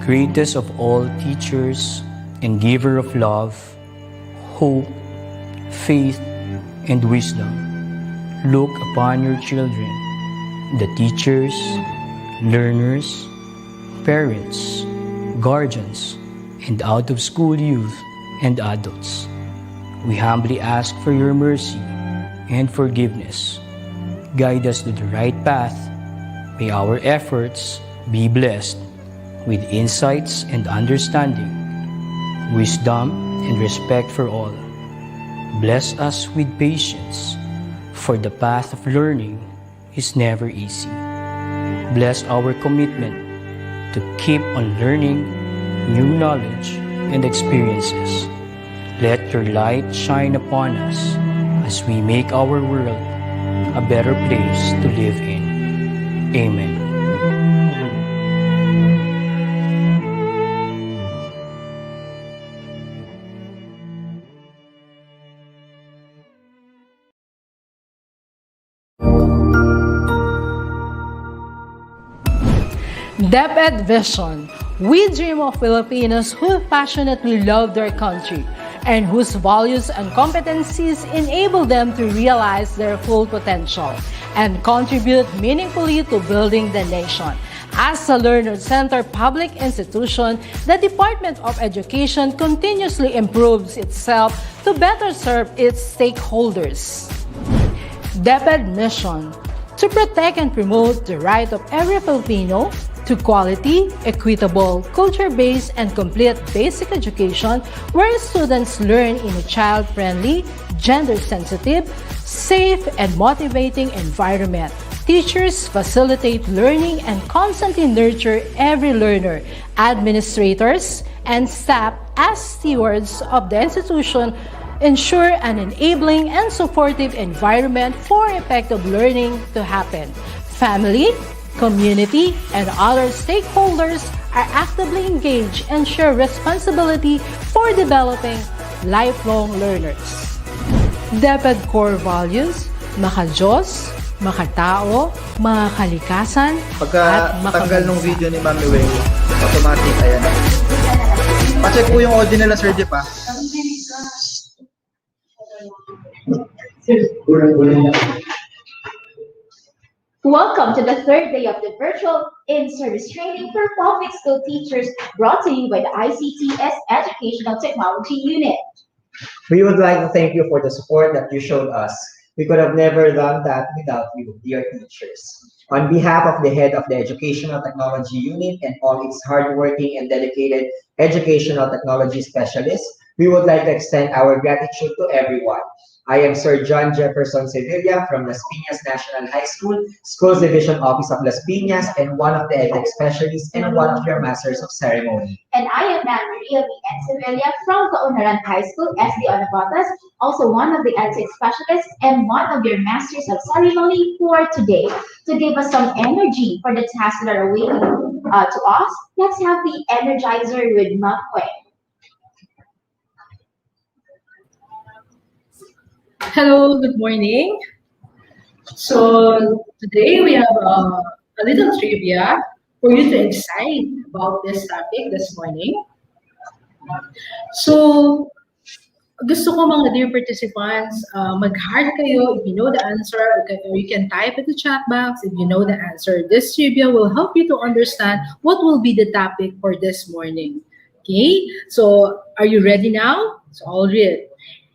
greatest of all teachers and giver of love, hope, faith, and wisdom, look upon your children, the teachers, learners, parents, guardians, and out-of-school youth and adults. We humbly ask for your mercy and forgiveness. Guide us to the right path. May our efforts be blessed with insights and understanding, wisdom and respect for all. Bless us with patience, for the path of learning is never easy. Bless our commitment to keep on learning new knowledge and experiences. Let your light shine upon us as we make our world a better place to live in. Amen. DepEd Vision. We dream of Filipinos who passionately love their country and whose values and competencies enable them to realize their full potential and contribute meaningfully to building the nation. As a learner-centered public institution, the Department of Education continuously improves itself to better serve its stakeholders. DepEd mission: to protect and promote the right of every Filipino to quality, equitable, culture-based, and complete basic education where students learn in a child-friendly, gender-sensitive, safe, and motivating environment. Teachers facilitate learning and constantly nurture every learner. Administrators and staff, as stewards of the institution, ensure an enabling and supportive environment for effective learning to happen. Family, community, and other stakeholders are actively engaged and share responsibility for developing lifelong learners. DepEd core values: maka-Diyos, makatao, makakalikasan, at Pagka-tanggal ng video ni Mami Weng, automatic, ayan. Pa-check po yung audio nila, Sir Jeff, ha? Welcome to the third day of the virtual in-service training for public school teachers brought to you by the ICTS Educational Technology Unit. We would like to thank you for the support that you showed us. We could have never done that without you, dear teachers. On behalf of the head of the Educational Technology Unit and all its hardworking and dedicated educational technology specialists, we would like to extend our gratitude to everyone. I am Sir John Jefferson Sevilla from Las Piñas National High School, Schools Division Office of Las Piñas, and one of the EdTech specialists and one of your Masters of Ceremony. And I am Anne Maria V. Sevilla from Kaunaran High School, SD Onabatas, also one of the EdTech specialists and one of your Masters of Ceremony for today. To give us some energy for the tasks that are waiting to us, let's have the Energizer with Makwe. Hello, good morning. So today we have a little trivia for you to excite about this topic this morning. So gusto ko mga dear participants, mag-heart kayo if you know the answer, or you can type in the chat box if you know the answer. This trivia will help you to understand what will be the topic for this morning. Okay, so are you ready now? So I'll read.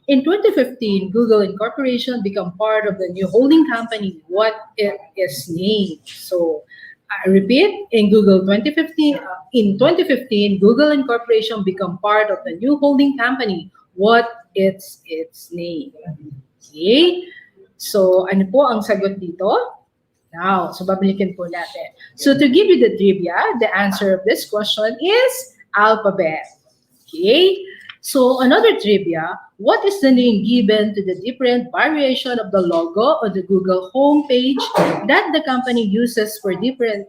In 2015, Google Incorporation became part of the new holding company. What it is named? So I repeat, in 2015, Google Incorporation became part of the new holding company. What is its name? Okay. So ano po ang sagot dito? Now, so babalikin po natin. So to give you the trivia, the answer of this question is alphabet. Okay. So another trivia, what is the name given to the different variation of the logo on the Google homepage that the company uses for different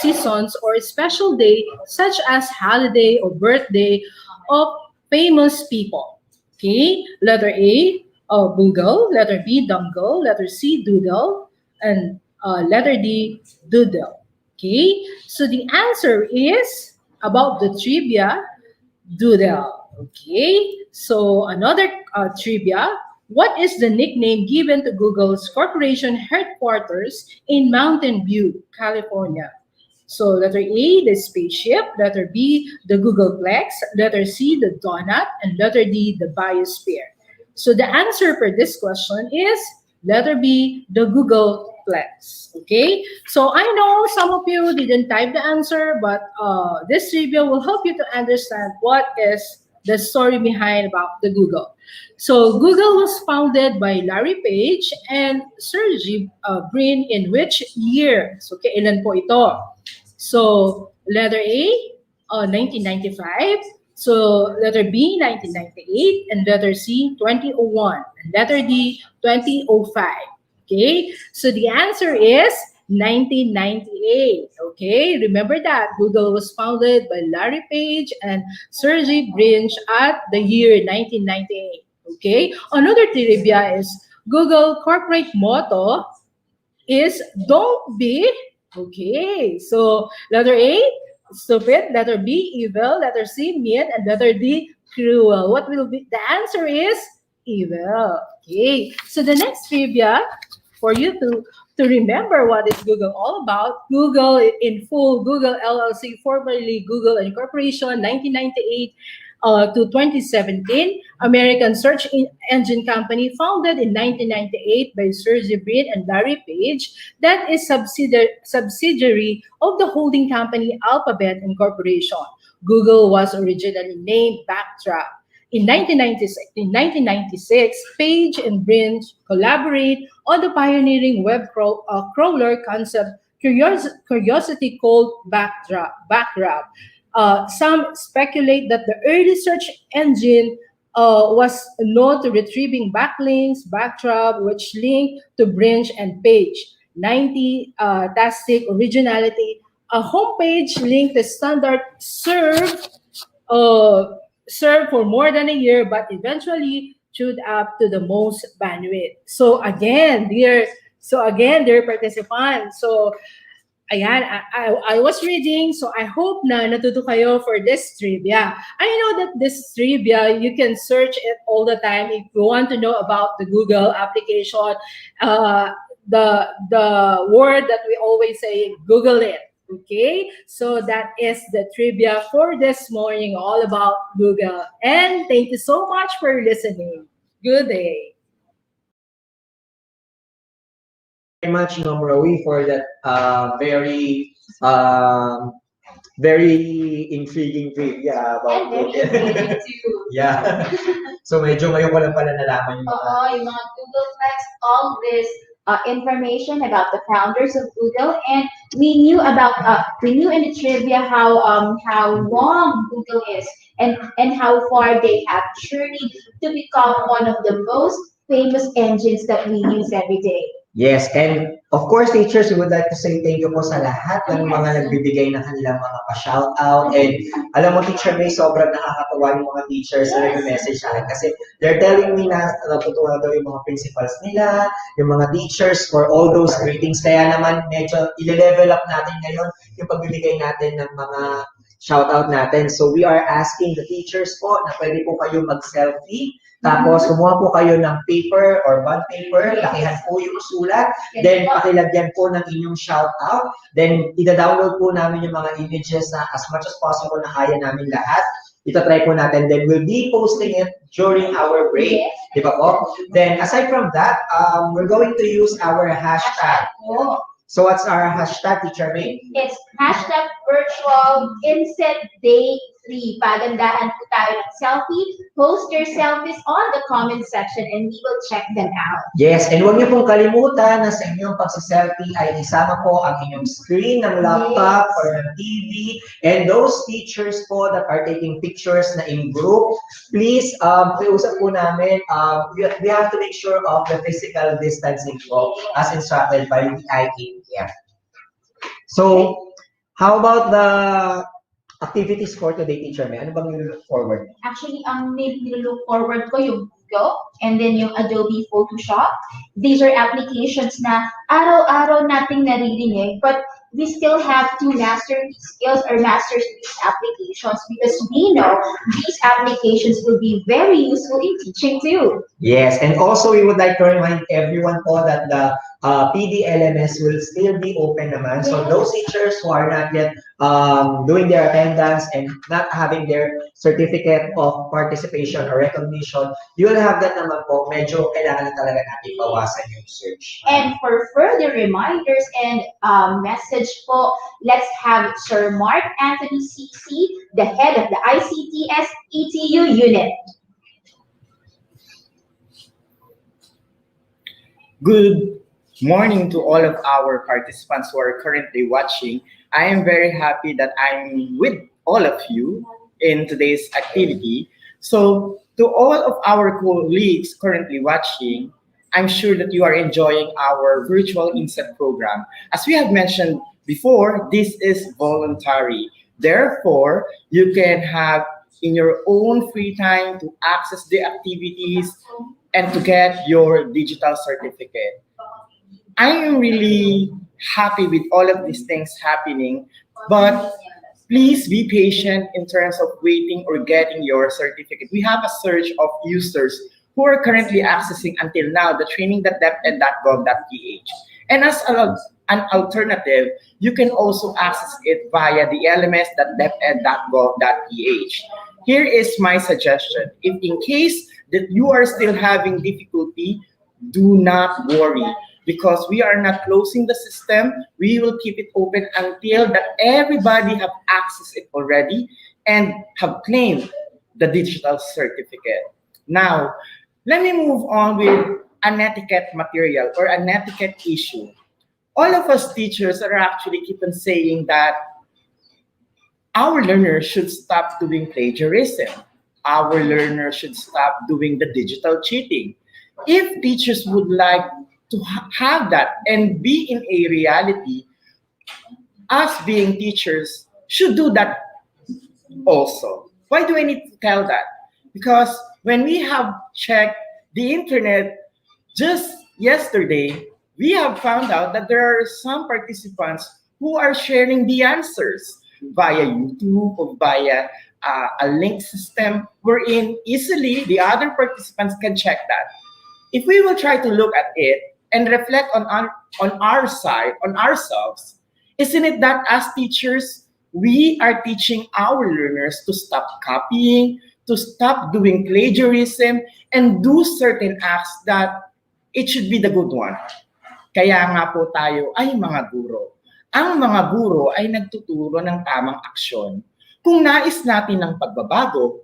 seasons or special day, such as holiday or birthday of famous people? Okay, letter A, Google, letter B, Dongle, letter C, Doodle, and letter D, Doodle. Okay, so the answer is about the trivia doodle. Okay, so another trivia. What is the nickname given to Google's corporation headquarters in Mountain View, California? So letter A, the spaceship, letter B, the Googleplex, letter C, the donut, and letter D, the biosphere. So the answer for this question is letter B, the Googleplex. Okay, so I know some of you didn't type the answer, but this trivia will help you to understand what is the story behind about the Google. So Google was founded by Larry Page and Sergey Brin in which year? So kailan po ito? So letter A, 1995. So letter B, 1998. And letter C, 2001. And letter D, 2005. Okay, so the answer is 1998. Okay, remember that Google was founded by Larry Page and Sergey Brin at the year 1998. Okay, another trivia is Google corporate motto is don't be. Okay, so letter A, stupid, letter B, evil, letter C, mean, and letter D, cruel. What will be the answer is evil. Okay, so the next trivia for you to remember what is Google all about. Google in full, Google LLC, formerly Google Incorporation, 1998 to 2017, American search engine company founded in 1998 by Sergey Brin and Larry Page, that is subsidiary of the holding company Alphabet Incorporation. Google was originally named Backdraft. In 1996, Page and Brin collaborate on the pioneering web crawler concept Curiosity called Backdraft. Some speculate that the early search engine was known to retrieving backlinks, Backdraft, which linked to Brin and Page. 90-tastic originality. A homepage link the standard served for more than a year, but eventually chewed up to the most bandwidth. So again, dear participants, so ayan, I was reading, so I hope na natuto kayo for this trivia. I know that this trivia, you can search it all the time if you want to know about the Google application. The word that we always say, Google it. Okay, so that is the trivia for this morning, all about Google. And thank you so much for listening. Good day. Very much, Rowie, for that very intriguing trivia about And very intriguing too. Yeah. So medyo ngayon ko lang pala nalaman yung Yung mga Google Flex, all this information about the founders of Google, and we knew in the trivia how long Google is and how far they have journeyed to become one of the most famous engines that we use every day. Yes, and of course, teachers, we would like to say thank you po sa lahat ng mga nagbibigay ng kanilang mga pa-shoutout. And alam mo, Teacher May, sobrang nakakatawa yung mga teachers na nag-message sa akin kasi they're telling me na natutuwa daw yung mga principals nila, yung mga teachers for all those greetings. Kaya naman, medyo i-level up natin ngayon yung pagbibigay natin ng mga shoutout natin. So we are asking the teachers po na pwede po kayo mag-selfie. Tapos, kumuha po kayo ng paper or bond paper, lakihan po yung sulat, then pakilagyan po ng inyong shoutout, then ida-download po namin yung mga images na as much as possible na kaya namin lahat. Ita-try po natin, then we'll be posting it during our break. Di ba po? Then, aside from that, we're going to use our hashtag. So, what's our hashtag, Teacher May? It's hashtag virtual INSET Day 3. Pagandahan po tayo ng selfie. Post your selfies on the comment section and we will check them out. Yes, and huwag niyo pong kalimutan na sa inyong pagsiselfie ay isama po ang inyong screen ng laptop or ng TV. And those teachers po that are taking pictures na in group, please, pakiusap po namin, we have to make sure of the physical distancing po as instructed by the ICTS. So, how about the activities for today, Teacher May? Ano bang nilook forward? Actually, ang nilook forward ko yung Google and then yung Adobe Photoshop. These are applications na araw-araw nating naririnig, but we still have to master these skills or master these applications because we know these applications will be very useful in teaching too. Yes, and also we would like to remind everyone po that the PDLMS will still be open naman. So those teachers who are not yet doing their attendance and not having their certificate of participation or recognition, you will have that naman po. Medyo kailangan na talaga natin bawasan yung search. And for further reminders and message po, let's have Sir Mark Anthony CC, the head of the ICTS ETU unit. Good morning to all of our participants who are currently watching. I am very happy that I'm with all of you in today's activity. So to all of our colleagues currently watching, I'm sure that you are enjoying our virtual INSET program. As we have mentioned before, this is voluntary. Therefore, you can have in your own free time to access the activities and to get your digital certificate. I am really happy with all of these things happening, but please be patient in terms of waiting or getting your certificate. We have a surge of users who are currently accessing until now the training.deped.gov.ph. And as an alternative, you can also access it via the lms.deped.gov.ph. Here is my suggestion. If in case that you are still having difficulty, do not worry because we are not closing the system. We will keep it open until that everybody have accessed it already and have claimed the digital certificate. Now, let me move on with an etiquette material or an etiquette issue. All of us teachers are actually keep on saying that our learners should stop doing plagiarism. Our learners should stop doing the digital cheating. If teachers would like to have that and be in a reality, us being teachers should do that also. Why do I need to tell that? Because when we have checked the internet just yesterday, we have found out that there are some participants who are sharing the answers via YouTube or via a link system wherein easily the other participants can check that. If we will try to look at it and reflect on our side, on ourselves, isn't it that as teachers, we are teaching our learners to stop copying, to stop doing plagiarism, and do certain acts that it should be the good one. Kaya nga po tayo ay mga guro. Ang mga guro ay nagtuturo ng tamang aksyon. Kung nais natin ng pagbabago,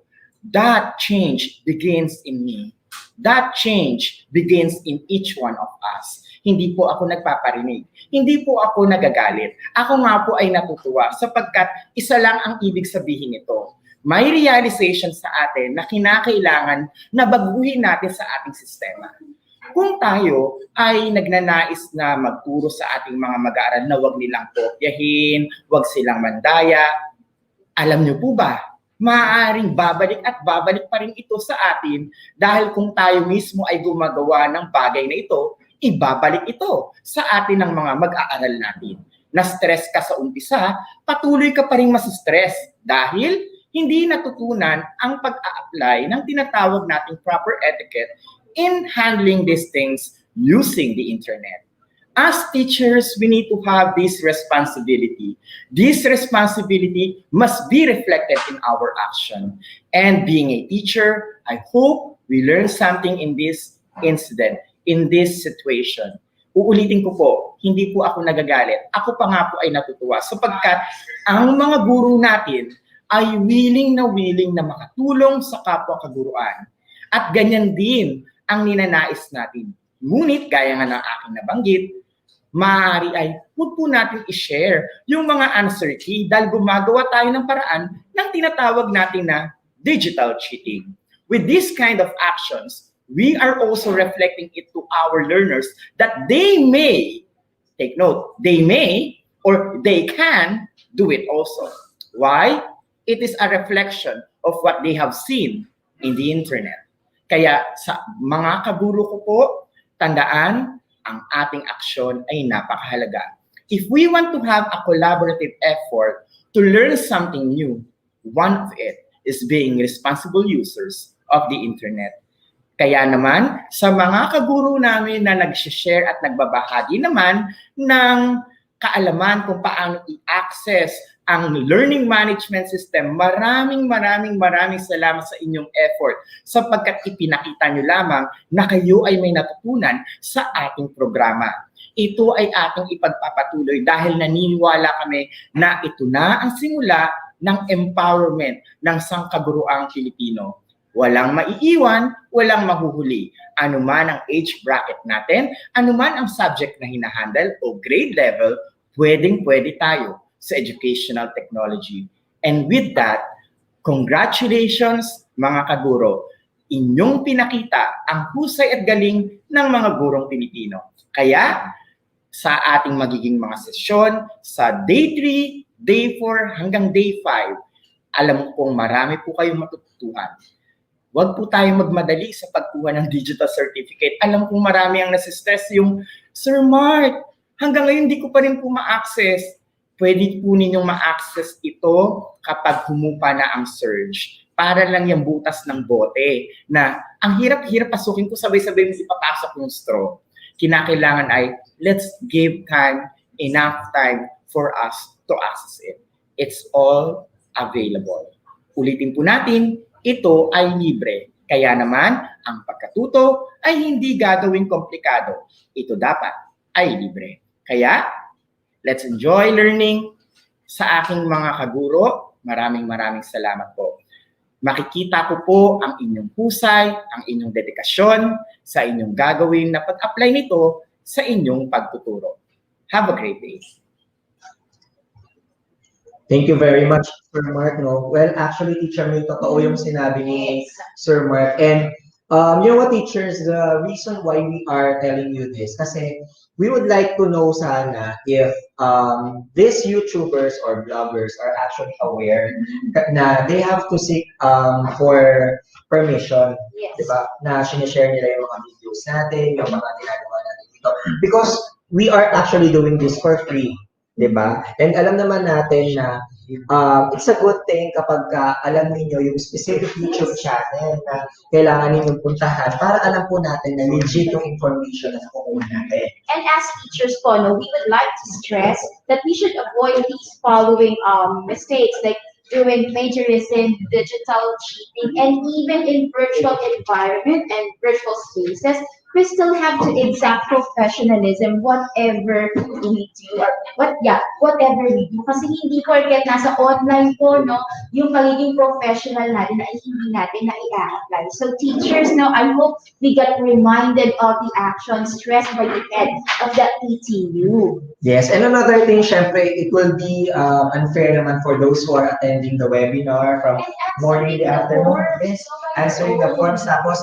that change begins in me. That change begins in each one of us. Hindi po ako nagpaparinig. Hindi po ako nagagalit. Ako nga po ay natutuwa sapagkat isa lang ang ibig sabihin nito. May realization sa atin na kinakailangan na baguhin natin sa ating sistema. Kung tayo ay nagnanais na magturo sa ating mga mag-aaral na wag nilang kopyahin, wag silang mandaya, alam niyo po ba, maaaring babalik at babalik pa rin ito sa atin dahil kung tayo mismo ay gumagawa ng bagay na ito, ibabalik ito sa atin ng mga mag-aaral natin. Na-stress ka sa umpisa, patuloy ka pa rin masistress dahil hindi natutunan ang pag-a-apply ng tinatawag nating proper etiquette in handling these things using the internet. As teachers, we need to have this responsibility. This responsibility must be reflected in our action. And being a teacher, I hope we learn something in this incident, in this situation. Uulitin ko po, hindi po ako nagagalit. Ako pa nga po ay natutuwa sapagkat ang mga guro natin ay willing na makatulong sa kapwa kaguruan. At ganyan din ang ninanais natin. Ngunit, gaya nga ng aking nabanggit, maaari ay huwag po natin i-share yung mga answer key dahil gumagawa tayo ng paraan ng tinatawag natin na digital cheating. With this kind of actions, we are also reflecting it to our learners that they may, take note, they may or they can do it also. Why? It is a reflection of what they have seen in the internet. Kaya sa mga kaburo ko po, tandaan, ang ating aksyon ay napakahalaga. If we want to have a collaborative effort to learn something new, one of it is being responsible users of the internet. Kaya naman, sa mga kaguro namin na nag-share at nagbabahagi naman ng kaalaman kung paano i-access ang learning management system, maraming salamat sa inyong effort sapagkat ipinakita nyo lamang na kayo ay may natutunan sa ating programa. Ito ay ating ipagpapatuloy dahil naniniwala kami na ito na ang simula ng empowerment ng sangkaguruang Pilipino. Walang maiiwan, walang mahuhuli. Anuman ang age bracket natin, anuman ang subject na hinahandle o grade level, pwedeng-pwede tayo sa educational technology. And with that, congratulations mga kaguro. Inyong pinakita ang husay at galing ng mga gurong Pilipino. Kaya, sa ating magiging mga sesyon, sa day 3, day 4, hanggang day 5, alam kong marami po kayong matututuhan. Huwag po tayong magmadali sa pagkuha ng digital certificate. Alam kong marami ang nasistress yung, Sir Mark, hanggang ngayon hindi ko pa rin po ma-access. Pwede po ninyong ma-access ito kapag humupa na ang surge. Para lang yung butas ng bote na ang hirap-hirap pasukin ko sabay-sabay mo ipapasok yung straw. Kinakailangan ay let's give enough time for us to access it. It's all available. Ulitin po natin, ito ay libre. Kaya naman, ang pagkatuto ay hindi gagawing komplikado. Ito dapat ay libre. Kaya, let's enjoy learning sa aking mga kaguro. Maraming salamat po. Makikita ko po ang inyong husay, ang inyong dedikasyon sa inyong gagawin na pag-apply nito sa inyong pagtuturo. Have a great day. Thank you very much, Sir Mark. No? Well, actually, Teacher May, totoo yung sinabi ni Sir Mark. And you know what, teachers, the reason why we are telling you this, kasi we would like to know sana if these YouTubers or bloggers are actually aware na they have to seek for permission, diba? Na sinishare nila yung mga videos natin, yung mga ginagawa natin dito. Because we are actually doing this for free. Diba? And alam naman natin na it's a good thing kapag alam niyo yung specific YouTube channel na kailangan ninyong puntahan para alam po natin na legit yung information na nakukuha natin. And as teachers po, no, we would like to stress that we should avoid these following mistakes like doing plagiarism, digital cheating, and even in virtual environment and virtual spaces, we still have to exact professionalism whatever we do or whatever we do. Kasi hindi porket nasa online po, no, yung pagiging professional natin na hindi natin na i-apply. So teachers, no, I hope we get reminded of the actions stressed by the head of the ETU. Yes, and another thing, syempre, it will be unfair naman for those who are attending the webinar from morning to afternoon. Yes, answering the forms. Tapos,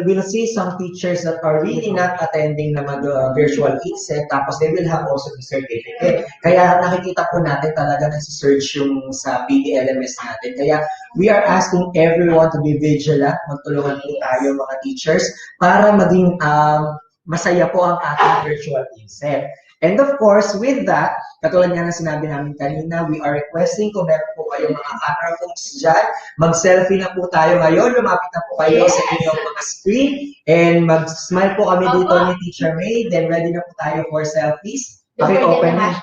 we'll see some teachers that are really not attending na virtual INSET, tapos they will have also the certificate. Kaya nakikita po natin talaga nasi-search yung sa PDLMS natin. Kaya we are asking everyone to be vigilant. Magtulungan po tayo mga teachers para maging masaya po ang ating virtual INSET. And of course, with that, katulad nga na sinabi namin kanina, we are requesting kung meron po kayong mga camera phones dyan, mag-selfie na po tayo ngayon, lumapit na po kayo sa inyong mga screen, and mag-smile po kami dito ni Teacher May, then ready na po tayo for selfies. Okay, open na.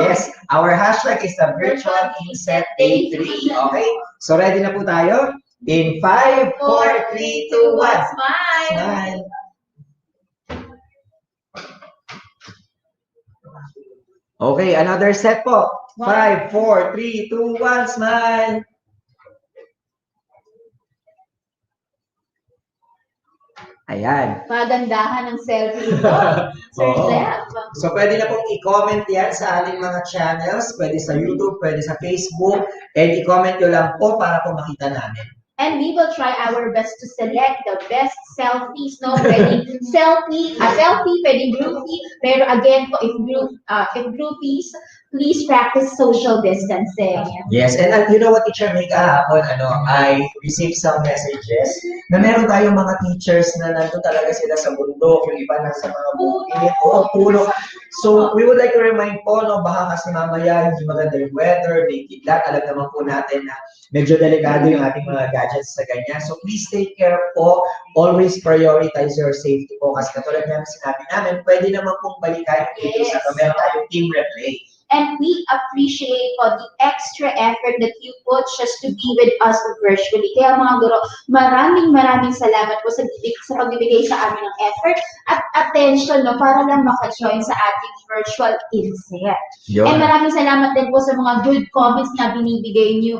Yes, our hashtag is the virtual INSET Day 3. Okay, so ready na po tayo? In 5, 4, 3, 2, 1. Smile! Okay, another set po. 5, 4, 3, 2, 1, smile! Ayan. Pagandahan ng selfie ito. Sir Jeff. So, pwede na pong i-comment yan sa ating mga channels. Pwede sa YouTube, pwede sa Facebook. And i-comment nyo lang po para po makita namin. And we will try our best to select the best selfies, no? Pwedeng selfie, pwedeng groupie. Pero again po, if groupies, please practice social distancing. Yes, and you know what, Teacher Mika, hapon, I received some messages na meron tayong mga teachers na nandun talaga sila sa bundok, yung iba nasa mga bukid, o pulo. So, we would like to remind po, no, baka kasi mamaya hindi maganda yung weather, may kidlat, alam naman po natin na medyo delikado yung ating mga gadgets sa ganyan. So, please take care po, always prioritize your safety po, kasi katulad namin sinabi namin, pwede naman pong balikan yung videos na meron tayong team replay. And we appreciate po the extra effort that you put just to be with us virtually. Kaya mga guro, maraming salamat po sa pagbibigay sa amin ng effort at attention, no, para lang maka-join sa ating virtual INSET. And maraming salamat din po sa mga good comments na binibigay nyo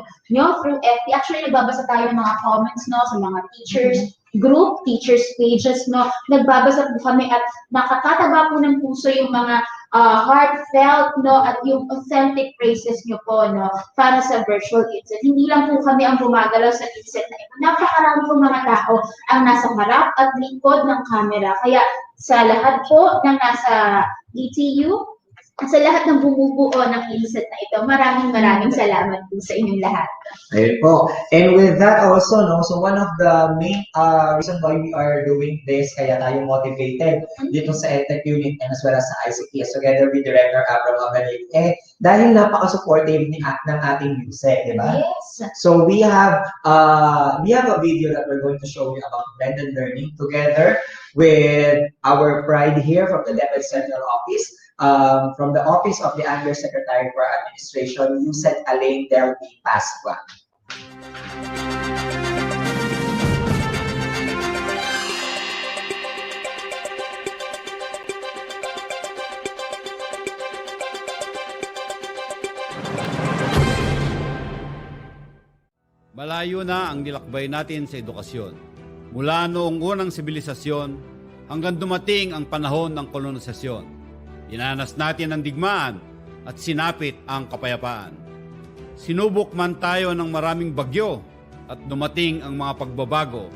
through FB. Actually, nagbabasa tayo ng mga comments, no, sa mga teachers, group, teachers pages, no. Nagbabasa po kami at nakakataba po ng puso yung mga heartfelt, no, at yung authentic praises nyo po, no, para sa virtual INSET. Hindi lang po kami ang gumagalaw sa INSET na ito. Napakarami po mga tao ang nasa harap at likod ng camera. Kaya sa lahat po ng nasa ETU, at sa lahat ng bumubuo ng INSET na ito, maraming salamat po sa inyong lahat. Ayun po. And with that also, no, so one of the main reason why we are doing this, kaya tayo motivated dito sa EdTech unit and as well as sa ICTS together with Director Abram Magalit, dahil napaka-supportive ng ating USEC, di ba? Yes. So we have a video that we're going to show you about blended learning together with our pride here from the DepEd Central Office. From the Office of the Undersecretary for Administration, ETUlay Del P. Pascua. Malayo na ang nilakbay natin sa edukasyon. Mula noong unang sibilisasyon hanggang dumating ang panahon ng kolonisasyon. Inanas natin ang digmaan at sinapit ang kapayapaan. Sinubok man tayo ng maraming bagyo at dumating ang mga pagbabago.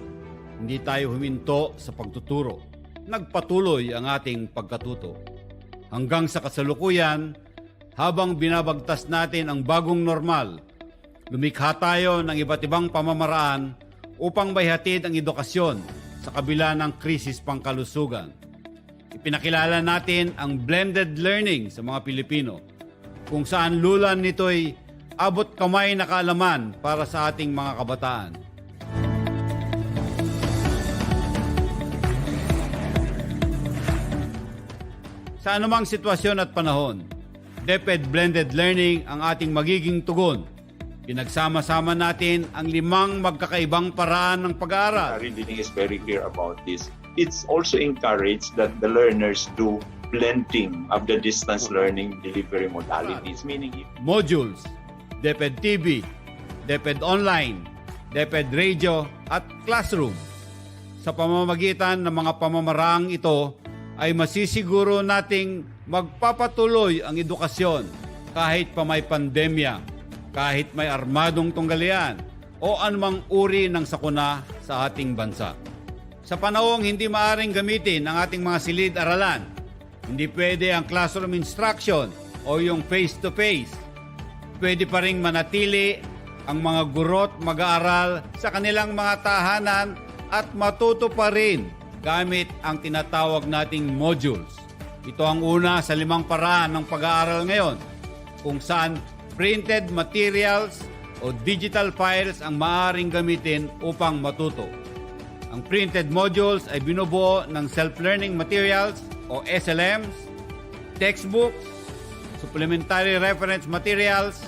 Hindi tayo huminto sa pagtuturo. Nagpatuloy ang ating pagkatuto. Hanggang sa kasalukuyan, habang binabagtas natin ang bagong normal, lumikha tayo ng iba't ibang pamamaraan upang maihatid ang edukasyon sa kabila ng krisis pangkalusugan. Ipinakilala natin ang blended learning sa mga Pilipino, kung saan lulan nito'y abot kamay na kaalaman para sa ating mga kabataan. Sa anumang sitwasyon at panahon, DepEd Blended Learning ang ating magiging tugon. Pinagsama-sama natin ang 5 magkakaibang paraan ng pag-aaral. Reading is very clear about this. It's also encouraged that the learners do blending of the distance learning delivery modalities, meaning modules, DepEd TV, DepEd Online, DepEd Radio at Classroom. Sa pamamagitan ng mga pamamaraang ito ay masisiguro nating magpapatuloy ang edukasyon kahit pa may pandemya, kahit may armadong tunggalian o anumang uri ng sakuna sa ating bansa. Sa panahong hindi maaring gamitin ang ating mga silid-aralan, hindi pwede ang classroom instruction o yung face-to-face. Pwede pa ring manatili ang mga guro't mag-aaral sa kanilang mga tahanan at matuto pa rin gamit ang tinatawag nating modules. Ito ang una sa 5 paraan ng pag-aaral ngayon, kung saan printed materials o digital files ang maaaring gamitin upang matuto. Ang printed modules ay binubuo ng self-learning materials o SLMs, textbooks, supplementary reference materials,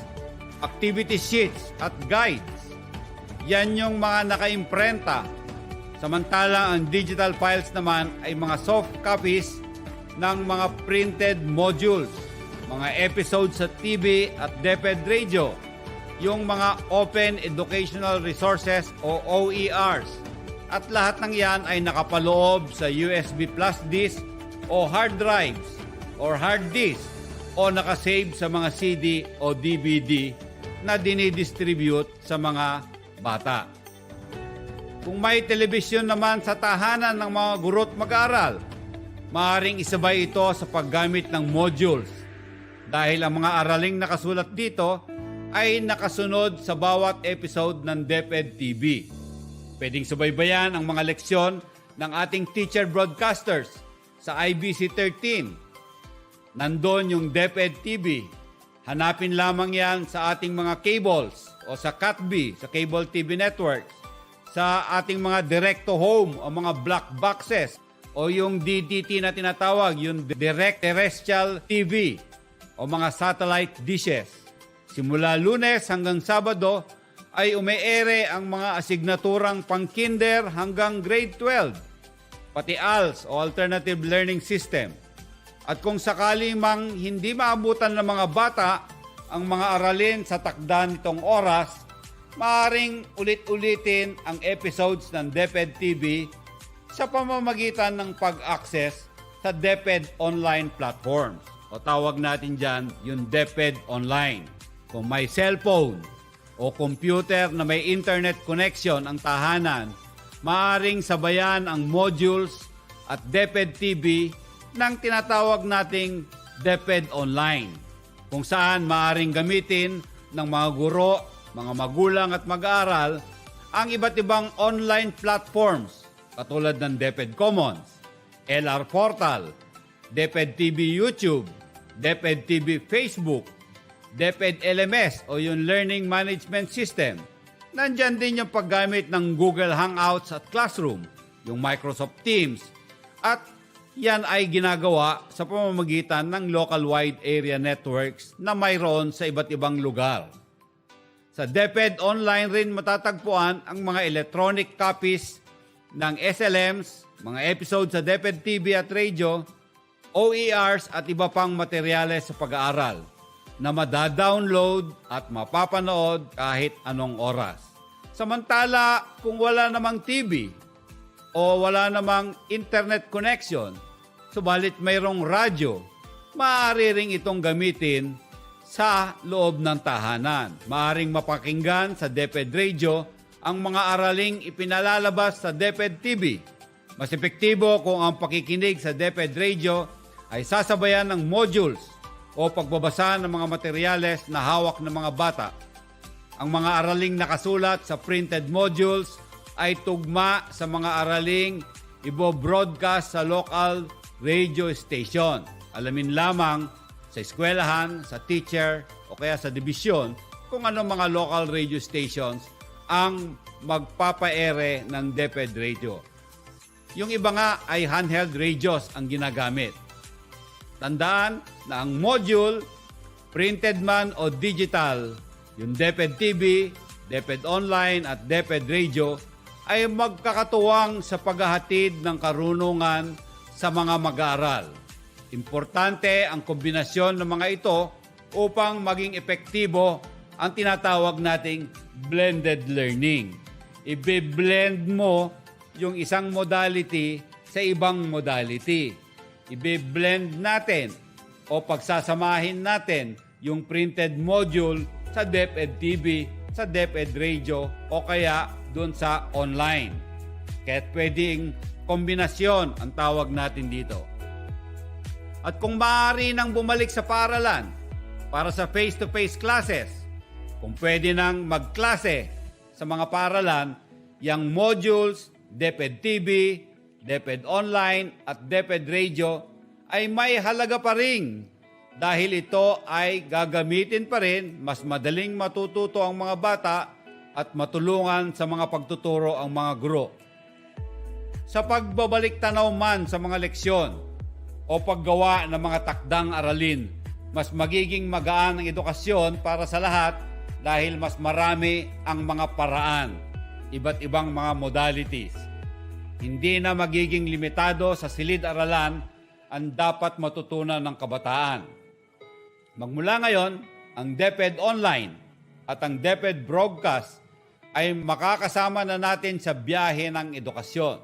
activity sheets at guides. Yan yung mga naka-imprenta. Samantalang ang digital files naman ay mga soft copies ng mga printed modules, mga episodes sa TV at DepEd Radio, yung mga Open Educational Resources o OERs. At lahat ng yan ay nakapaloob sa USB plus disk o hard drives or hard disk o nakasave sa mga CD o DVD na dinidistribute sa mga bata. Kung may telebisyon naman sa tahanan ng mga guro't mag-aaral, maaaring isabay ito sa paggamit ng modules. dahil ang mga araling nakasulat dito ay nakasunod sa bawat episode ng DepEd TV. Pwedeng subaybayan ang mga leksyon ng ating teacher broadcasters sa IBC 13. Nandun yung DepEd TV. Hanapin lamang yan sa ating mga cables o sa CATV, sa Cable TV Networks, sa ating mga direct-to-home o mga black boxes o yung DTT na tinatawag, yung Direct Terrestrial TV o mga satellite dishes. Simula Lunes hanggang Sabado ay umeere ang mga asignaturang pang-kinder hanggang grade 12, pati ALS o Alternative Learning System. At kung sakali mang hindi maabutan ng mga bata ang mga aralin sa takda nitong oras, maaaring ulit-ulitin ang episodes ng DepEd TV sa pamamagitan ng pag-access sa DepEd online platforms o tawag natin dyan yung DepEd Online. Kung may cellphone o computer na may internet connection ang tahanan, maaaring sabayan ang modules at DepEd TV ng tinatawag nating DepEd Online, kung saan maaaring gamitin ng mga guro, mga magulang at mag-aaral ang iba't ibang online platforms katulad ng DepEd Commons, LR Portal, DepEd TV YouTube, DepEd TV Facebook, DepEd LMS o yung Learning Management System. Nandyan din yung paggamit ng Google Hangouts at Classroom, yung Microsoft Teams, at yan ay ginagawa sa pamamagitan ng local wide area networks na mayroon sa iba't ibang lugar. Sa DepEd Online rin matatagpuan ang mga electronic copies ng SLMs, mga episodes sa DepEd TV at radio, OERs at iba pang materyales sa pag-aaral na madadownload at mapapanood kahit anong oras. Samantala, kung wala namang TV o wala namang internet connection, subalit mayroong radyo, maaari ring itong gamitin sa loob ng tahanan. Maaaring mapakinggan sa DepEd Radio ang mga araling ipinalalabas sa DepEd TV. Mas epektibo kung ang pakikinig sa DepEd Radio ay sasabayan ng modules o pagbabasa ng mga materyales na hawak ng mga bata. Ang mga araling nakasulat sa printed modules ay tugma sa mga araling ibo-broadcast sa local radio station. Alamin lamang sa eskwelahan, sa teacher o kaya sa dibisyon kung ano mga local radio stations ang magpapaere ng DepEd Radio. Yung iba nga ay handheld radios ang ginagamit. Tandaan na ang module, printed man o digital, yung DepEd TV, DepEd Online at DepEd Radio ay magkakatuwang sa paghahatid ng karunungan sa mga mag-aaral. Importante ang kombinasyon ng mga ito upang maging epektibo ang tinatawag nating blended learning. Ibe-blend mo yung isang modality sa ibang modality. Ibe-blend natin o pagsasamahin natin yung printed module sa DepEd TV, sa DepEd Radio o kaya doon sa online. Kaya pwedeng kombinasyon ang tawag natin dito. At kung maaari nang bumalik sa paaralan para sa face-to-face classes, kung pwede nang magklase sa mga paaralan, yung modules, DepEd TV, DepEd Online at DepEd Radio ay may halaga pa rin dahil ito ay gagamitin pa rin, mas madaling matututo ang mga bata at matulungan sa mga pagtuturo ang mga guro. Sa pagbabalik tanaw man sa mga leksyon o paggawa ng mga takdang aralin, mas magiging magaan ang edukasyon para sa lahat dahil mas marami ang mga paraan, iba't ibang mga modalities. Hindi na magiging limitado sa silid-aralan ang dapat matutunan ng kabataan. Magmula ngayon, ang DepEd Online at ang DepEd Broadcast ay makakasama na natin sa biyahe ng edukasyon.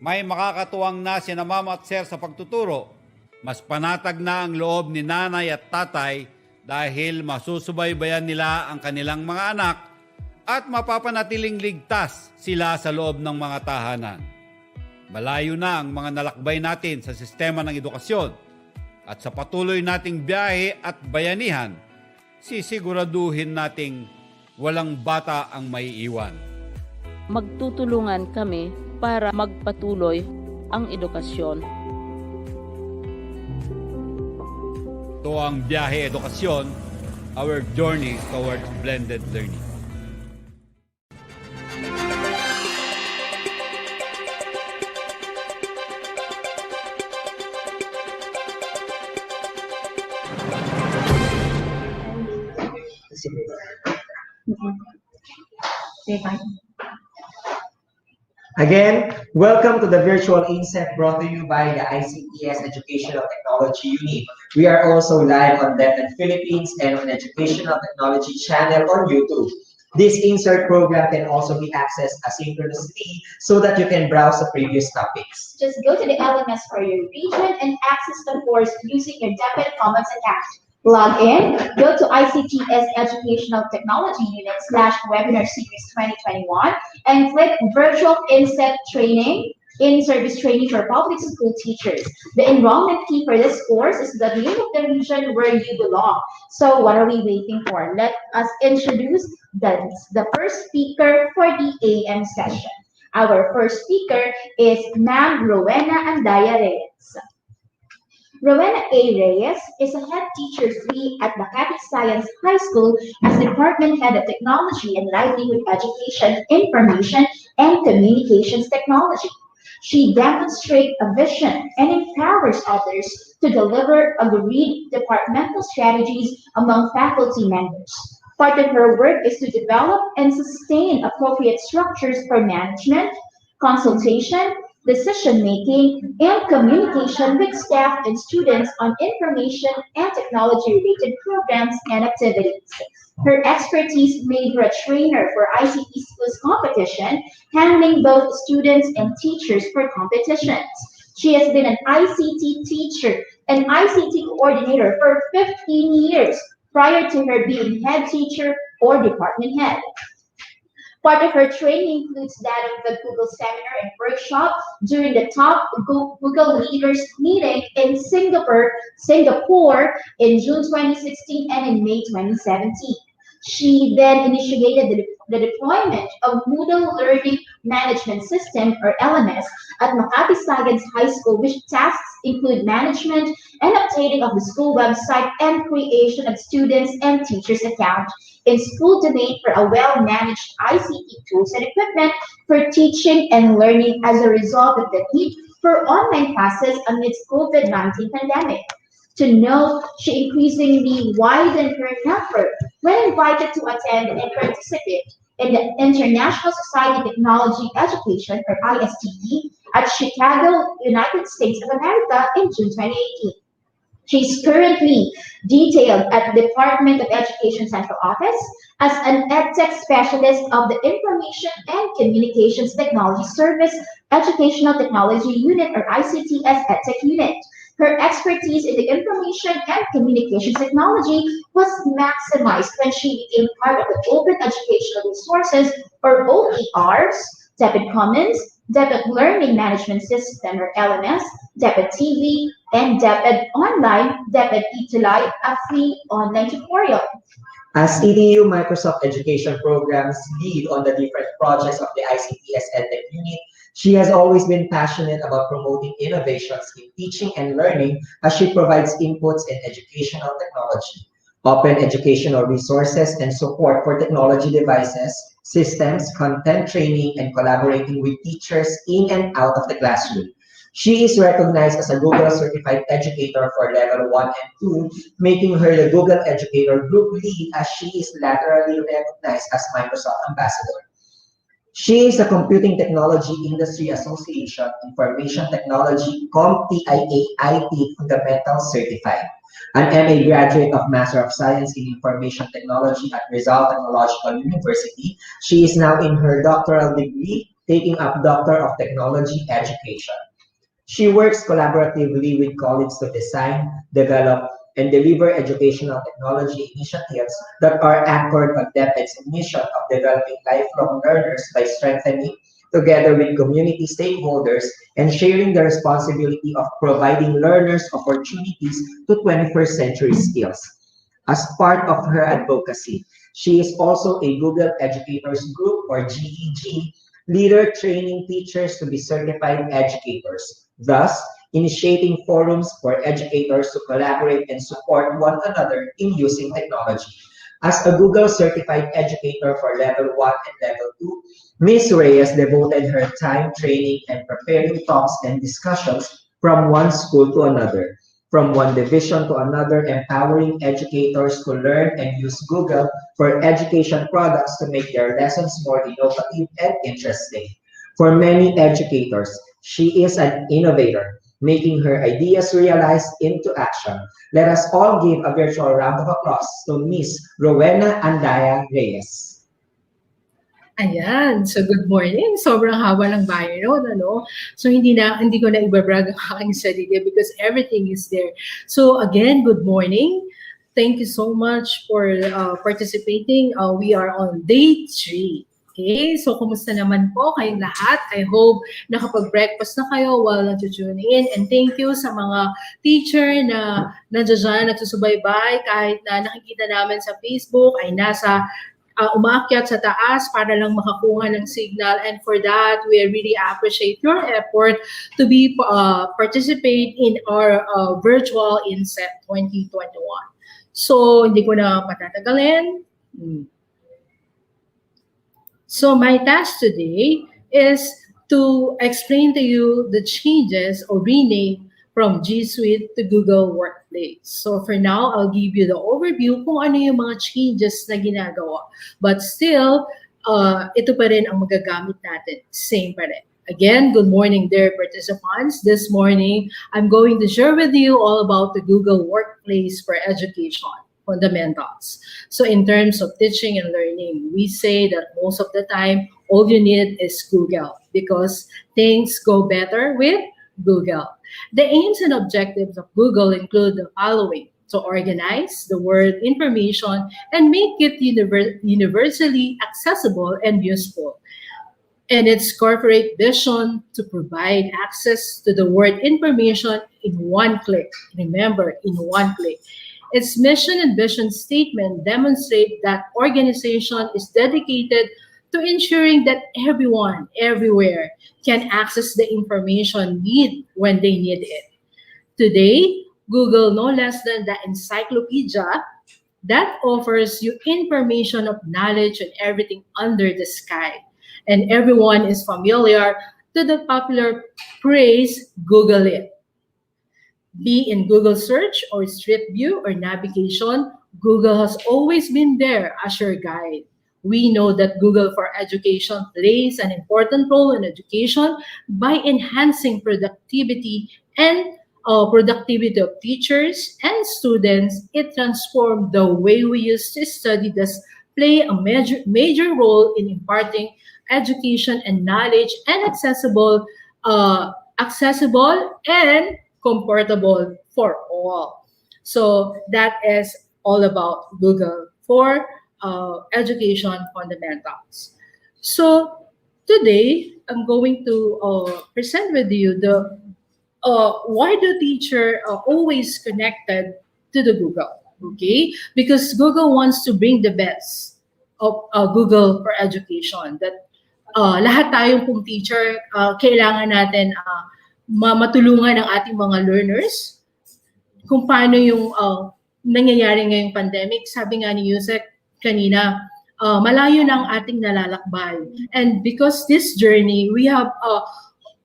May makakatuwang na sina mama at sir sa pagtuturo. Mas panatag na ang loob ni nanay at tatay dahil masusubaybayan nila ang kanilang mga anak at mapapanatiling ligtas sila sa loob ng mga tahanan. Malayo na ang mga nalakbay natin sa sistema ng edukasyon At sa patuloy nating biyahe at bayanihan, sisiguraduhin nating walang bata ang maiiwan. Magtutulungan kami para magpatuloy ang edukasyon. Ito ang biyahe edukasyon, our journey towards blended learning. Again, welcome to the virtual INSET brought to you by the ICTS Educational Technology Unit. We are also live on DepEd Philippines and on Educational Technology channel on YouTube. This insert program can also be accessed asynchronously so that you can browse the previous topics. Just go to the LMS for your region and access the course using your DepEd Commons account. Log in, go to ICTS Educational Technology Unit /Webinar Series 2021 and click Virtual INSET Training, In-Service Training for Public School Teachers. The enrollment key for this course is the name of the region where you belong. So what are we waiting for? Let us introduce the first speaker for the AM session. Our first speaker is Ma'am Rowena Andaya Reyes. Rowena A. Reyes is a head teacher 3 at Makati Science High School as Department Head of Technology and Livelihood Education, Information, and Communications Technology. She demonstrates a vision and empowers others to deliver agreed departmental strategies among faculty members. Part of her work is to develop and sustain appropriate structures for management, consultation, decision-making, and communication with staff and students on information and technology-related programs and activities. Her expertise made her a trainer for ICT schools competition, handling both students and teachers for competitions. She has been an ICT teacher and ICT coordinator for 15 years prior to her being head teacher or department head. Part of her training includes that of the Google Seminar and Workshop during the top Google Leaders meeting in Singapore in June 2016 and in May 2017. She then initiated the deployment of Moodle Learning Management System, or LMS, at Makati Science High School, which tasks include management and updating of the school website and creation of students' and teachers' accounts in school domain for a well-managed ICT tools and equipment for teaching and learning as a result of the need for online classes amidst COVID-19 pandemic. To note, she increasingly widened her network when invited to attend and participate in the International Society of Technology Education, or ISTE, at Chicago, United States of America in June 2018. She's currently detailed at the Department of Education Central Office as an EdTech specialist of the Information and Communications Technology Service Educational Technology Unit, or ICTS EdTech Unit. Her expertise in the information and communications technology was maximized when she became part of the Open Educational Resources, or OERs, DepEd Commons, DepEd Learning Management System, or LMS, DepEd TV, and DepEd Online, DepEd ETUlay, a free online tutorial. As EDU Microsoft Education Programs lead on the different projects of the ICTS EdTech Unit, she has always been passionate about promoting innovations in teaching and learning as she provides inputs in educational technology, open educational resources, and support for technology devices, systems, content training, and collaborating with teachers in and out of the classroom. She is recognized as a Google Certified Educator for Level 1 and 2, making her the Google Educator Group Lead as she is laterally recognized as Microsoft Ambassador. She is a Computing Technology Industry Association Information Technology CompTIA IT Fundamental Certified, an MA graduate of Master of Science in Information Technology at Rizal Technological University. She is now in her doctoral degree, taking up Doctor of Technology Education. She works collaboratively with colleagues to design, develop, and deliver educational technology initiatives that are anchored on DepEd's mission of developing lifelong learners by strengthening together with community stakeholders and sharing the responsibility of providing learners opportunities to 21st century skills. As part of her advocacy, she is also a Google Educators Group, or GEG, leader training teachers to be certified educators, thus initiating forums for educators to collaborate and support one another in using technology. As a Google certified educator for level 1 and level 2, Ms. Reyes devoted her time training and preparing talks and discussions from one school to another, from one division to another, empowering educators to learn and use Google for education products to make their lessons more innovative and interesting. For many educators, she is an innovator, making her ideas realized into action. Let us all give a virtual round of applause to Miss Rowena Andaya Reyes. Ayan. So, good morning. Sobrang haba ng bio, ano? So, hindi ko na ibabrag ang aking sarili because everything is there. So, again, good morning. Thank you so much for participating. We are on day 3. Okay, so kumusta naman po kayong lahat? I hope nakapag-breakfast na kayo while nag-tune in. And thank you sa mga teacher na nandiyan, nagsusubaybay kahit na nakikita namin sa Facebook ay nasa umaakyat sa taas para lang makakuha ng signal. And for that, we really appreciate your effort to be participate in our virtual INSET 2021. So, hindi ko na patatagalin. So my task today is to explain to you the changes or rename from G Suite to Google Workplace. So for now, I'll give you the overview kung ano yung mga changes na ginagawa. But still, ito pa rin ang magagamit natin. Same pa rin. Again, good morning dear participants. This morning, I'm going to share with you all about the Google Workplace for Education fundamentals. So in terms of teaching and learning, we say that most of the time, all you need is Google because things go better with Google. The aims and objectives of Google include the following: to organize the world information and make it universally accessible and useful. And its corporate vision to provide access to the world information in one click. Remember, in one click. Its mission and vision statement demonstrate that organization is dedicated to ensuring that everyone, everywhere, can access the information need when they need it. Today, Google, no less than the encyclopedia that offers you information of knowledge and everything under the sky. And everyone is familiar to the popular phrase, Google it. Be in Google search or Street View or navigation, Google has always been there as your guide. We know that Google for Education plays an important role in education by enhancing productivity and productivity of teachers and students. It transformed the way we used to study, thus play a major role in imparting education and knowledge and accessible and comfortable for all. So that is all about Google for education fundamentals. So today I'm going to present with you the why the teacher always connected to the Google. Okay, because Google wants to bring the best of Google for education. That lahat tayong pong teacher kailangan natin matulungan ang ating mga learners kung paano yung nangyayari ngayong pandemic. Sabi nga ni Yusek kanina, malayo na ang ating nalalakbay. And because this journey, we have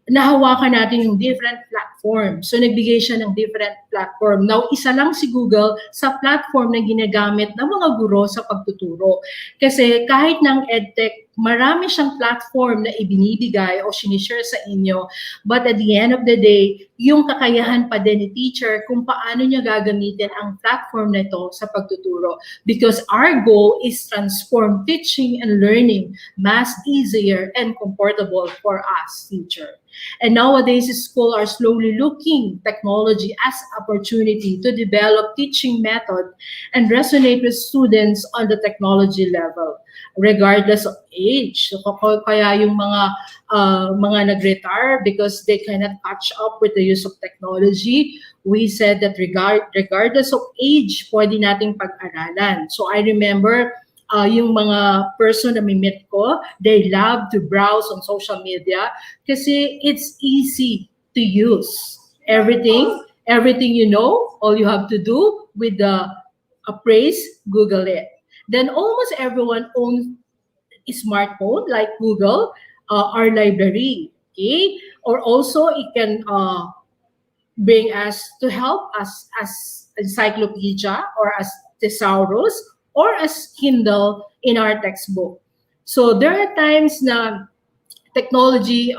nahawakan natin yung different platform. So nagbigay siya ng different platform. Now, isa lang si Google sa platform na ginagamit ng mga guro sa pagtuturo. Kasi kahit ng EdTech, marami siyang platform na ibinibigay o sinishare sa inyo. But at the end of the day, yung kakayahan pa din ni teacher kung paano niya gagamitin ang platform na ito sa pagtuturo. Because our goal is transform teaching and learning mass easier and comfortable for us, teacher. And nowadays, schools are slowly looking technology as opportunity to develop teaching method and resonate with students on the technology level, regardless of age. So kaya yung mga nag-retire because they cannot catch up with the use of technology, we said that regardless of age, pwede nating pag-aralan. So I remember yung mga person na meet ko, they love to browse on social media kasi it's easy to use. Everything you know, all you have to do with the appraise, Google it. Then almost everyone owns a smartphone like Google, our library, okay? Or also it can bring us to help us as encyclopedia or as thesaurus or as Kindle in our textbook. So there are times na technology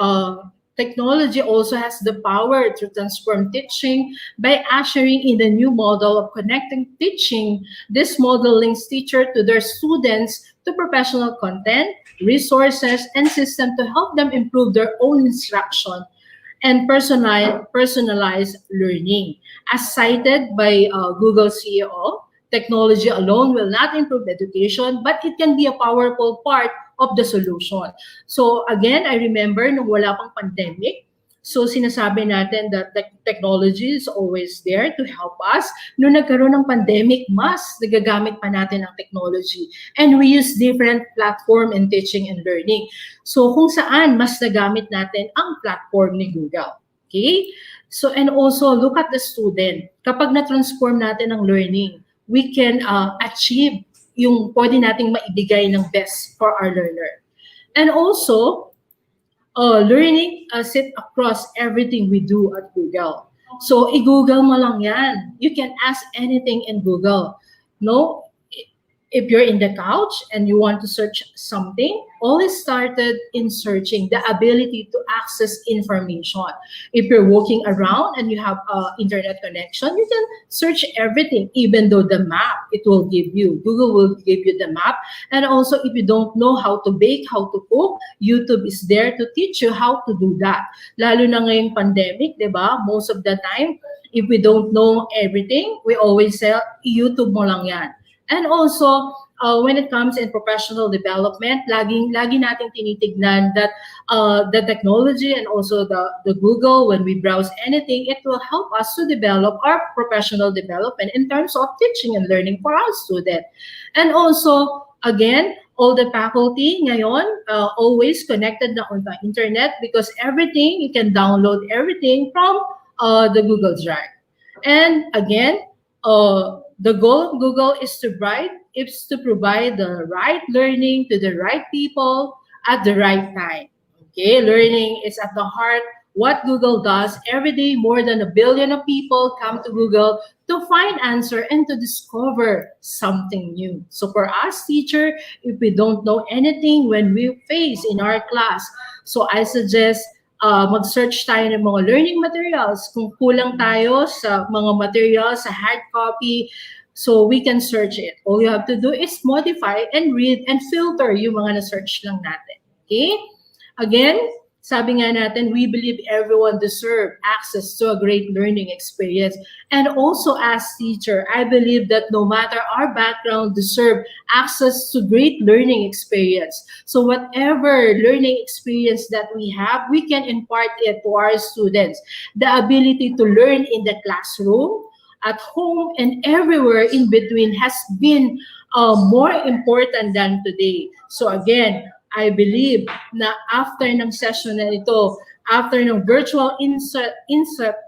also has the power to transform teaching by ushering in the new model of connecting teaching. This model links teacher to their students to professional content, resources, and system to help them improve their own instruction and personalized learning. As cited by Google CEO, technology alone will not improve education, but it can be a powerful part of the solution. So again, I remember nung wala pang pandemic, so sinasabi natin that technology is always there to help us. Nung nagkaroon ng pandemic, mas nagagamit pa natin ang technology. And we use different platform in teaching and learning. So kung saan mas nagamit natin ang platform ni Google. Okay? So and also look at the student. Kapag na-transform natin ang learning, we can achieve yung pwede nating maibigay ng best for our learner. And also, learning sit across everything we do at Google. So, i-Google mo lang yan. You can ask anything in Google. No? If you're in the couch and you want to search something, always started in searching, the ability to access information. If you're walking around and you have internet connection, you can search everything, even though the map, it will give you. Google will give you the map. And also, if you don't know how to bake, how to cook, YouTube is there to teach you how to do that. Lalo na ngayong pandemic, di ba? Most of the time, if we don't know everything, we always say, YouTube mo lang yan. And also, when it comes in professional development, lagi nating tinitignan that the technology and also the Google, when we browse anything, it will help us to develop our professional development in terms of teaching and learning for our students. And also, again, all the faculty ngayon always connected na on the internet because everything, you can download everything from the Google Drive. And again, the goal of Google is to provide the right learning to the right people at the right time. Okay, learning is at the heart what Google does every day. More than 1 billion of people come to Google to find answer and to discover something new. So for us teacher, if we don't know anything when we face in our class, so I suggest mag-search tayo ng mga learning materials. Kung kulang tayo sa mga materials, sa hard copy, so we can search it. All you have to do is modify and read and filter yung mga na-search lang natin. Okay? Again, sabi nga natin, we believe everyone deserves access to a great learning experience. And also as teacher, I believe that no matter our background, deserve access to great learning experience. So whatever learning experience that we have, we can impart it to our students. The ability to learn in the classroom, at home, and everywhere in between has been more important than today. So again, I believe na after ng session na ito, after ng virtual inset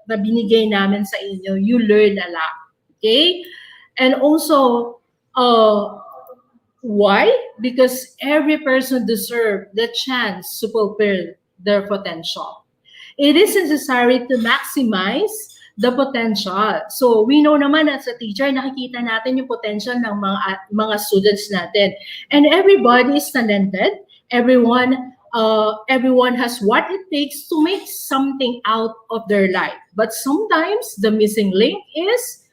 na binigay namin sa inyo, you learn a lot. Okay? And also, why? Because every person deserves the chance to fulfill their potential. It is necessary to maximize the potential. So we know naman as a teacher, nakikita natin yung potential ng mga students natin. And everybody is talented. Everyone has what it takes to make something out of their life. But sometimes the missing link is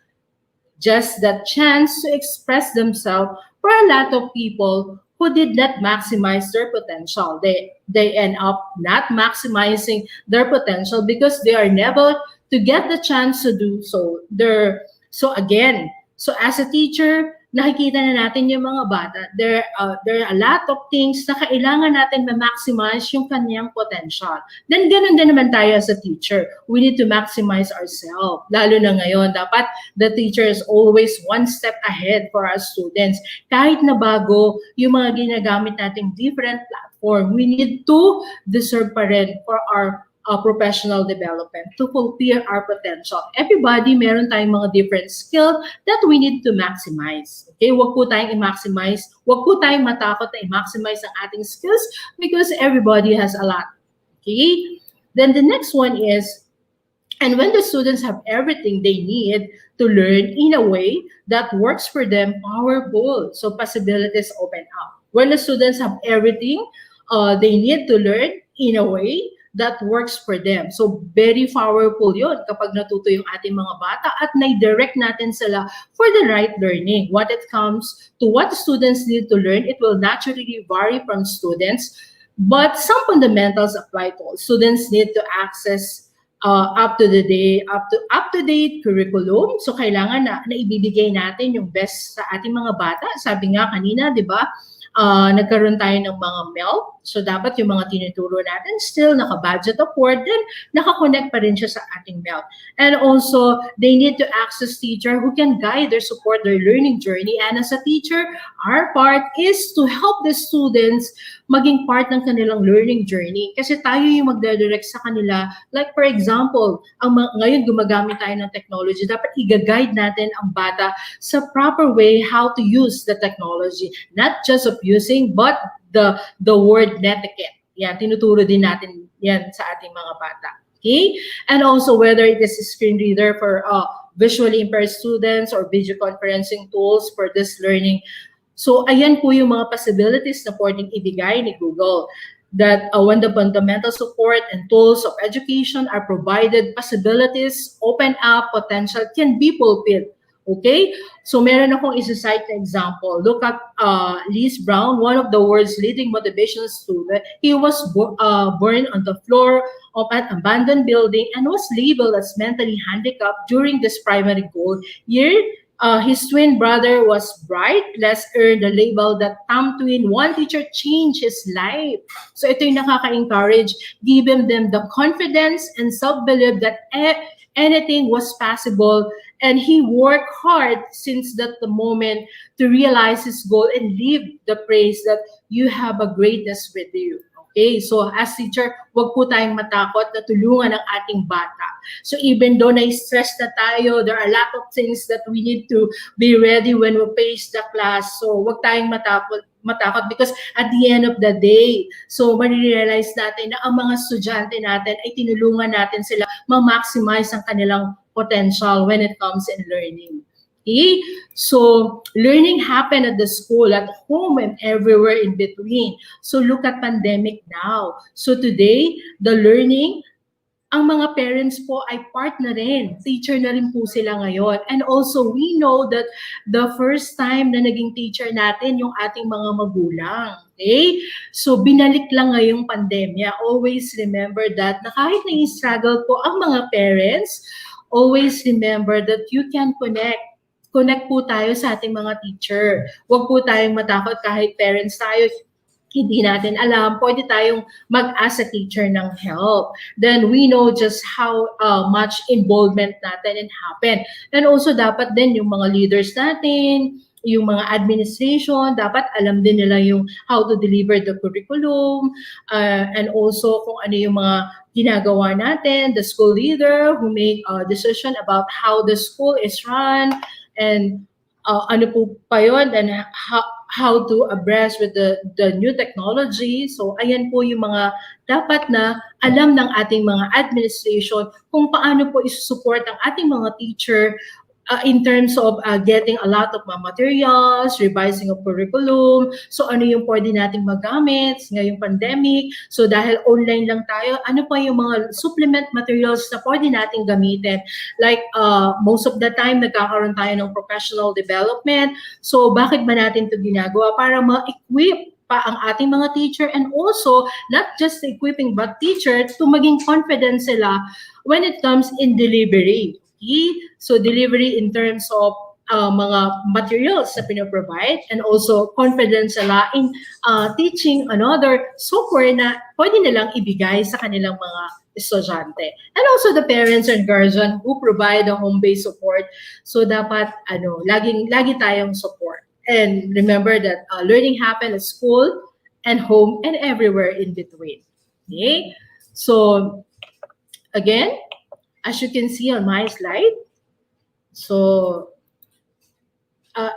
just that chance to express themselves for a lot of people who did not maximize their potential. They end up not maximizing their potential because they are never to get the chance to do so. So as a teacher, nakikita na natin yung mga bata, there are a lot of things na kailangan natin ma-maximize yung kanyang potential. Then, ganun din naman tayo as a teacher. We need to maximize ourselves. Lalo na ngayon, dapat the teacher is always one step ahead for our students. Kahit na bago yung mga ginagamit nating different platform, we need to deserve pa rin for our professional development to fulfill our potential. Everybody, meron tayong mga different skills that we need to maximize. Okay, wag po tayong i-maximize, wag po tayong matakot na i-maximize ang ating skills because everybody has a lot. Okay, then the next one is, and when the students have everything they need to learn in a way that works for them, powerful. So possibilities open up. When the students have everything they need to learn in a way that works for them. So, very powerful yun kapag natuto yung ating mga bata at nai-direct natin sila for the right learning. What it comes to what students need to learn, it will naturally vary from students, but some fundamentals apply to all. Students need to access up-to-date curriculum. So, kailangan na ibibigay natin yung best sa ating mga bata. Sabi nga kanina, di ba, nagkaroon tayo ng mga MELP. So, dapat yung mga tinuturo natin still naka-budget upward, then naka-connect pa rin siya sa ating MELP. And also, they need to access teacher who can guide their support their learning journey. And as a teacher, our part is to help the students maging part ng kanilang learning journey. Kasi tayo yung magdadirect sa kanila. Like for example, ngayon gumagamit tayo ng technology, dapat i-guide natin ang bata sa proper way how to use the technology. Not just of using, but the word netiquette. Yan, tinuturo din natin yan sa ating mga bata. Okay? And also whether it is a screen reader for visually impaired students or video conferencing tools for this learning. So, ayan po yung mga possibilities na pwedeng ibigay ni Google. That when the fundamental support and tools of education are provided, possibilities open up, potential can be fulfilled. Okay? So, meron akong isa-cite na example. Look at Liz Brown, one of the world's leading motivational students. He was born on the floor of an abandoned building and was labeled as mentally handicapped during this primary school year. His twin brother was bright. Let's earn the label that Tom Twin, one teacher changed his life. So ito yung nakaka-encourage, giving them the confidence and self-belief that anything was possible. And he worked hard since that the moment to realize his goal and leave the praise that you have a greatness with you. Okay, so as teacher, wag po tayong matakot na tulungan ang ating bata. So even though na-stress na tayo, there are a lot of things that we need to be ready when we face the class. So wag tayong matakot because at the end of the day, so marirealize natin na ang mga estudyante natin ay tinulungan natin sila ma-maximize ang kanilang potential when it comes in learning. Okay? So, learning happened at the school, at home, and everywhere in between. So, look at pandemic now. So, today, the learning, ang mga parents po ay part na rin. Teacher na rin po sila ngayon. And also, we know that the first time na naging teacher natin, yung ating mga magulang. Okay? So, binalik lang ngayong pandemya. Always remember that na kahit nai-struggle po ang mga parents, always remember that you can connect po tayo sa ating mga teacher. Huwag po tayong matakot kahit parents tayo, hindi natin alam, pwede tayong mag-ask a teacher ng help. Then we know just how much involvement natin and happen. And also dapat din yung mga leaders natin, yung mga administration, dapat alam din nila yung how to deliver the curriculum, and also kung ano yung mga ginagawa natin, the school leader who make a decision about how the school is run, and ano po pa yun, and how to abreast with the new technology. So, ayan po yung mga dapat na alam ng ating mga administration kung paano po isusupport ang ating mga teacher in terms of getting a lot of materials, revising of curriculum. So, ano yung pwede nating magamit ngayong pandemic? So, dahil online lang tayo, ano pa yung mga supplement materials na pwede nating gamitin? Like, most of the time, nagkakaroon tayo ng professional development. So, bakit ba natin ito ginagawa? Para ma-equip pa ang ating mga teacher, and also, not just equipping but teacher to maging confident sila when it comes in delivery. So delivery in terms of mga materials na pinoprovide, and also confidence nila in teaching another software na pwede nilang ibigay sa kanilang mga estudyante. And also the parents and guardian who provide the home-based support. So dapat lagi tayong support. And remember that learning happens at school and home and everywhere in between. Okay? So again, as you can see on my slide, so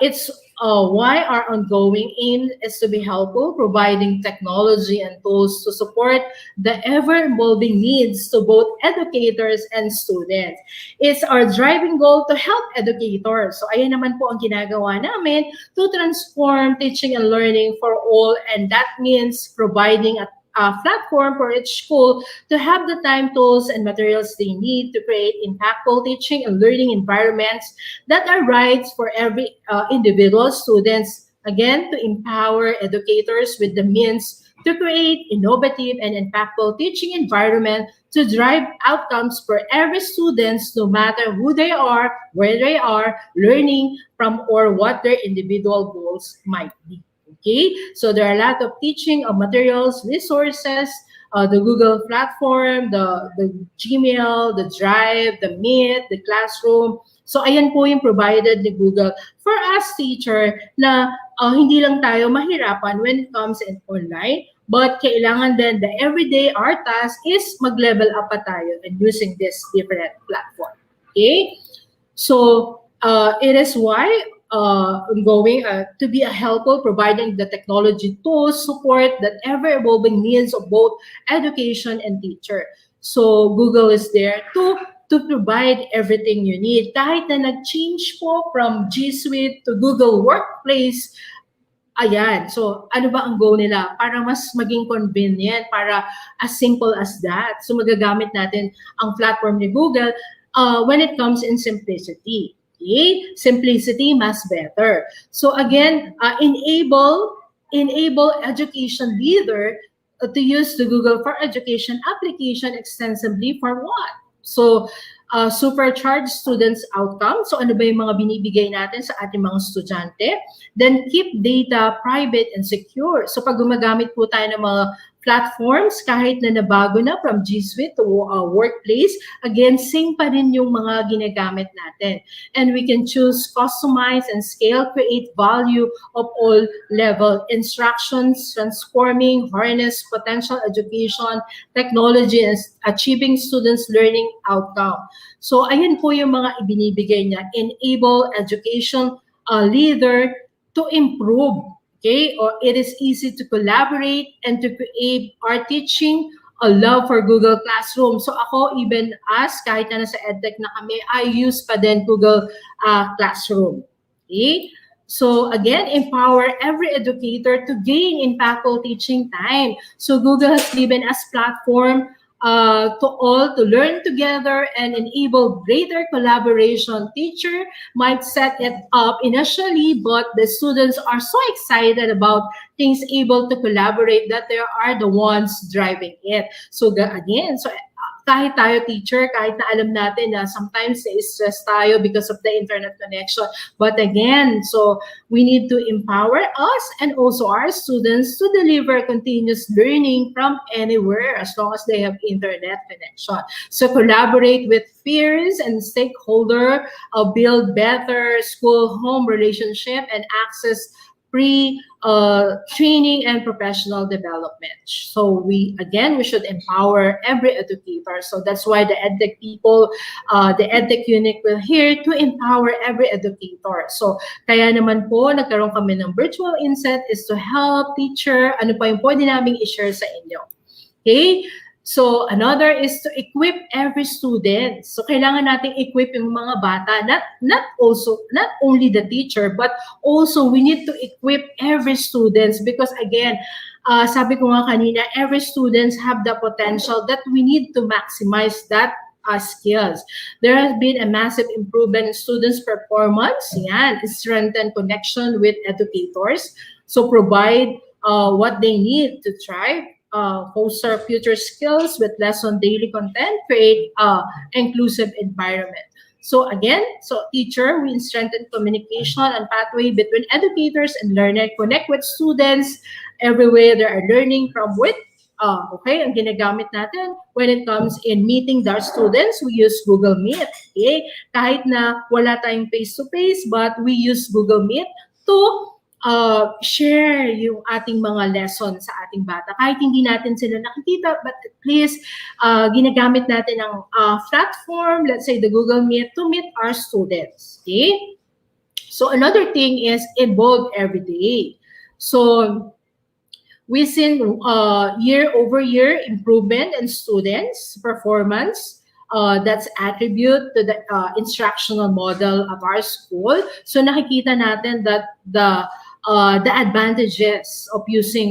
it's why our ongoing aim is to be helpful, providing technology and tools to support the ever-evolving needs to both educators and students. It's our driving goal to help educators. So ayan naman po ang ginagawa namin to transform teaching and learning for all, and that means providing a platform for each school to have the time, tools, and materials they need to create impactful teaching and learning environments that are right for every individual students. Again, to empower educators with the means to create innovative and impactful teaching environment to drive outcomes for every students, no matter who they are, where they are learning from, or what their individual goals might be. Okay, so there are a lot of teaching of materials, resources, the Google platform, the Gmail, the Drive, the Meet, the Classroom. So ayan po yung provided ni Google for us teacher na hindi lang tayo mahirapan when it comes in online, but kailangan din the everyday our task is mag-level up pa tayo and using this different platform. Okay, so it is why ongoing to be a helpful, providing the technology tools support that ever-evolving needs of both education and teacher. So Google is there to provide everything you need. Kahit na nag-change po from G Suite to Google Workplace, ayan. So ano ba ang goal nila? Para mas maging convenient, para as simple as that. So magagamit natin ang platform ni Google when it comes in simplicity. Okay? Simplicity mas better. So again, enable education leader to use the Google for Education application extensively for what? So supercharge students' outcomes. So ano ba yung mga binibigay natin sa ating mga estudyante? Then keep data private and secure. So pag gumagamit po tayo ng mga platforms, kahit na nabago na from G Suite to Workplace, again, same pa rin yung mga ginagamit natin. And we can choose, customize, and scale, create value of all level. Instructions, transforming, harness, potential education, technology, and achieving students' learning outcome. So, ayan po yung mga ibinibigay niya. Enable education leader to improve. Okay, or it is easy to collaborate and to create our teaching a love for Google Classroom. So ako, even us, kahit na nasa EdTech na kami, I use pa din Google Classroom. Okay, so again, empower every educator to gain impactful teaching time. So Google has given us platform to all to learn together and enable greater collaboration. Teacher might set it up initially, but the students are so excited about things able to collaborate that they are the ones driving it. So again, so kahit tayo teacher, kahit na alam natin na sometimes stress tayo because of the internet connection. But again, so we need to empower us and also our students to deliver continuous learning from anywhere as long as they have internet connection. So collaborate with peers and stakeholder, build better school-home relationship and access training and professional development. So we should empower every educator. So that's why the EdTech people, the EdTech unit will here to empower every educator. So kaya naman po, nagkaroon kami ng virtual INSET is to help teacher, ano pa yung pwede namin i-share sa inyo. Okay? So another is to equip every student. So kailangan nating equip yung mga bata, not only the teacher, but also we need to equip every students because again, sabi ko nga kanina, every students have the potential that we need to maximize that skills. There has been a massive improvement in students' performance. Yan, strengthen connection with educators. So provide what they need to thrive. Foster future skills with lesson daily content, create inclusive environment. So again, teacher, we strengthen communication and pathway between educators and learners, connect with students everywhere they are learning from with. Okay, ang ginagamit natin when it comes in meeting our students, we use Google Meet. Okay, kahit na wala tayong face-to-face, but we use Google Meet to share yung ating mga lessons sa ating bata. Kahit hindi natin sila nakikita, but at least ginagamit natin ang platform, let's say the Google Meet, to meet our students. Okay? So another thing is involved every day. So we've seen year-over-year improvement in students' performance. That's attribute to the instructional model of our school. So nakikita natin that the advantages of using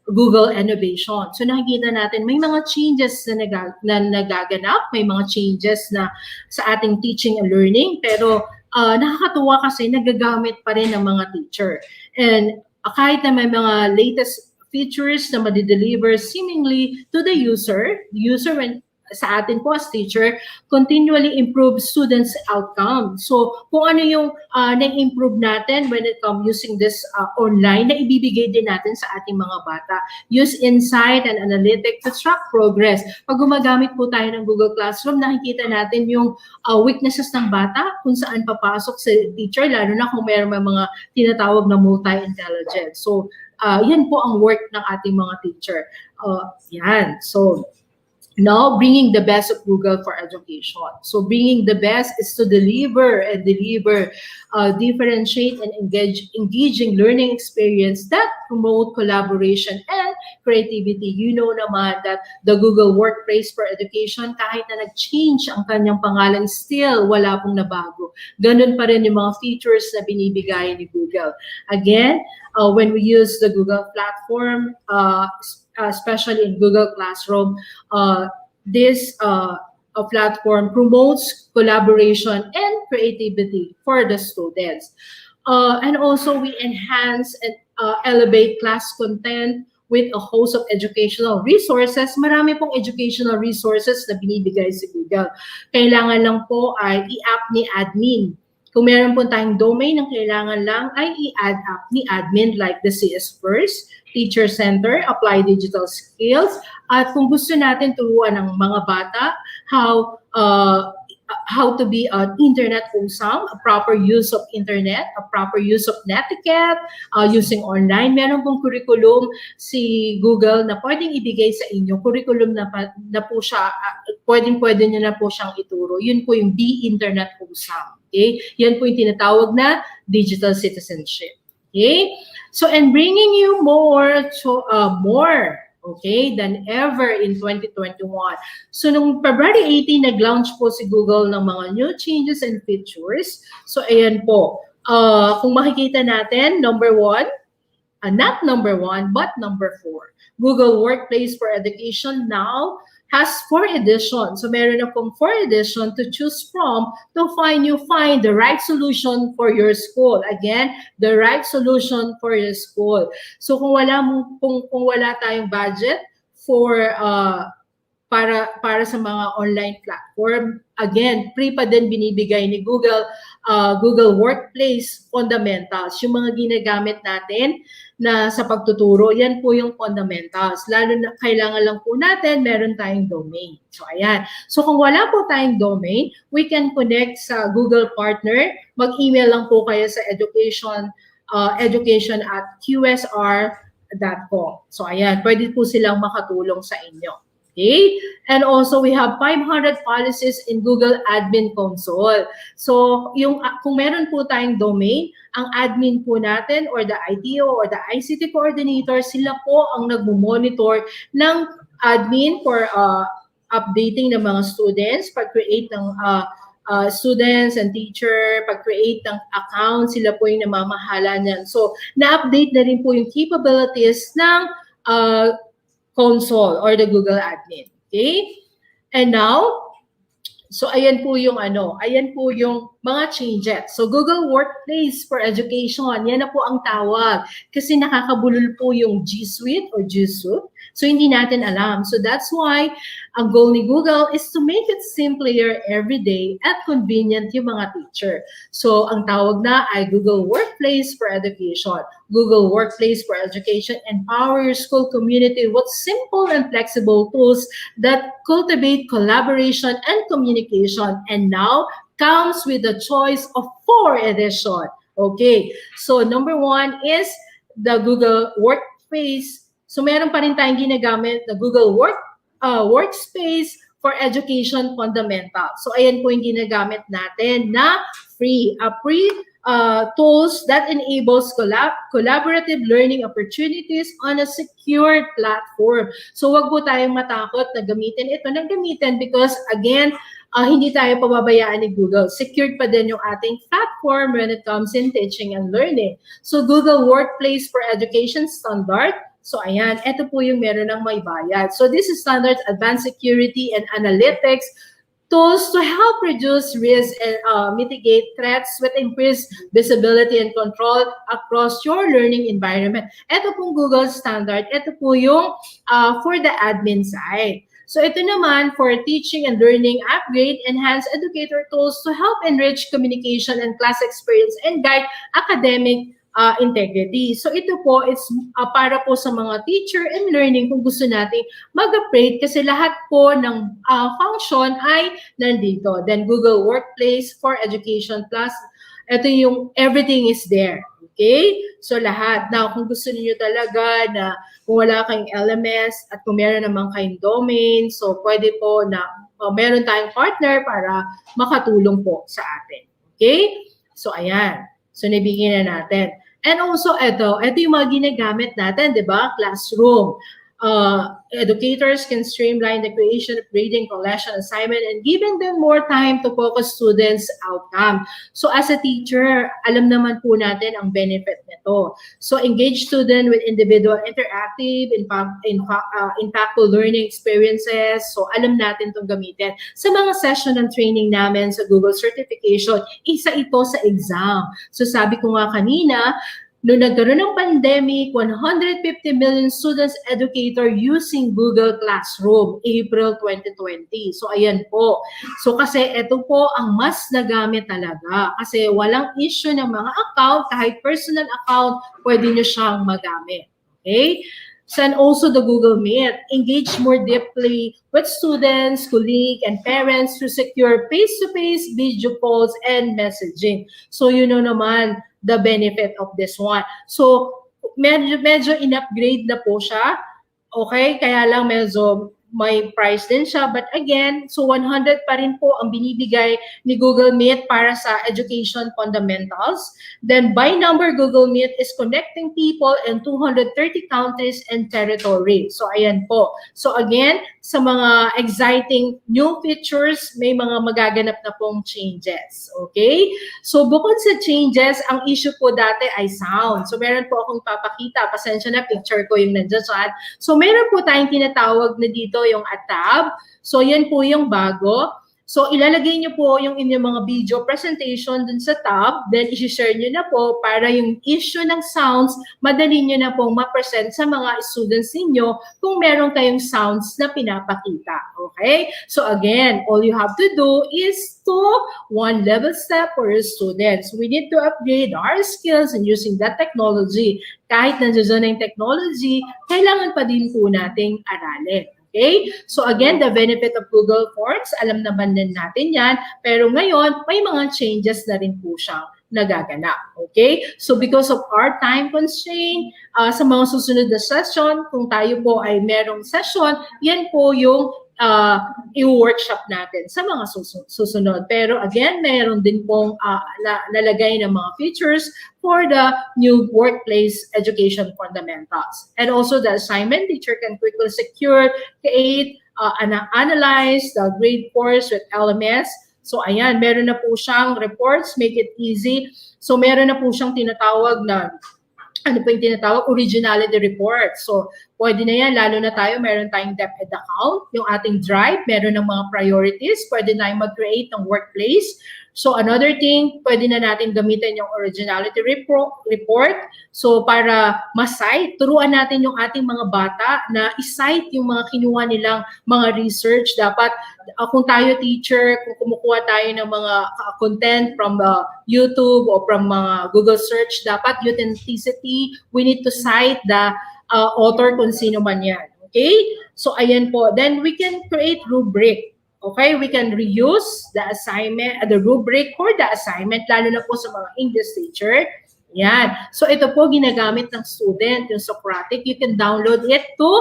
Google innovation. So nakikita natin may mga changes na nagaganap, may mga changes na sa ating teaching and learning, pero nakakatuwa kasi nagagamit pa rin ng mga teacher. And kahit na may mga latest features na madideliver seemingly to the user when sa atin po as teacher, continually improve students' outcome. So, kung ano yung na-improve natin when it comes using this online, na ibibigay din natin sa ating mga bata. Use insight and analytics to track progress. Pag gumagamit po tayo ng Google Classroom, nakikita natin yung weaknesses ng bata, kung saan papasok sa teacher, lalo na kung mayroon mga tinatawag na multi-intelligence. So, yan po ang work ng ating mga teacher. Yan. So, now, bringing the best of Google for education. So bringing the best is to deliver differentiate and engaging learning experience that promote collaboration and creativity. You know naman that the Google Workplace for Education, kahit na nag-change ang kanyang pangalan, still wala pong nabago. Ganun pa rin yung mga features na binibigay ni Google. Again, when we use the Google platform, especially in Google Classroom, this platform promotes collaboration and creativity for the students. And also we enhance and elevate class content with a host of educational resources. Marami pong educational resources na binibigay si Google. Kailangan lang po ay i-app ni admin. Kung meron po tayong domain, ang kailangan lang ay i-add up ni admin like the CS First, Teacher Center, Apply Digital Skills. At kung gusto natin turuan ng mga bata how to be an internet awesome, a proper use of internet, a proper use of netiquette, using online, meron pong curriculum si Google na pwedeng ibigay sa inyo. Curriculum na po siya, pwede nyo na po siyang ituro. Yun po yung Be Internet Awesome. Okay? Yan po yung tinatawag na digital citizenship. Okay? So, and bringing you more okay, than ever in 2021. So, nung February 18, nag-launch po si Google ng mga new changes and features. So, ayan po. Kung makikita natin, number 1, not number 1, but number 4. Google Workplace for Education now has 4 editions. So meron na pong 4 editions to choose from to find the right solution for your school. Again, the right solution for your school. So kung wala tayong budget for para sa mga online platform, again, free pa din binibigay ni Google Workplace Fundamentals. Yung mga ginagamit natin na sa pagtuturo, yan po yung fundamentals. Lalo na kailangan lang po natin, meron tayong domain. So, ayan. So, kung wala po tayong domain, we can connect sa Google Partner. Mag-email lang po kayo sa education@qsr.com. So, ayan. Pwede po silang makatulong sa inyo. Okay? And also, we have 500 policies in Google Admin Console. So, kung meron po tayong domain, ang admin po natin or the ITO or the ICT coordinator, sila po ang nagmo-monitor ng admin for updating ng mga students, pag-create ng students and teacher, pag-create ng account, sila po yung namamahala niyan. So, na-update na rin po yung capabilities ng console or the Google Admin. Okay? And now, So ayan po yung ayan po yung mga changes. So Google Workplace for Education, yan na po ang tawag. Kasi nakakabulol po yung G Suite or G Suite. So hindi natin alam. So that's why ang goal ni Google is to make it simpler every day at convenient yung mga teacher. So ang tawag na ay Google Workplace for Education. Google Workplace for Education empower your school community with simple and flexible tools that cultivate collaboration and communication, and now comes with the choice of 4 edition. Okay, so number 1 is the Google Workspace. So meron pa rin tayong ginagamit na Google Workspace for Education Fundamental. So ayan po yung ginagamit natin na free tools that enables collaborative learning opportunities on a secure platform. So wag po tayong matakot na gamitin ito ng gamitin because again, hindi tayo pababayaan ni Google. Secured pa din yung ating platform when it comes in teaching and learning. So Google Workplace for Education Standard. So ayan, ito po yung meron ng may bayad. So this is standard advanced security and analytics tools to help reduce risk and mitigate threats with increased visibility and control across your learning environment. Ito pong Google Standard, ito po yung for the admin side. So ito naman for teaching and learning upgrade, enhance educator tools to help enrich communication and class experience and guide academic integrity. So ito po is para po sa mga teacher and learning kung gusto nating mag-upgrade kasi lahat po ng function ay nandito. Then Google Workplace for Education Plus, ito yung everything is there. Okay? So lahat. Now, kung gusto niyo talaga na kung wala kayong LMS at kung meron naman kayong domain, so pwede po na meron tayong partner para makatulong po sa atin. Okay? So ayan. So nabigyan na natin. And also, ito yung mga ginagamit natin, di ba? Classroom. Educators can streamline the creation of grading, collection, assignment, and giving them more time to focus students' outcome. So as a teacher, alam naman po natin ang benefit nito. So engage student with individual, interactive, impactful learning experiences. So alam natin itong gamitin. Sa mga session ng training namin sa Google Certification, isa ito sa exam. So sabi ko nga kanina, noong nagkaroon ng pandemic, 150 million students educator using Google Classroom, April 2020. So, ayan po. So, kasi ito po ang mas nagamit talaga. Kasi walang issue ng mga account, kahit personal account, pwede nyo siyang magamit. Okay? So, and also the Google Meet. Engage more deeply with students, colleagues, and parents to secure face-to-face video calls and messaging. So, you know naman, the benefit of this one. So, medyo in-upgrade na po siya. Okay? Kaya lang medyo may price din siya. But again, so 100 pa rin po ang binibigay ni Google Meet para sa education fundamentals. Then, by number, Google Meet is connecting people in 230 countries and territories. So, ayan po. So, again, sa mga exciting new features, may mga magaganap na pong changes. Okay? So, bukod sa changes, ang issue po dati ay sound. So, meron po akong papakita. Pasensya na, picture ko yung nandiyan. So, meron po tayong tinatawag na dito yung tab. So, yan po yung bago. So, ilalagay niyo po yung inyong mga video presentation dun sa tab. Then, isi-share niyo na po para yung issue ng sounds, madali niyo na pong ma-present sa mga students ninyo kung meron kayong sounds na pinapakita. Okay? So, again, all you have to do is to one level step for your students. We need to upgrade our skills in using that technology. Kahit nandiyan na yung technology, kailangan pa din po nating aralin. Okay? So again, the benefit of Google Forms, alam naman din natin yan. Pero ngayon, may mga changes na rin po siyang nagaganap. Okay? So because of our time constraint, sa mga susunod na session, kung tayo po ay merong session, yan po yung i-workshop natin sa mga susunod. Pero again, mayroon din pong nalagay ng mga features for the new workplace education fundamentals. And also the assignment, teacher can quickly secure, create, analyze the grade course with LMS. So ayan, meron na po siyang reports, make it easy. So meron na po siyang tinatawag na ano po yung tinatawag, originality report. So, pwede na yan, lalo na tayo, meron tayong DepEd account, yung ating drive, meron ng mga priorities, pwede na yung mag-create ng workplace. So, another thing, pwede na natin gamitin yung originality report. So, para ma-cite, turuan natin yung ating mga bata na i-cite yung mga kinuha nilang mga research. Dapat, kung tayo teacher, kung kumukuha tayo ng mga content from YouTube o from Google search, dapat authenticity, we need to cite the author kung sino man yan. Okay? So, ayan po. Then, we can create rubric. Okay, we can reuse the assignment, the rubric for the assignment, lalo na po sa mga English teacher. Yan. So ito po ginagamit ng student, yung Socratic. You can download it to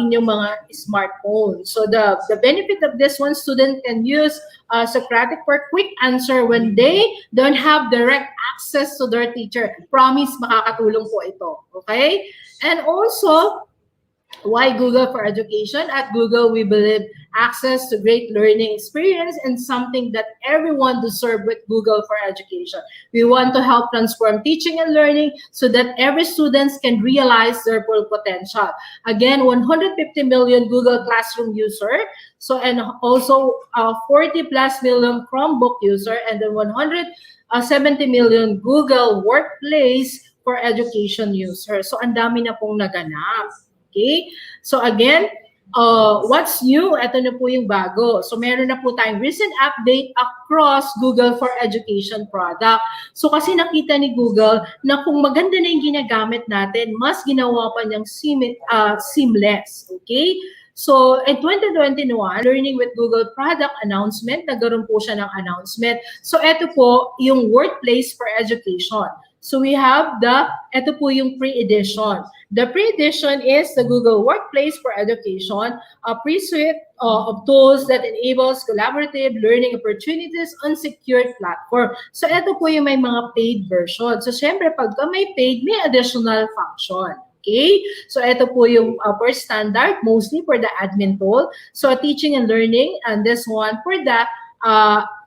inyong mga smartphone. So the benefit of this one, student can use Socratic for quick answer when they don't have direct access to their teacher. Promise, makakatulong po ito. Okay? And also, why Google for Education? At Google, we believe access to great learning experience and something that everyone deserves with Google for Education. We want to help transform teaching and learning so that every student can realize their full potential. Again, 150 million Google Classroom user, so and also 40 plus million Chromebook user, and then 170 million Google Workplace for Education user. So ang dami na pong naganap. Okay? So again, what's new? Ito na po yung bago. So meron na po tayong recent update across Google for Education product. So kasi nakita ni Google na kung maganda na yung ginagamit natin, mas ginawa pa niyang seamless. Okay? So, in 2021, Learning with Google product announcement, nagkaroon po siya ng announcement. So, ito po yung Workplace for Education. So, we have ito po yung pre-edition. The pre-edition is the Google Workplace for Education, a pre-suite of tools that enables collaborative learning opportunities on secured platform. So, ito po yung may mga paid version. So, syempre, pagka may paid, may additional function. Okay? So, ito po yung first standard, mostly for the admin tool. So, teaching and learning, and this one for the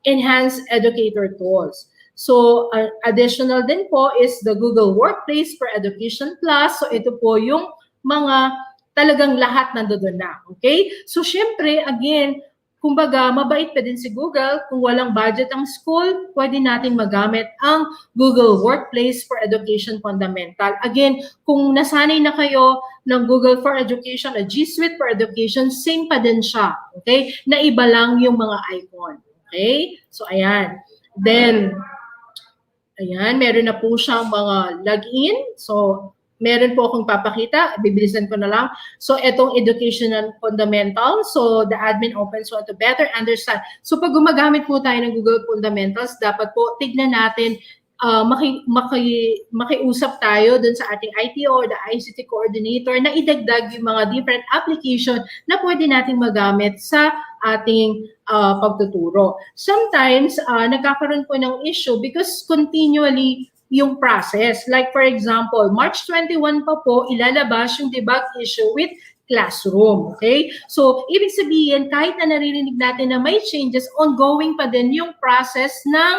enhanced educator tools. So, additional din po is the Google Workplace for Education Plus. So, ito po yung mga talagang lahat nandoon na. Okay? So, syempre, again, kumbaga, mabait pa din si Google. Kung walang budget ang school, pwede natin magamit ang Google Workplace for Education Fundamental. Again, kung nasanay na kayo ng Google for Education o G Suite for Education, same pa din siya. Okay? Naiba lang yung mga icon. Okay? So, ayan. Then, ayan, meron na po siyang mga login. So, meron po akong papakita. Bibilisan ko na lang. So, itong educational fundamental. So, the admin opens one to better understand. So, pag gumagamit po tayo ng Google Fundamentals, dapat po tignan natin, makiusap tayo dun sa ating ITO or the ICT coordinator na idagdag yung mga different application na pwede nating magamit sa ating pagtuturo. Sometimes, nagkakaroon po ng issue because continually yung process. Like for example, March 21 pa po, ilalabas yung debug issue with classroom. Okay? So, ibig sabihin, kahit na naririnig natin na may changes, ongoing pa din yung process ng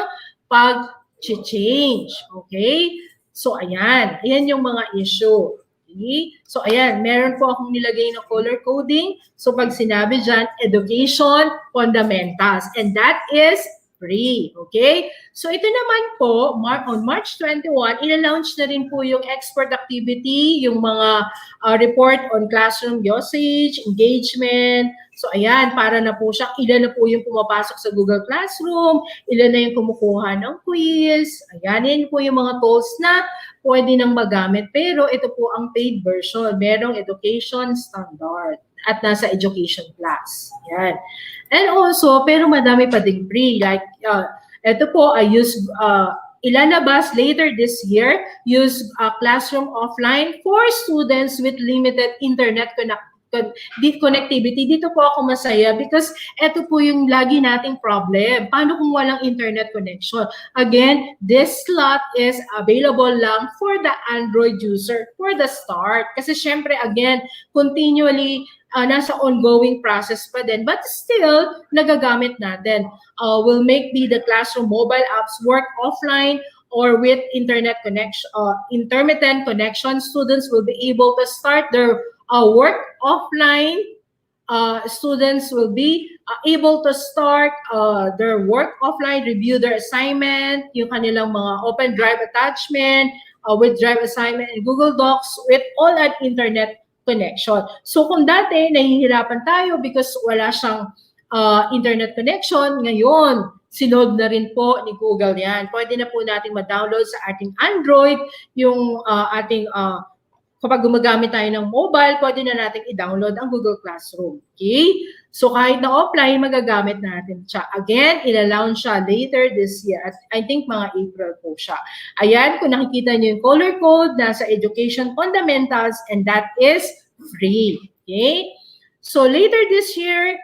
pag-change. Okay? So, ayan. Ayan yung mga issue. Okay? So, ayan. Meron po akong nilagay na color coding. So, pag sinabi dyan, Education Fundamentals. And that is free. Okay? So, ito naman po, on March 21, ina-launch na rin po yung expert activity, yung mga report on classroom usage, engagement. So, ayan, para na po siya, ilan na po yung pumapasok sa Google Classroom, ilan na yung kumukuha ng quiz. Ayan, yan po yung mga tools na pwede nang magamit. Pero ito po ang paid version. Merong education standard at nasa education class. Ayan. And also, pero madami pa ding free. Like, ito po, I use, ilalabas later this year, use classroom offline for students with limited internet connectivity. Dito po ako masaya because ito po yung lagi nating problem. Paano kung walang internet connection? Again, this slot is available lang for the Android user for the start. Kasi syempre, again, continually, nasa ongoing process pa din. But still, nagagamit natin. We'll make the classroom mobile apps work offline or with intermittent connection, students will be able to start their work offline. Students will be able to start their work offline, review their assignment, yung kanilang mga open drive attachment, with drive assignment in Google Docs with all an internet connection. So kung dati nahihirapan tayo because wala siyang internet connection, ngayon sinolve na rin po ni Google yan. Pwede na po natin ma-download sa ating Android yung kapag gumagamit tayo ng mobile, pwede na natin i-download ang Google Classroom. Okay? So kahit na offline, magagamit natin siya. Again, ila-launch siya later this year. At I think mga April po siya. Ayan, kung nakikita niyo yung color code, nasa Education Fundamentals, and that is free. Okay? So later this year,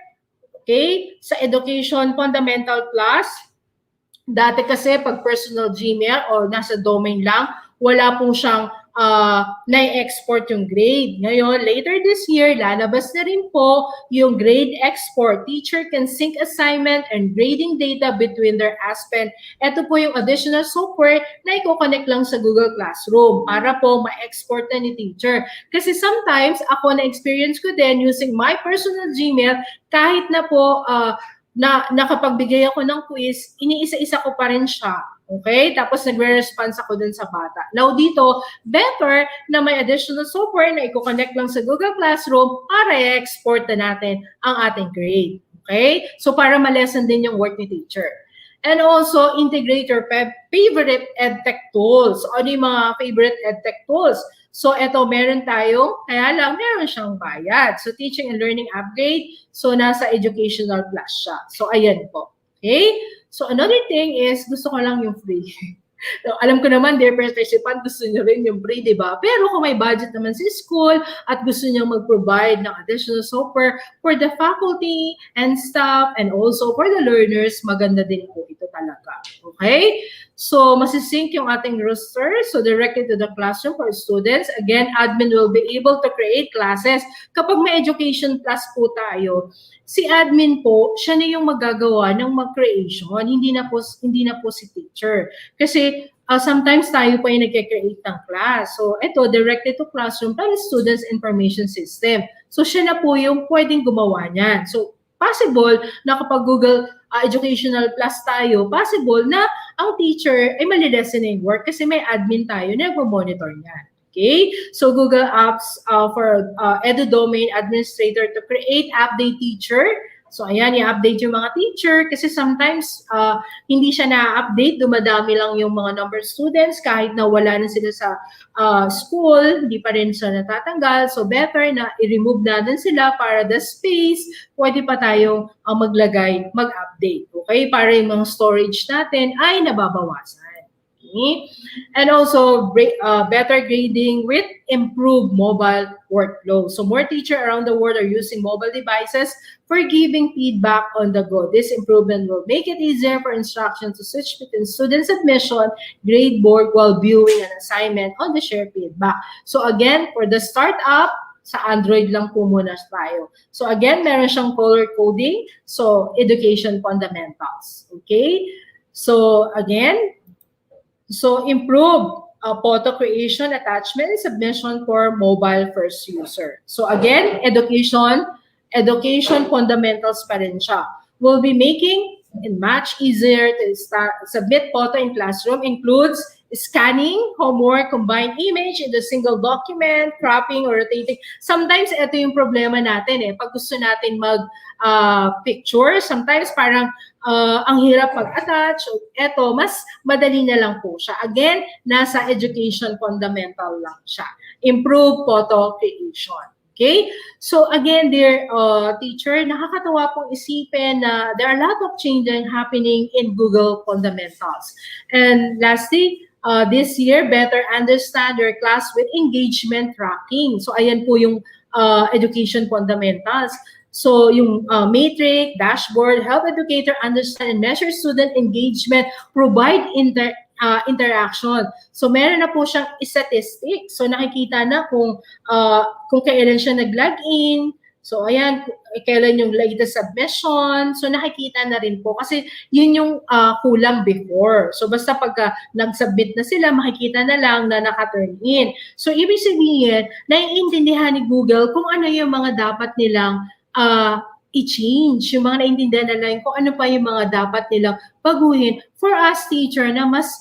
okay, sa Education Fundamental Plus, dati kasi pag personal Gmail o nasa domain lang, wala po siyang na-export yung grade. Ngayon, later this year, lalabas na rin po yung grade export. Teacher can sync assignment and grading data between their Aspen. Ito po yung additional software na i-connect lang sa Google Classroom para po ma-export na ni teacher. Kasi sometimes, ako na-experience ko din using my personal Gmail, kahit na po na nakapagbigay ako ng quiz, iniisa-isa ko pa rin siya. Okay? Tapos nagre-response ako dun sa bata. Now dito, better na may additional software na i-connect lang sa Google Classroom para i-export na natin ang ating grade. Okay? So para ma-lessen din yung work ni teacher. And also, integrate your favorite EdTech tools. So ano yung mga favorite EdTech tools? So ito, meron tayo, kaya lang meron siyang bayad. So teaching and learning upgrade, so nasa educational plus siya. So ayan po. Okay? So another thing is, gusto ko lang yung free. So, alam ko naman, dear participant, gusto nyo rin yung free, di ba? Pero kung may budget naman sa school at gusto nyo mag-provide ng additional software for the faculty and staff and also for the learners, maganda din po ito talaga. Okay? So, masisync yung ating roster. So, directly to the classroom for students. Again, admin will be able to create classes. Kapag may education plus po tayo, si admin po, siya na yung magagawa ng mag-creation. Hindi na po si teacher. Kasi sometimes tayo pa yung nagke-create ng class. So, ito, directly to classroom para students information system. So, siya na po yung pwedeng gumawa niyan. So, possible na kapag Google Educational Plus tayo, possible na ang teacher ay malilesen na yung work kasi may admin tayo na nagpo-monitor niyan. Okay? So, Google Apps for Edu Domain Administrator to create update teacher. So, ayan, i-update yung mga teacher kasi sometimes hindi siya na-update, dumadami lang yung mga number of students kahit na wala na sila sa school, hindi pa rin siya natatanggal. So, better na i-remove natin sila para the space, pwede pa tayong maglagay, mag-update. Okay? Para yung mga storage natin ay nababawasan. Okay? And also, better grading with improved mobile workflow. So more teachers around the world are using mobile devices for giving feedback on the go. This improvement will make it easier for instruction to switch between student submission, grade board, while viewing an assignment on the shared feedback. So again, for the startup, sa Android lang po muna tayo. So again, meron siyang color coding. So education fundamentals. Okay? So again, so improve photo creation, attachment, and submission for mobile first user. So again, education fundamentals pa rin siya. We'll be making it much easier to submit photo in classroom, includes scanning, homework, combined image in the single document, cropping or rotating. Sometimes ito yung problema natin eh. Pag gusto natin mag-picture, sometimes parang ang hirap mag-attach. Ito, mas madali na lang po siya. Again, nasa education fundamental lang siya. Improve photo creation. Okay? So again, dear teacher, nakakatawa pong isipin na there are a lot of changes happening in Google Fundamentals. And lastly, this year, better understand your class with engagement tracking. So ayan po yung education fundamentals. So yung matrix, dashboard, help educator understand and measure student engagement, provide interaction. So meron na po siyang statistics. So nakikita na kung kailan siya nag-login. So, ayan, kailan yung latest submission. So, nakikita na rin po kasi yun yung kulang before. So, basta pagka nag-submit na sila, makikita na lang na naka-turn in. So, ibig sabihin, naiintindihan ni Google kung ano yung mga dapat nilang i-change, yung mga naiintindihan na lang kung ano pa yung mga dapat nilang baguhin for us teacher na mas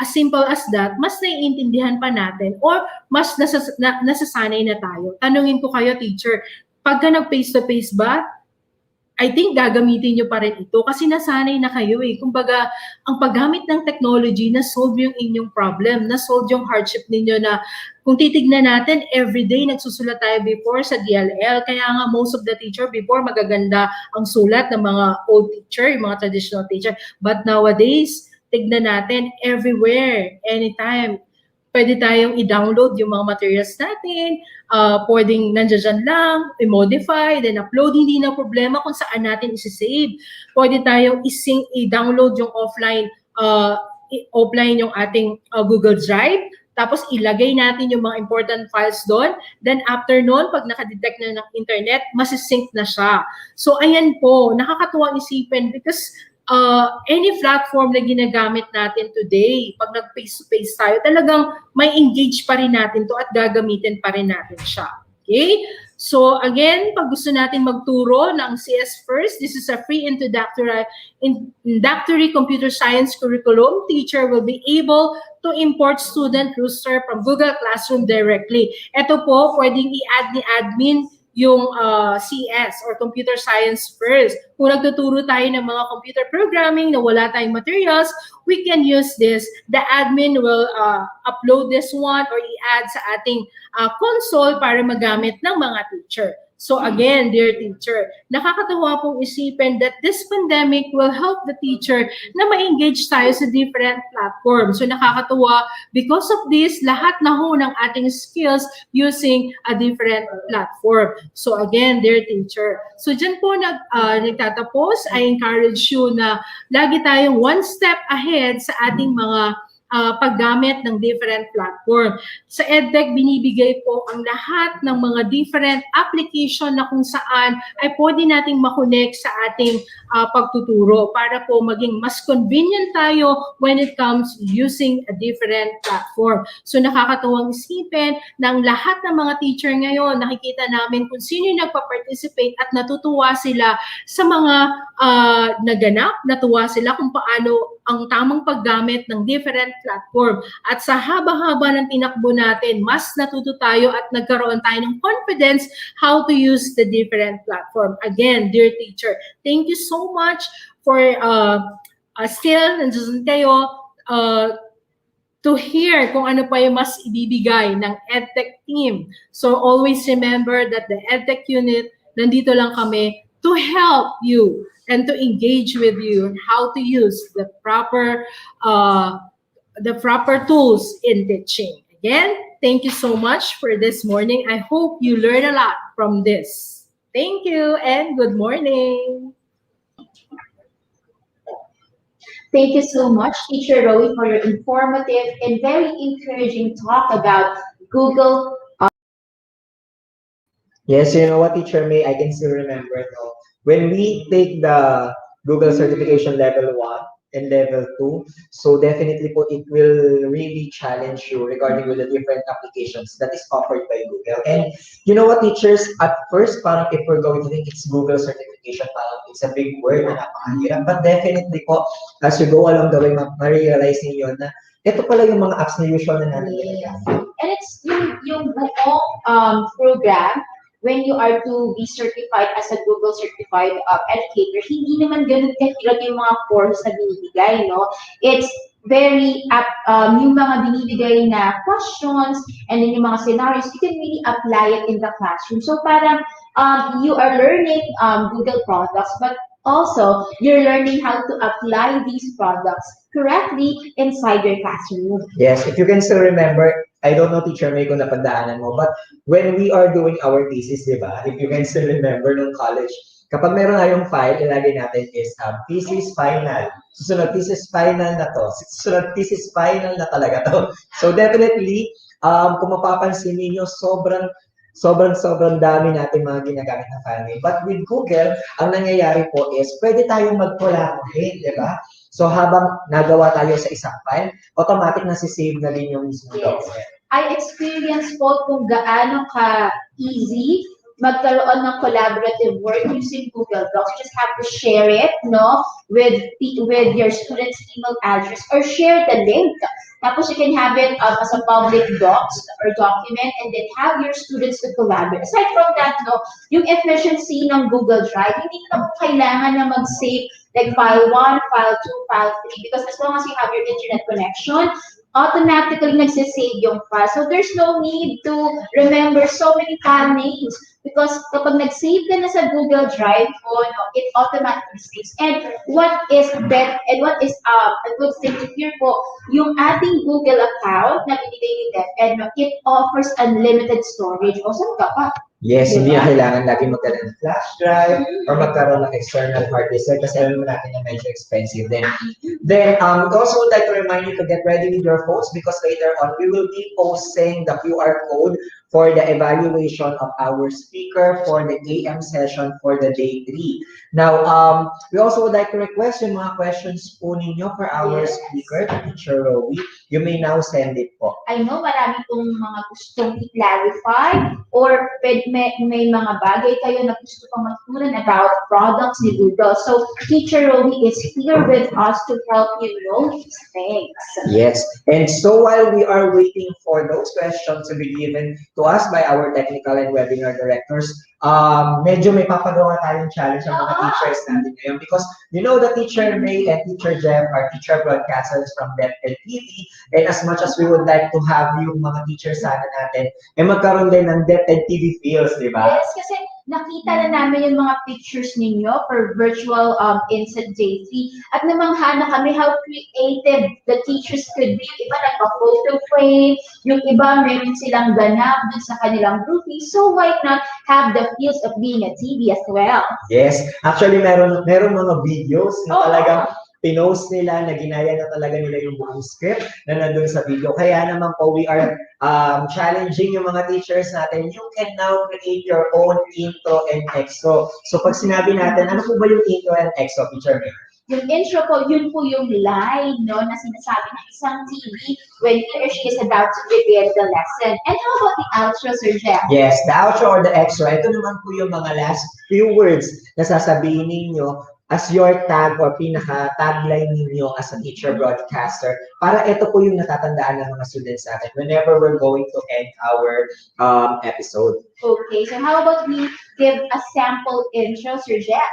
as simple as that, mas naiintindihan pa natin or mas nasasanay na tayo. Tanungin ko kayo, teacher, pagka nag-face-to-face ba, I think gagamitin nyo pa rin ito kasi nasanay na kayo eh. Kumbaga, ang paggamit ng technology, na-solve yung inyong problem, na-solve yung hardship ninyo na kung titignan natin, everyday nagsusulat tayo before sa DLL. Kaya nga most of the teacher before magaganda ang sulat ng mga old teacher, yung mga traditional teacher. But nowadays, tignan natin everywhere, anytime. Pwede tayong i-download yung mga materials natin, pwedeng nandiyan lang, i-modify, then upload, hindi na problema kung saan natin isi-save. Pwede tayong i-download yung offline yung ating Google Drive, tapos ilagay natin yung mga important files doon, then after noon, pag nakadetect na ng internet, masisync na siya. So ayan po, nakakatuwang isipin because any platform na ginagamit natin today, pag nag-face-to-face tayo, talagang may engage pa rin natin to at gagamitin pa rin natin siya. Okay? So again, pag gusto natin magturo ng CS First, this is a free introductory computer science curriculum. Teacher will be able to import student roster from Google Classroom directly. Ito po, pwedeng i-add ni admin yung CS or Computer Science First. Kung nagtuturo tayo ng mga computer programming na wala tayong materials, we can use this. The admin will upload this one or i-add sa ating console para magamit ng mga teacher. So again, dear teacher, nakakatawa pong isipin that this pandemic will help the teacher na ma-engage tayo sa different platforms. So nakakatawa, because of this, lahat na ho ng ating skills using a different platform. So again, dear teacher, so dyan po nagtatapos, I encourage you na lagi tayong one step ahead sa ating mga paggamit ng different platform. Sa EdTech, binibigay po ang lahat ng mga different application na kung saan ay pwede nating makonect sa ating pagtuturo para po maging mas convenient tayo when it comes using a different platform. So nakakatuwang isipin ng lahat ng mga teacher ngayon, nakikita namin kung sino yung nagpa-participate at natutuwa sila sa mga naganap, natuwa sila kung paano ang tamang paggamit ng different platform. At sa haba-haba ng tinakbo natin, mas natuto tayo at nagkaroon tayo ng confidence how to use the different platform. Again, dear teacher, thank you so much for still nandiyan kayo to hear kung ano pa yung mas ibibigay ng EdTech team. So always remember that the EdTech unit, nandito lang kami to help you and to engage with you on how to use the proper tools in teaching. Again, thank you so much for this morning. I hope you learn a lot from this. Thank you and good morning. Thank you so much, Teacher Rowie, for your informative and very encouraging talk about Google. Yes, you know what, Teacher May, I can still remember, no? When we take the Google certification level 1 and level 2, so definitely po, it will really challenge you regarding with the different applications that is offered by Google. And you know what, teachers, at first, parang if we're going to think it's Google certification, parang it's a big word na napakahirap. But definitely po, as you go along the way, ma-realize niyo na ito pala yung mga apps na usual na natin. Yes. And it's yung buong program, when you are to be certified as a Google certified educator, hindi naman ganun kahirap yung mga course na binibigay, no? It's very, yung mga binibigay na questions and then yung mga scenarios, you can really apply it in the classroom. So parang you are learning Google products, but also you're learning how to apply these products correctly inside your classroom. Yes, if you can still remember, I don't know, Teacher May, kung napagdaanan mo, but when we are doing our thesis, di ba, if you can still remember nung college, kapag meron tayong file, ilagay natin is thesis final. Susunod, thesis final na to. Susunod, thesis final na talaga to. So definitely, kung mapapansin niyo, sobrang sobrang dami natin mga ginagamit na file name. But with Google, ang nangyayari po is, pwede tayong mag-collaborate, di ba? So habang nagawa tayo sa isang file, automatic na save na din yung mismo document. I experience po kung gaano ka-easy magkaroon ng collaborative work using Google Docs. You just have to share it, no, with your student's email address or share the link. Tapos you can have it as a public docs or document and then have your students to collaborate. Aside from that, no, yung efficiency ng Google Drive, hindi na kailangan na mag-save like file 1, file 2, file 3 because as long as you have your internet connection, automatically nagsisave yung file. So there's no need to remember so many file names because kapag nag-save ka na sa Google Drive, it automatically saves. And what is a good thing to hear po, yung ating Google account na binigay ni DepEd, it offers unlimited storage. O saan ka pa? Yes, hindi na kailangan lagi magkaroon ng flash drive or magkaroon ng external hard disk kasi alam natin na medyo expensive din. Then, also would like to remind you to get ready with your phones because later on we will be posting the QR code for the evaluation of our speaker for the AM session for the day 3. Now, we also would like to request yung mga questions po ninyo for our speaker, Teacher Rowie. You may now send it po. I know marami pong mga gustong i-clarify or may mga bagay kayo na gusto pang matutunan about products ni Google. So, Teacher Rowie is here with us to help you know these things. Yes, and so while we are waiting for those questions to be given to us by our technical and webinar directors, medyo may papagawa tayong challenge ang mga teachers natin ngayon because you know the Teacher May and Teacher Jeff are teacher broadcasters from DepEd TV, and as much as we would like to have yung mga teachers sana natin, magkaroon din ng DepEd TV feels, di ba? Yes, kasi nakita na namin yung mga pictures ninyo for virtual INSET Day 3 at namangha na kami how creative the teachers could be. Yung iba nagpa-photo frame, yung iba meron silang ganap dun sa kanilang groupie. So why not have the feels of being a TV as well? Yes, actually meron mga videos na talagang pinost nila na ginaya na talaga nila yung buong script na nandun sa video. Kaya naman po, we are challenging yung mga teachers natin. You can now create your own intro and extra. So pag sinabi natin, ano po ba yung intro and extra, Teacher May? Yung intro po, yun po yung line, no, na sinasabi ng isang TV when he or she is about to begin the lesson. And how about the outro, Sir Jeff? Yes, the outro or the extra. Ito naman po yung mga last few words na sasabihin ninyo as your tag or pinaka-tagline ninyo as a teacher broadcaster para ito po yung natatandaan ng mga students natin whenever we're going to end our episode. Okay, so how about we give a sample intro, Sir Jeff?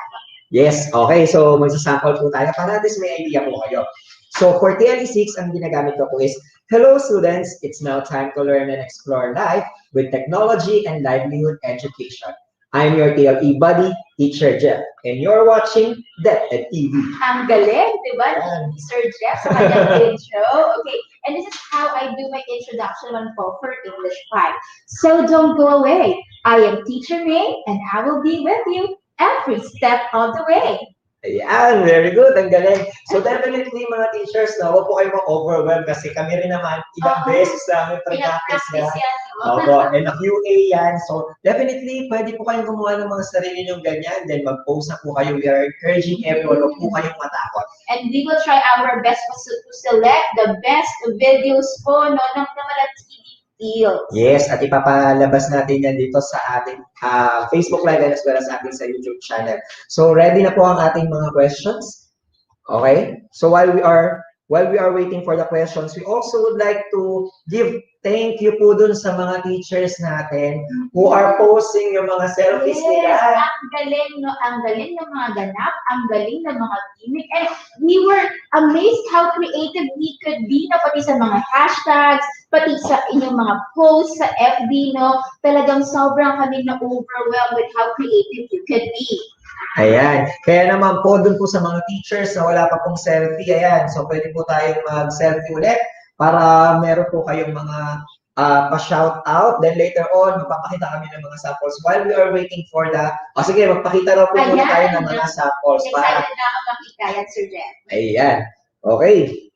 Yes, okay. So magsasample po tayo para at least may idea po kayo. So for TLE6, ang ginagamit ko po is, hello students, it's now time to learn and explore life with technology and livelihood education. I'm your TLE buddy, Teacher Jeff, and you're watching DepEd TV. Ang galing, di ba? Ni Sir Jeff sa kanyang intro. Okay, and this is how I do my introduction for English 5. So don't go away. I am Teacher May, and I will be with you every step of the way. Ayan, very good. Ang galing. So definitely mga teachers, huwag po kayo ma-overwhelm kasi kami rin naman ilang beses namin practice yan. Opo, and a QA yan. So definitely, pwede po kayong gumawa ng mga sarili nyong ganyan. Then mag-post na po kayo. We are encouraging everyone. Huwag po kayong matakot. And we will try our best to select the best videos po, no, ng mga TV fields. Yes, at ipapalabas natin yan dito sa ating Facebook Live as well as ating sa YouTube channel. So ready na po ang ating mga questions. Okay? So while we are waiting for the questions, we also would like to give thank you po dun sa mga teachers natin who are posting yung mga selfies nila. Ang galing, no? Ang galing ng mga ganap, ang galing ng mga gimmick. And we were amazed how creative we could be, no? Pati sa mga hashtags, pati sa inyong mga posts sa FB, no? Talagang sobrang kami na-overwhelmed with how creative you could be. Ayan. Kaya naman po, dun po sa mga teachers na wala pa pong selfie, ayan. So, pwede po tayong mag-selfie ulit para meron po kayong mga pa-shoutout. Then later on, magpapakita kami ng mga samples while we are waiting for the... sige, magpakita raw po muna tayo ng mga samples. Excited na ako makita yan, Sir Jeff. Ayan. Okay.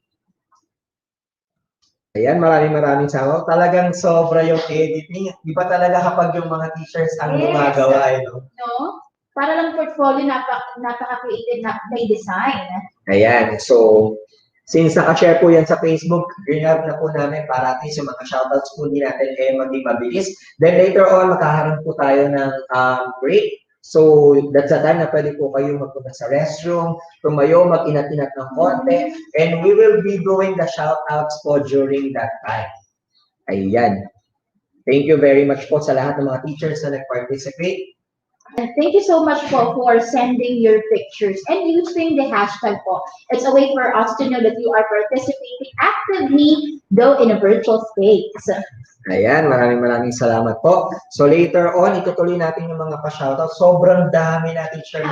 Ayan, maraming salamat. Talagang sobra yung editing. Di ba talaga kapag yung mga teachers ang Yes. gumagawa, no? No? Para lang portfolio, napaka-creative na may design. Ayan, so since naka-share po yan sa Facebook, grab na po namin para at least yung mga shoutouts po din natin maging mabilis. Then later on, makaharap po tayo ng break. So that's the time na pwede po kayo magpunta sa restroom, tumayo, mag-inat-inat ng konti, and we will be doing the shoutouts po during that time. Ayan. Thank you very much po sa lahat ng mga teachers na nag-participate. And thank you so much po for sending your pictures and using the hashtag po. It's a way for us to know that you are participating actively, though in a virtual space. Ayan, maraming salamat po. So later on, itutuloy natin yung mga pa-shoutout. Sobrang dami na teacher ng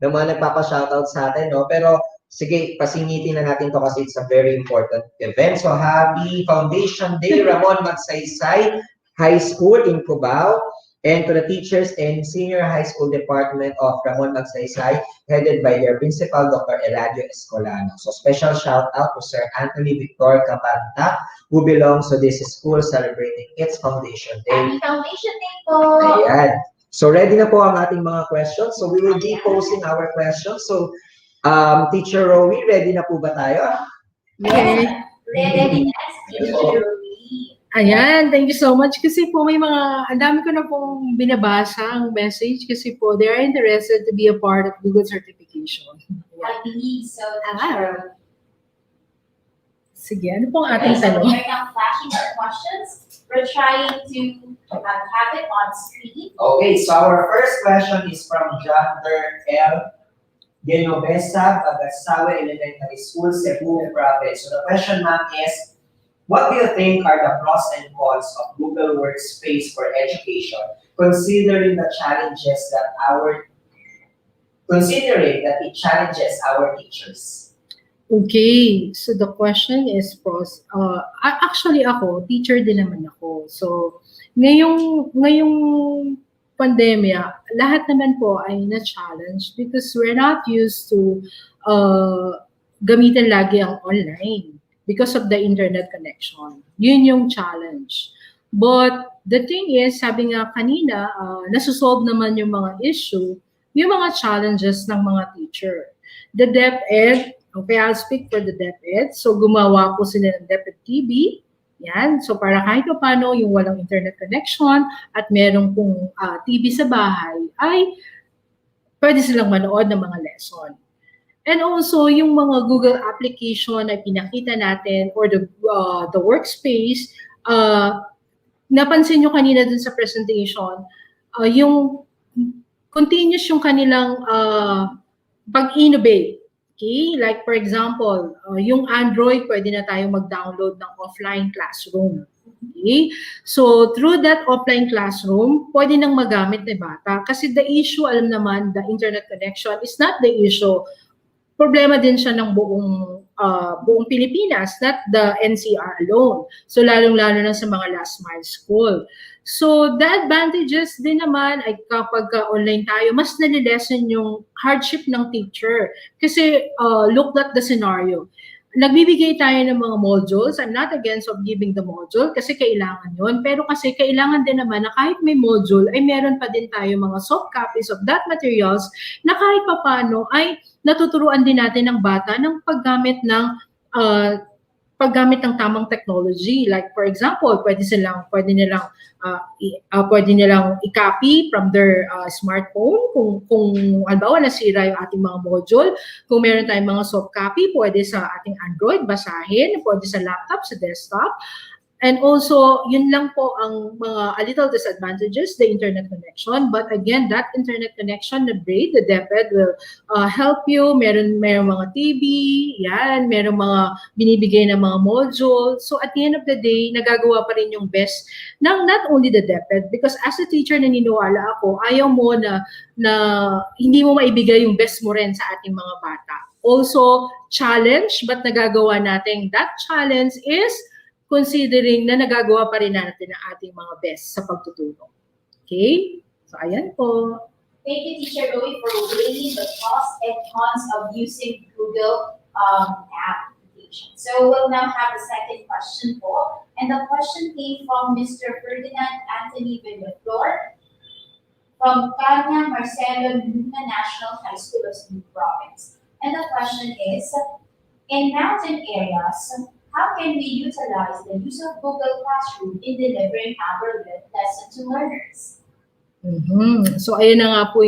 mga nagpapa-shoutout sa atin, no? Pero sige, pasingitin na natin to kasi it's a very important event. So happy Foundation Day, Ramon Magsaysay High School in Cubao. And to the teachers and senior high school department of Ramon Magsaysay, headed by their principal, Dr. Eladio Escolano. So special shout out to Sir Anthony Victor Capanta, who belongs to this school celebrating its Foundation Day. Happy Foundation Day po! Ayan. So ready na po ang ating mga questions. So we will be posting our questions. So Teacher Rowie, ready na po ba tayo? Okay. Ready na, Teacher Rowie. Ayan, thank you so much. Kasi po may ang dami ko na pong binabasang message kasi po they are interested to be a part of Google certification. I believe so, Teacher. Sige, ano pong ating So tanong? we're now flashing our questions. We're trying to have it on screen. Okay, so our first question is from Dr. L. Genovesa, Pagasawa Elementary School, Cebu Province. So the question, ma'am, is, what do you think are the pros and cons of Google Workspace for education, considering it challenges our teachers? Okay, so the question is pros. Actually ako, teacher din naman ako. So ngayong pandemya, lahat naman po ay na-challenge because we're not used to gamitin lagi ang online because of the internet connection. Yun yung challenge. But the thing is, sabi nga kanina, nasusolve naman yung mga issue, yung mga challenges ng mga teacher. The DepEd, okay, I'll speak for the DepEd. So gumawa po sila ng DepEd TV. Yan. So para kahit pa paano yung walang internet connection at merong pong TV sa bahay, ay pwede silang manood ng mga lesson. And also, yung mga Google application na pinakita natin or the workspace, napansin nyo kanina dun sa presentation, yung continuous yung kanilang pag-innovate. Okay? Like for example, yung Android, pwede na tayo mag-download ng offline classroom. Okay? So, through that offline classroom, pwede nang magamit ng bata. Kasi the issue, alam naman, the internet connection is not the issue. Problema din siya ng buong Pilipinas, not the NCR alone. So, lalong-lalo na sa mga last mile school. So, the advantages din naman ay kapag online tayo, mas nalilesen yung hardship ng teacher. Kasi, look at the scenario. Nagbibigay tayo ng mga modules. I'm not against of giving the module kasi kailangan yun. Pero kasi kailangan din naman na kahit may module, ay meron pa din tayo mga soft copies of that materials na kahit papano ay natuturuan din natin ng bata ng paggamit ng tamang technology. Like for example, pwede nilang i-copy from their smartphone kung halimbawa nasira yung ating mga module. Kung meron tayong mga soft copy, pwede sa ating Android basahin, pwede sa laptop, sa desktop. And also, yun lang po ang a little disadvantages, the internet connection. But again, that internet connection, the DepEd will help you. Meron mga TV, yan, meron mga binibigay na mga module. So at the end of the day, nagagawa pa rin yung best ng not only the DepEd, because as a teacher, naniniwala ako, ayaw mo na hindi mo maibigay yung best mo rin sa ating mga bata. Also, challenge, but nagagawa natin that challenge is considering na nagagawa pa rin natin ang ating mga best sa pagtutulong. Okay? So, ayan po. Thank you, Teacher Rowie, for weighing the pros and cons of using Google application. education. So we'll now have the second question po. And the question came from Mr. Ferdinand Anthony Villaflor from Kanya Marcelo Luna National High School of Cebu Province. And the question is, in mountain areas, how can we utilize the use of Google Classroom in delivering our lesson to learners? So ayan na nga po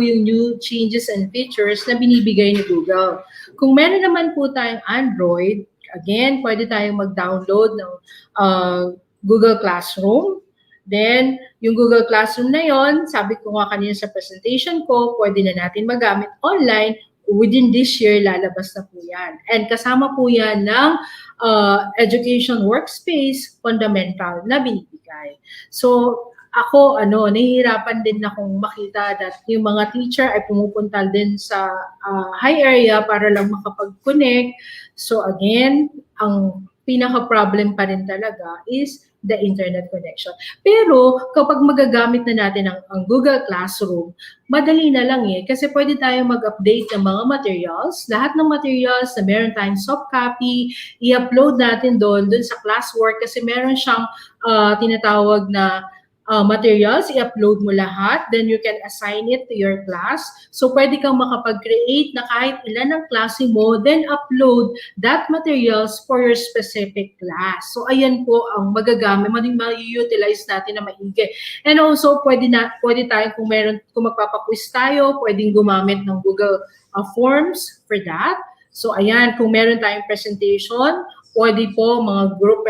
yung new changes and features na binibigay ni Google. Kung meron naman po tayong Android, again, pwede tayong mag-download ng Google Classroom. Then, yung Google Classroom na yon, sabi ko nga kanina sa presentation ko, pwede na natin magamit online. Within this year, lalabas na po yan. And kasama po yan ng education workspace fundamental na binibigay. So, ako, nahihirapan din akong makita that yung mga teacher ay pumupunta din sa high area para lang makapag-connect. So again, ang pinaka-problem pa rin talaga is the internet connection. Pero kapag magagamit na natin ang Google Classroom, madali na lang kasi pwede tayong mag-update ng mga materials. Lahat ng materials na meron tayong soft copy, i-upload natin doon sa classwork kasi meron siyang tinatawag na materials, i-upload mo lahat, then you can assign it to your class. So, pwede kang makapag-create na kahit ilan ang klase mo, then upload that materials for your specific class. So, ayan po ang magagamit, ma-utilize natin na maigi. And also, pwede tayo, kung magpapaquiz tayo, pwedeng gumamit ng Google Forms for that. So, ayan, kung meron tayong presentation, pwede po mga group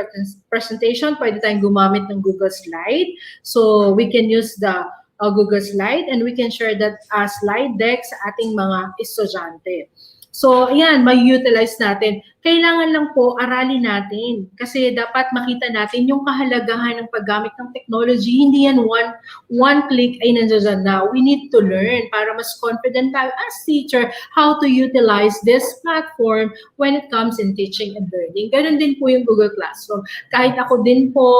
presentation, pwede tayong gumamit ng Google Slide. So we can use the Google Slide and we can share that slide deck sa ating mga estudyante. So ayan, may utilize natin. Kailangan lang po aralin natin kasi dapat makita natin yung kahalagahan ng paggamit ng technology. Hindi yan one click ay nandiyan na. We need to learn para mas confident tayo as teacher how to utilize this platform when it comes in teaching and learning. Ganun din po yung Google Classroom. Kahit ako din po,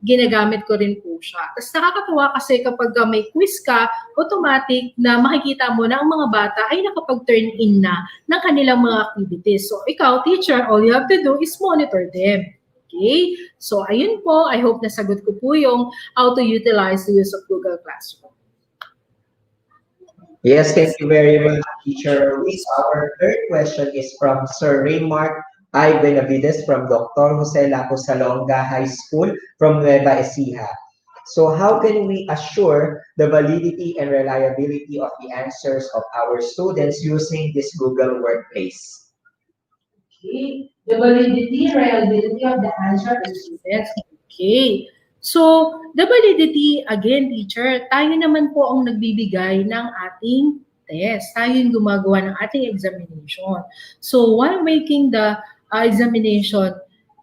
ginagamit ko rin po siya. Tapos nakakatuwa kasi kapag may quiz ka, automatic na makikita mo na ang mga bata ay nakapag-turn in na ng kanilang mga activities. So ikaw, teacher, all you have to do is monitor them. Okay? So ayun po, I hope nasagot ko po yung how to utilize the use of Google Classroom. Yes, thank you very much, Teacher Ruiz. Our third question is from Sir Raymark I. Benavides from Dr. Jose Laco Salonga High School from Nueva Ecija. So how can we assure the validity and reliability of the answers of our students using this Google Workplace? Okay. The validity, reliability of the answer of the students. Okay. So, the validity, again, teacher, tayo naman po ang nagbibigay ng ating test. Tayo yung gumagawa ng ating examination. So, while making the examination,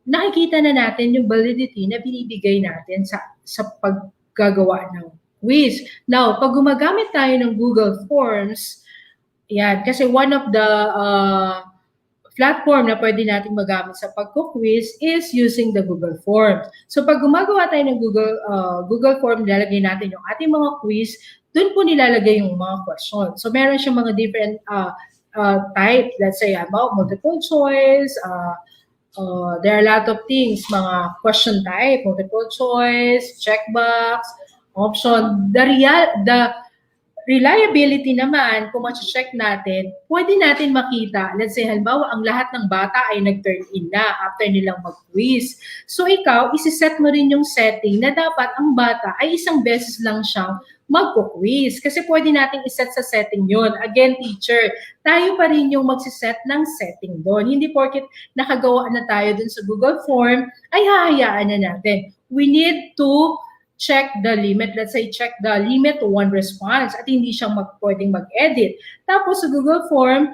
nakikita na natin yung validity na binibigay natin sa paggagawa ng quiz. Now, pag gumagamit tayo ng Google Forms, yan, kasi one of the platform na pwede natin magamit sa pagko-quiz is using the Google Forms. So, pag gumagawa tayo ng Google Form, nilalagay natin yung ating mga quiz, dun po nilalagay yung mga questions. So, meron siyang mga different type, let's say about multiple choice, there are a lot of things, mga question type, multiple choice, checkbox, option. The reliability naman, kung ma-check natin, pwede natin makita, let's say halimbawa, ang lahat ng bata ay nag-turn in na after nilang mag-quiz. So ikaw, isi-set mo rin yung setting na dapat ang bata ay isang beses lang siyang magpo-quiz. Kasi pwede nating iset sa setting yon. Again, teacher, tayo pa rin yung magsiset ng setting doon. Hindi porket nakagawa na tayo dun sa Google Form, ay hahayaan na natin. We need to check the limit. Let's say, check the limit to one response at hindi siyang pwedeng mag-edit. Tapos sa Google Form,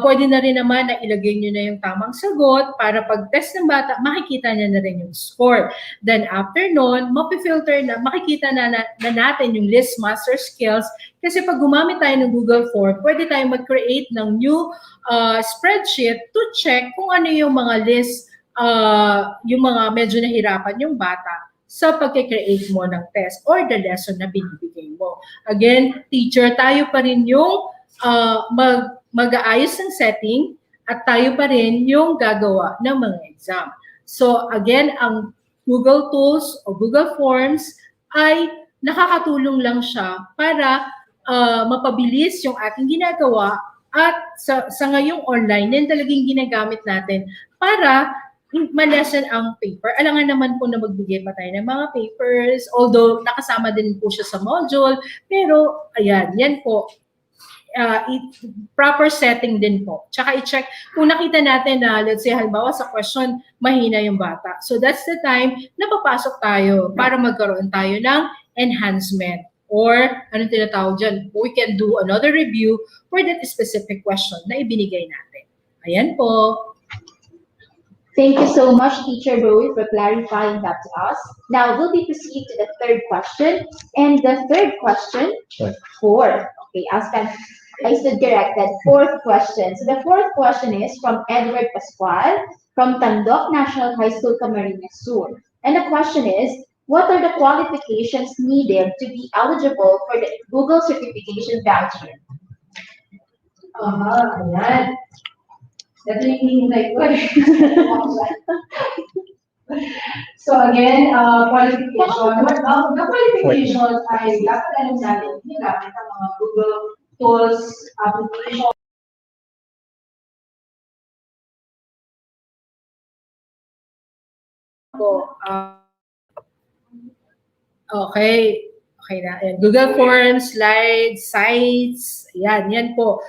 pwede na rin naman na ilagay nyo na yung tamang sagot para pag-test ng bata, makikita niya na rin yung score. Then after nun, mapifilter na, makikita na natin yung list master skills kasi pag gumamit tayo ng Google Form, pwede tayong mag-create ng new spreadsheet to check kung ano yung mga list, yung mga medyo nahirapan yung bata sa pagkikreate mo ng test or the lesson na binibigay mo. Again, teacher, tayo pa rin yung mag-aayos ng setting at tayo pa rin yung gagawa ng mga exam. So again, ang Google Tools o Google Forms ay nakakatulong lang siya para mapabilis yung ating ginagawa at sa ngayong online, yan talagang ginagamit natin para ma-lessen ang paper. Alangan naman po na magbigay pa tayo ng mga papers, although nakasama din po siya sa module, pero ayan, yan po, proper setting din po. Tsaka i-check, kung nakita natin na, let's say, halimbawa sa question, mahina yung bata. So that's the time na papasok tayo para magkaroon tayo ng enhancement. Or, anong tinatawag dyan? We can do another review for that specific question na ibinigay natin. Ayan po. Thank you so much, Teacher Roy, for clarifying that to us. Now, we'll be proceed to the third question. And the third question, fourth. Okay, I stood corrected. Fourth question. So the fourth question is from Edward Pascual from Tandok National High School, Camarines Sur. And the question is, what are the qualifications needed to be eligible for the Google certification voucher? Ayan. Definitely like So again, qualification. The qualification ay dapat alam natin ginamit ang mga Google Tools, application. Okay. Okay na. Ayan. Google Forms, slides, sites, yan po.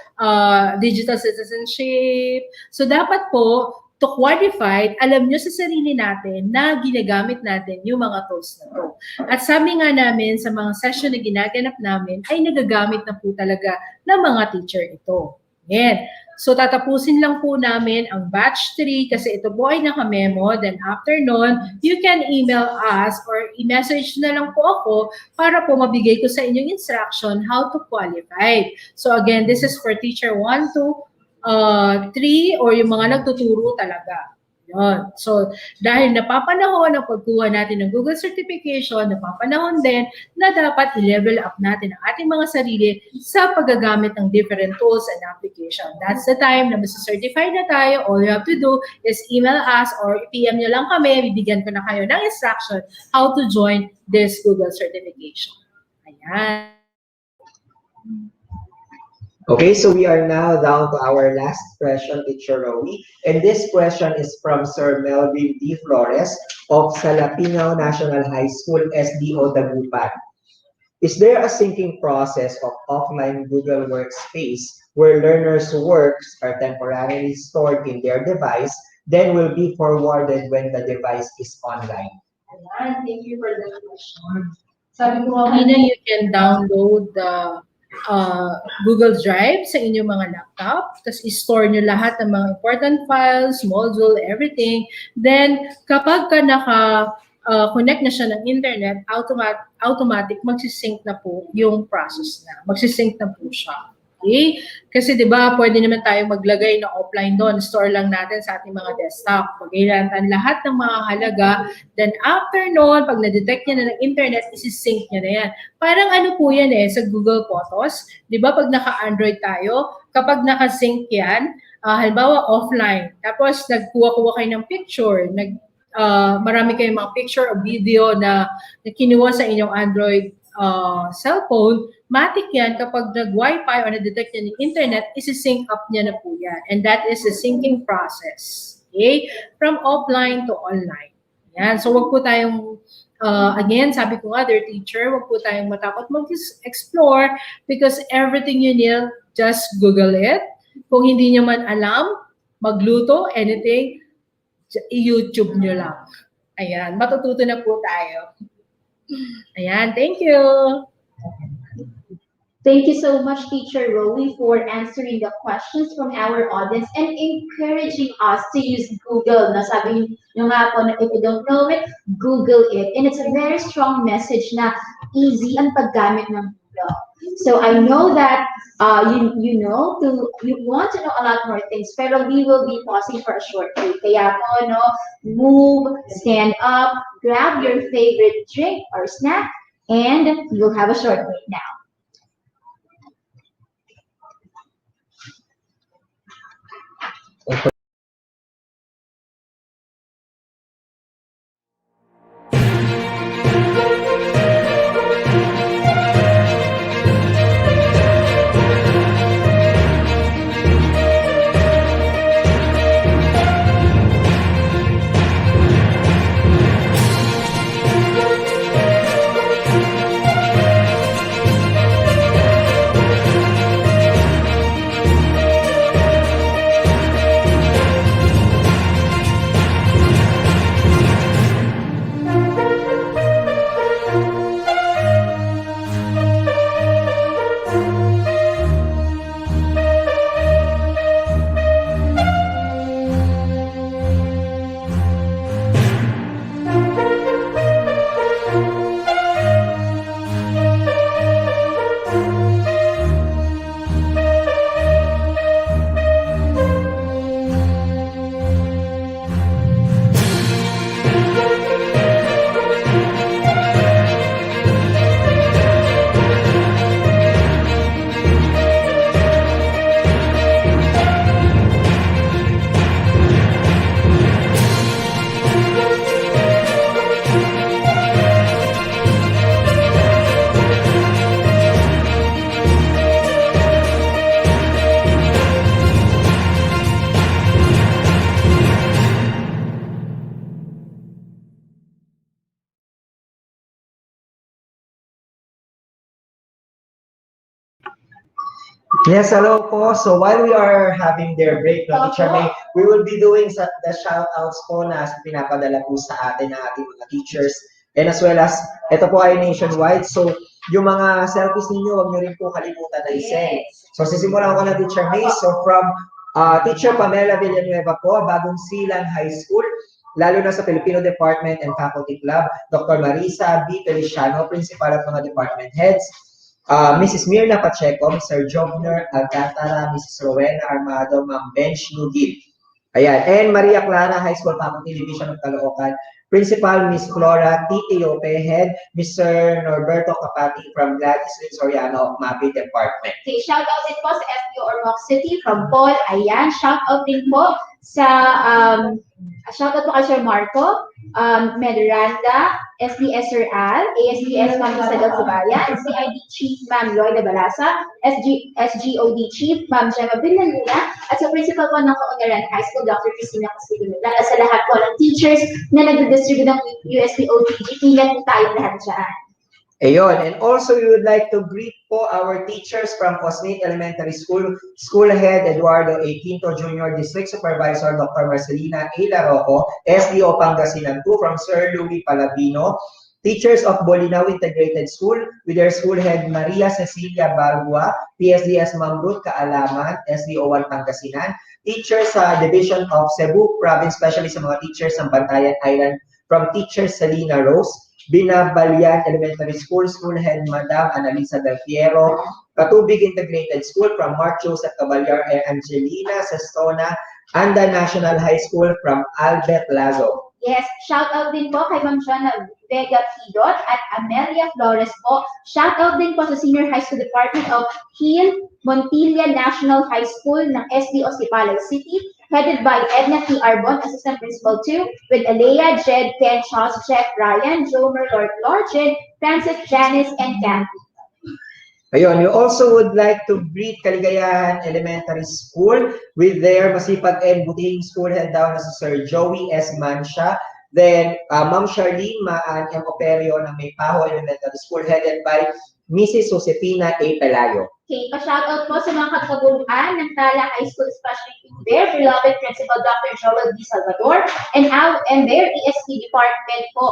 Digital citizenship. So dapat po, to qualify, alam nyo sa sarili natin na ginagamit natin yung mga tools na to. At sabi nga namin sa mga session na ginaganap namin, ay nagagamit na po talaga ng mga teacher ito. Yan. So tatapusin lang po namin ang batch 3 kasi ito po ay naka-memo. Then after nun, you can email us or i-message na lang po ako para po mabigay ko sa inyong instruction how to qualify. So again, this is for teacher 1 to 3 or yung mga nagtuturo talaga. Yun. So, dahil napapanahon ang pagkuha natin ng Google certification, napapanahon din na dapat i-level up natin ang ating mga sarili sa paggagamit ng different tools and application. That's the time na mas-certify na tayo. All you have to do is email us or PM nyo lang kami. Bibigyan ko na kayo ng instruction how to join this Google certification. Ayan. Okay, so we are now down to our last question, Teacher Rowie. And this question is from Sir Melvin D. Flores of Salapinao National High School, SDO Dagupan. Is there a syncing process of offline Google Workspace where learners' works are temporarily stored in their device, then will be forwarded when the device is online? Ayan, thank you for that question. Sabi ko kanina, you can download the Google Drive sa inyong mga laptop, tapos i-store nyo lahat ng mga important files, module, everything. Then, kapag ka naka-connect na siya ng internet, automatic magsisync na po yung process na. Magsisync na po siya. Okay? Kasi di ba pwede naman tayo maglagay na offline doon, store lang natin sa ating mga desktop. Pag-ilantan lahat ng mga halaga, then after noon, pag na-detect niya na ng internet, isi-sync niya na yan. Parang ano po yan sa Google Photos. Di ba pag naka-Android tayo, kapag naka-sync yan, halimbawa offline, tapos nagkuha-kuha kayo ng picture, marami kayong mga picture o video na kinuha sa inyong Android cellphone, matik yan kapag nag-Wi-Fi or na-detect niya ng internet, isi-sync up niya na po yan. And that is the syncing process. Okay? From offline to online. Yan. So, wag po tayong, again, sabi ko nga, dear teacher, wag po tayong matakot mag-explore because everything you need, just Google it. Kung hindi nyo man alam, magluto, anything, i-YouTube nyo lang. Ayan. Matututo na po tayo. Ayan, thank you. Thank you so much, Teacher Rowie, for answering the questions from our audience and encouraging us to use Google. Nasabi nyo nga po na if you don't know it, Google it. And it's a very strong message na easy ang paggamit ng Google. So I know that you want to know a lot more things, pero we will be pausing for a short break. Kaya po, move, stand up, grab your favorite drink or snack, and you'll have a short break now. Yes, hello po. So while we are having their break, no, Teacher May, we will be doing the shoutouts po na pinapadala po sa atin ng ating mga teachers. And as well as, ito po ay nationwide. So yung mga selfies ninyo, huwag nyo rin po kalimutan na i-send. So sisimulan ko na Teacher May. So from Teacher Pamela Villanueva po, Bagong Silang High School, lalo na sa Filipino Department and Faculty Club, Dr. Marisa B. Feliciano, Principal at mga Department Heads, Mrs. Mirna Pacheco, Mr. Jovner Alcantara, Mrs. Rowena Armado, Ma'am Bench Nugit. Ayan. And Maria Clara, High School Faculty Division of Caloocan, Principal Miss Flora Titiope, Head, Mr. Norberto Capati from Gladys Lynn Soriano of MAPI Department. Okay, shout out din po sa FPO Ormoc City from Paul. Ayan, shout out din po sa shout out po kay Sir Marco, Medranda, SDS Sir Al, ASDS Ma'am Isabel Subayan, CID Chief Ma'am Lloyda Barasa, SGOD Chief Ma'am Gemma Villaluna, at sa Principal po ng Kaunlaran High School, Dr. Cristina Castillo. At sa lahat po ng teachers na nag-distribute ng USB OTG, ingat po tayo lahat dyan. Ayun, and also we would like to greet po our teachers from Cosmate Elementary School, School Head Eduardo A. Quinto Jr., District Supervisor Dr. Marcelina A. Larroco, SDO Pangasinan 2 from Sir Louis Palabino, teachers of Bolinao Integrated School with their school head Maria Cecilia Balbua, PSDS Ma'am Ruth Kaalaman, SDO 1 Pangasinan, teachers sa Division of Cebu Province, especially sa mga teachers ng Bantayan Island from Teacher Selena Rose, Binabalyan Elementary School, School Head Madam Analisa Del Fiero, Katubig Integrated School from Mark Joseph Caballar and Angelina Sestona, and the National High School from Albert Lazo. Yes, shout out din po kay Ma'am Jana Vega Pidot at Amelia Flores po. Shout out din po sa Senior High School Department of Hill Montilla National High School ng SDO Sipalay City, headed by Edna T. Arbon, Assistant Principal 2, with Alea, Jed, Ken, Charles, Jeff, Ryan, Jomer, Lord, Jed, Francis, Janice, and Kathy. Ayun, we also would like to greet Kaligayahan Elementary School with their masipag and butihing school head down na si Sir Joey S. Mansha. Then, Ma'am Charlene Maan M. Operio ng Maypaho Elementary School headed by Mrs. Josefina A. Pelayo. Okay, pa-shoutout po sa mga kataguan ng Tala High School, especially to their beloved Principal Dr. Joel D. Salvador and their ESP department po.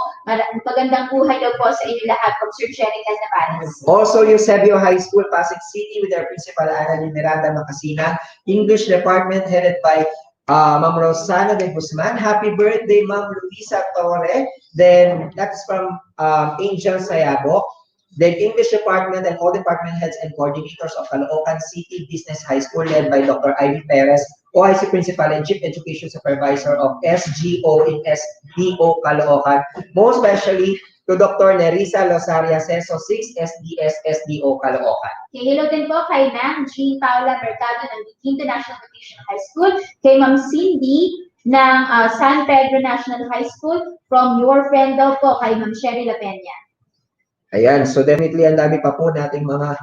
Magandang buhay daw po sa inyo lahat from Sir Jerical Navares. Also, Eusebio High School, Pasig City with their Principal Ana Miranda Macasinan, English department headed by Ma'am Rosana de Guzman. Happy birthday, Ma'am Luisa Torre. Then, that's from Angel Sayabo. Then English department and all department heads and coordinators of Caloocan City Business High School led by Dr. Ivy Perez, OIC Principal and Chief Education Supervisor of SGO in SDO Caloocan. Most especially to Dr. Nerissa Losaria Ceso 6 SDS SDO Caloocan. Okay, hello din po kay Ma'am Jean Paula Mercado ng Quinto National Vocational High School, kay Ma'am Cindy ng San Pedro National High School, from your friend daw po kay Ma'am Sherry La Peña. Ayan, so definitely ang dami pa po nating mga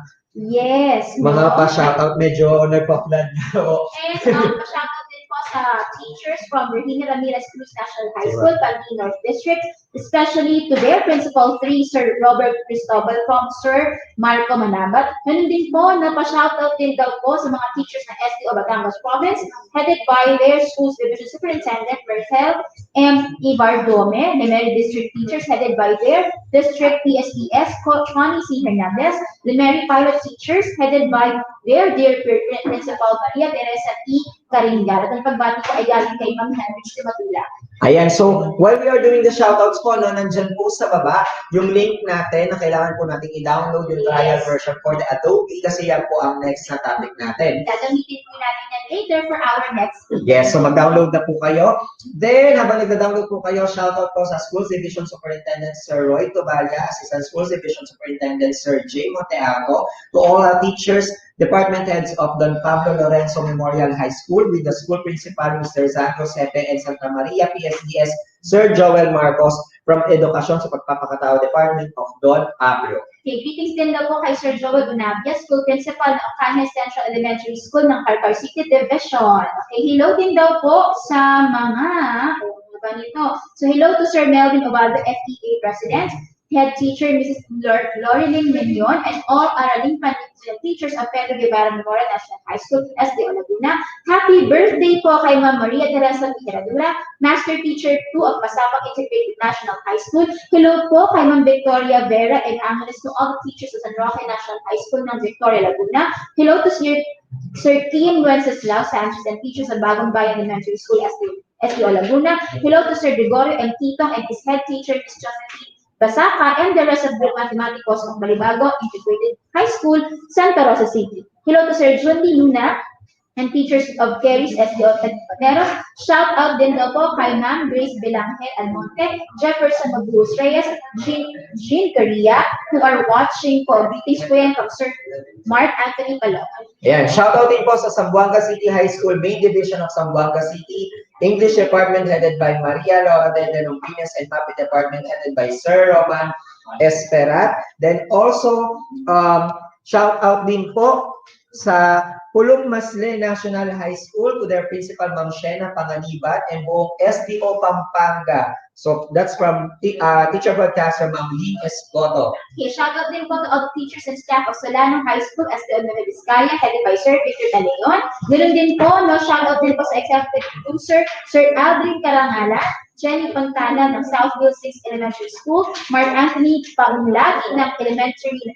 pa-shoutout, medyo nagpa-flood na. And pa-shoutout din po sa teachers from Regina Ramirez Cruz National High School, Pagdi North District, especially to their Principal 3, Sir Robert Cristobal from Sir Marco Manabat. Ganun din po, pa-shoutout din daw po sa mga teachers ng SDO Batangas Province, headed by their Schools Division Superintendent, Bertel M. Ibardome, Limeri District teachers headed by their District PSPS, Connie C. Hernandez, Limeri Pilot teachers headed by their dear Principal Maria Teresa E. Karingal. At ang pagbati ko ay galing kay Ma'am Henrich de Matula. Ayan, so while we are doing the shoutouts po, no, nandyan po sa baba yung link natin na kailangan po natin i-download yung trial version for the Adobe kasi yan po ang next na topic natin. Gagamitin po natin yan later for our next video. Yes, so mag-download na po kayo. Then, habang nag-download po kayo, shoutout po sa Schools Division Superintendent Sir Roy Tobalia, Assistant Schools Division Superintendent Sir J. Monteaco, to all our teachers, department heads of Don Pablo Lorenzo Memorial High School with the school principal Mr. Santos Jefe and Santa Maria PSDS Sir Joel Marcos from Edukasyon sa Pagpapakatao Department of Don Pablo. Okay, greetings din daw po kay Sir Joel Bonavia, School Principal ng Cañas Central Elementary School ng Carcar City Division. Okay, hello din daw po sa mga ganito. So hello to Sir Melvin Ovaldo, FEA President, Head teacher Mrs. Loreline Mignon, and all Araling teachers of Pedro Guevara Memorial National High School, SDO Laguna. Happy birthday po kay Ma'am Maria Teresa Miradura, Master Teacher 2 of Masapag Integrated National High School. Hello po kay Ma'am Victoria Vera and Angeles, to all the teachers of San Roque National High School ng Victoria Laguna. Hello to Sir Kian Wenceslao Sanchez and teachers of Bagong Bayan Elementary School, SDO Laguna. Hello to Sir Gregorio and Titong and his head teacher, Ms. Josephine Basaka, and the rest of the mathematicos of Balibago Integrated High School, Santa Rosa City. Hello to Sir Jundi Luna and teachers of Caris SDO Pateros. Shout out din daw po kay Ma'am Grace Belangel Almonte, Jefferson Mabuhos Reyes, Jean Caria, who are watching po. Greetings po yan from Sir Mark Anthony Palocan. Ayan, shoutout din po sa Zamboanga City High School, Main Division of Zamboanga City, English Department headed by Maria Laura de Lumpinas, and Mapi Department headed by Sir Roman Esperat. Then also, shoutout din po sa Pulong Masle National High School to their principal, Ma'am Shena Panganiban, and buong SDO Pampanga. So that's from teacher broadcaster Ma'am Lynn Escoto. Okay, shout out din po to all the teachers and staff of Solano High School, SDO Nueva Vizcaya, headed by Sir Victor Daleon. Ganoon din po, no, shout out din po sa executive producer, Sir Aldrin Carangala, Jenny Pantana ng Southville 6 Elementary School, Mark Anthony Paunlagi ng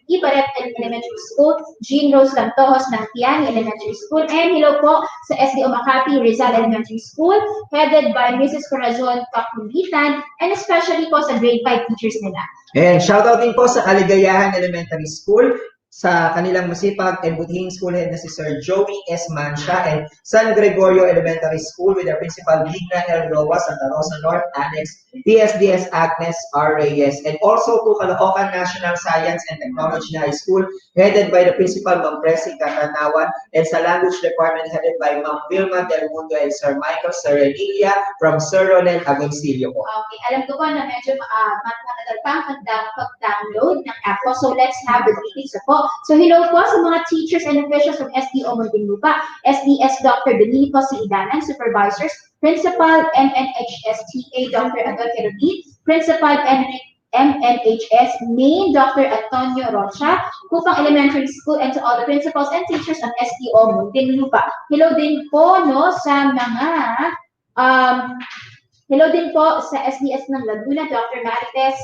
Ibaret Elementary School, Jean Rose Lantojos ng Tiani Elementary School, and hello po sa SDO Makati Rizal Elementary School, headed by Mrs. Corazon Kakulitan, and especially po sa grade 5 teachers nila. And shoutout din po sa Kaligayahan Elementary School, sa kanilang masipag and butihing school head na si Sir Joey S. Mancia, and San Gregorio Elementary School with their principal Ligna L. Roa, Santa Rosa North Annex, PSDS Agnes R. Reyes, and also to Caloocan National Science and Technology High School headed by the principal Ma'am Presi Catanawan, and sa Language Department headed by Ma'am Vilma Del Mundo and Sir Michael Serelia from Sir Ronel Agoncillo po. Okay, alam ko po na medyo matagal pa pag-download ng app po, so let's have the greetings po. So hello po sa mga teachers and officials from SDO Muntinlupa, SDS Dr. Benito C. Idanan, supervisors, Principal MNHSTA Dr. Adolfo Rubin, Principal MNHS Main Dr. Antonio Rocha, Kupang Elementary School, and to all the principals and teachers of SDO Muntinlupa. Hello din po, no, sa mga hello din po sa SDS ng Laguna, Dr. Marites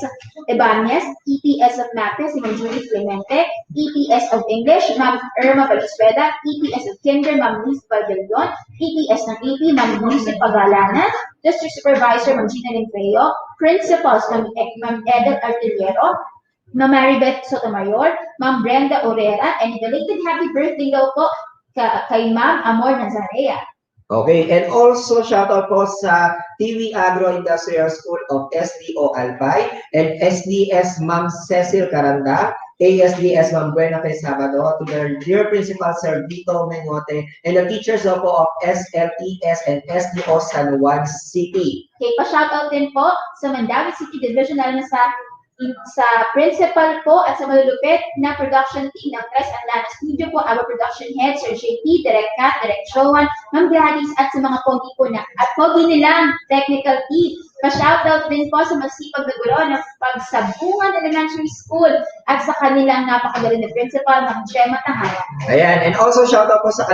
Ebanes, EPS of Maths, si Ma'am Julie Clemente, EPS of English, Ma'am Irma Valenzuela, EPS of Kinder, Ma'am Liz Valdelon, EPS ng AP, Ma'am Lucy Pagalanan, District Supervisor, Ma'am Gina Linfeo, Principals, Ma'am Edel Artillero, Ma'am Maribeth Sotomayor, Ma'am Brenda Orera, and belated happy birthday daw po kay Ma'am Amor Nazarea. Okay, and also shout out po sa TV Agro Industrial School of SDO Albay and SDS Ma'am Cecil Caranda, ASDS Ma'am Buena Fe Sabado, to their dear principal Sir Vito Mengote, and the teachers of SLES and SDO San Juan City. Okay, pa-shout out din po sa Mandawi City Division, lalo na sa principal po at sa malulupit na production team ng Tres Atlanta Studio po, our production head, Sir JP, Direct Kat, Direct Joan, Ma'am Gladys, at sa mga pogi po na at pogi nilang technical team. Pa-shoutout din po sa masipag na guro ng Pagsabungan Elementary School at sa kanilang napakagaling na principal, Ma'am Gemma Tahara. Ayan, and also shoutout po sa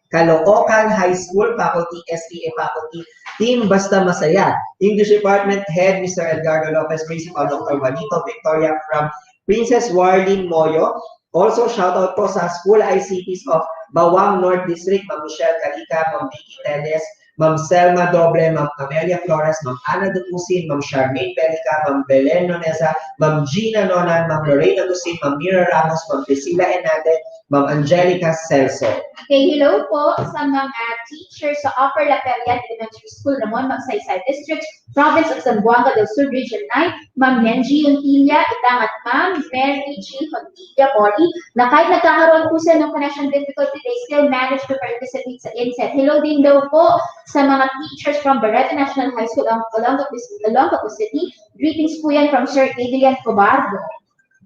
Caloocan High School Faculty, STA Faculty Team Basta Masaya, English Department Head Mr. Edgardo Lopez, Principal Dr. Juanito Victoria from Princess Warlene Moyo. Also shoutout po sa School ICTs of Bawang North District, Ma'am Michelle Calica, Ma'am Vicky Teles, Ma'am Selma Doble, Ma'am Amelia Flores, Ma'am Ana Dupusin, Ma'am Charmaine Pelica, Ma'am Belen Nonesa, Ma'am Gina Nonan, Ma'am Lorena Dusin, Ma'am Mira Ramos, Ma'am Priscilla Enate, Ma'am Angelica Celso. Okay, hello po sa mga teachers sa Upper La Perian Elementary School, Ramon Magsaysay District, Province of Zamboanga del Sur, Region 9, Ma'am Nenji Untilla, Itang at Ma'am Mary G. Untilla Mori, na kahit nagkakaroon po sila ng connection difficulty, they still manage to participate sa INSET. Hello din daw po sa mga teachers from Barreta National High School, Olongapo City. Greetings po yan from Sir Adrian Cobardo.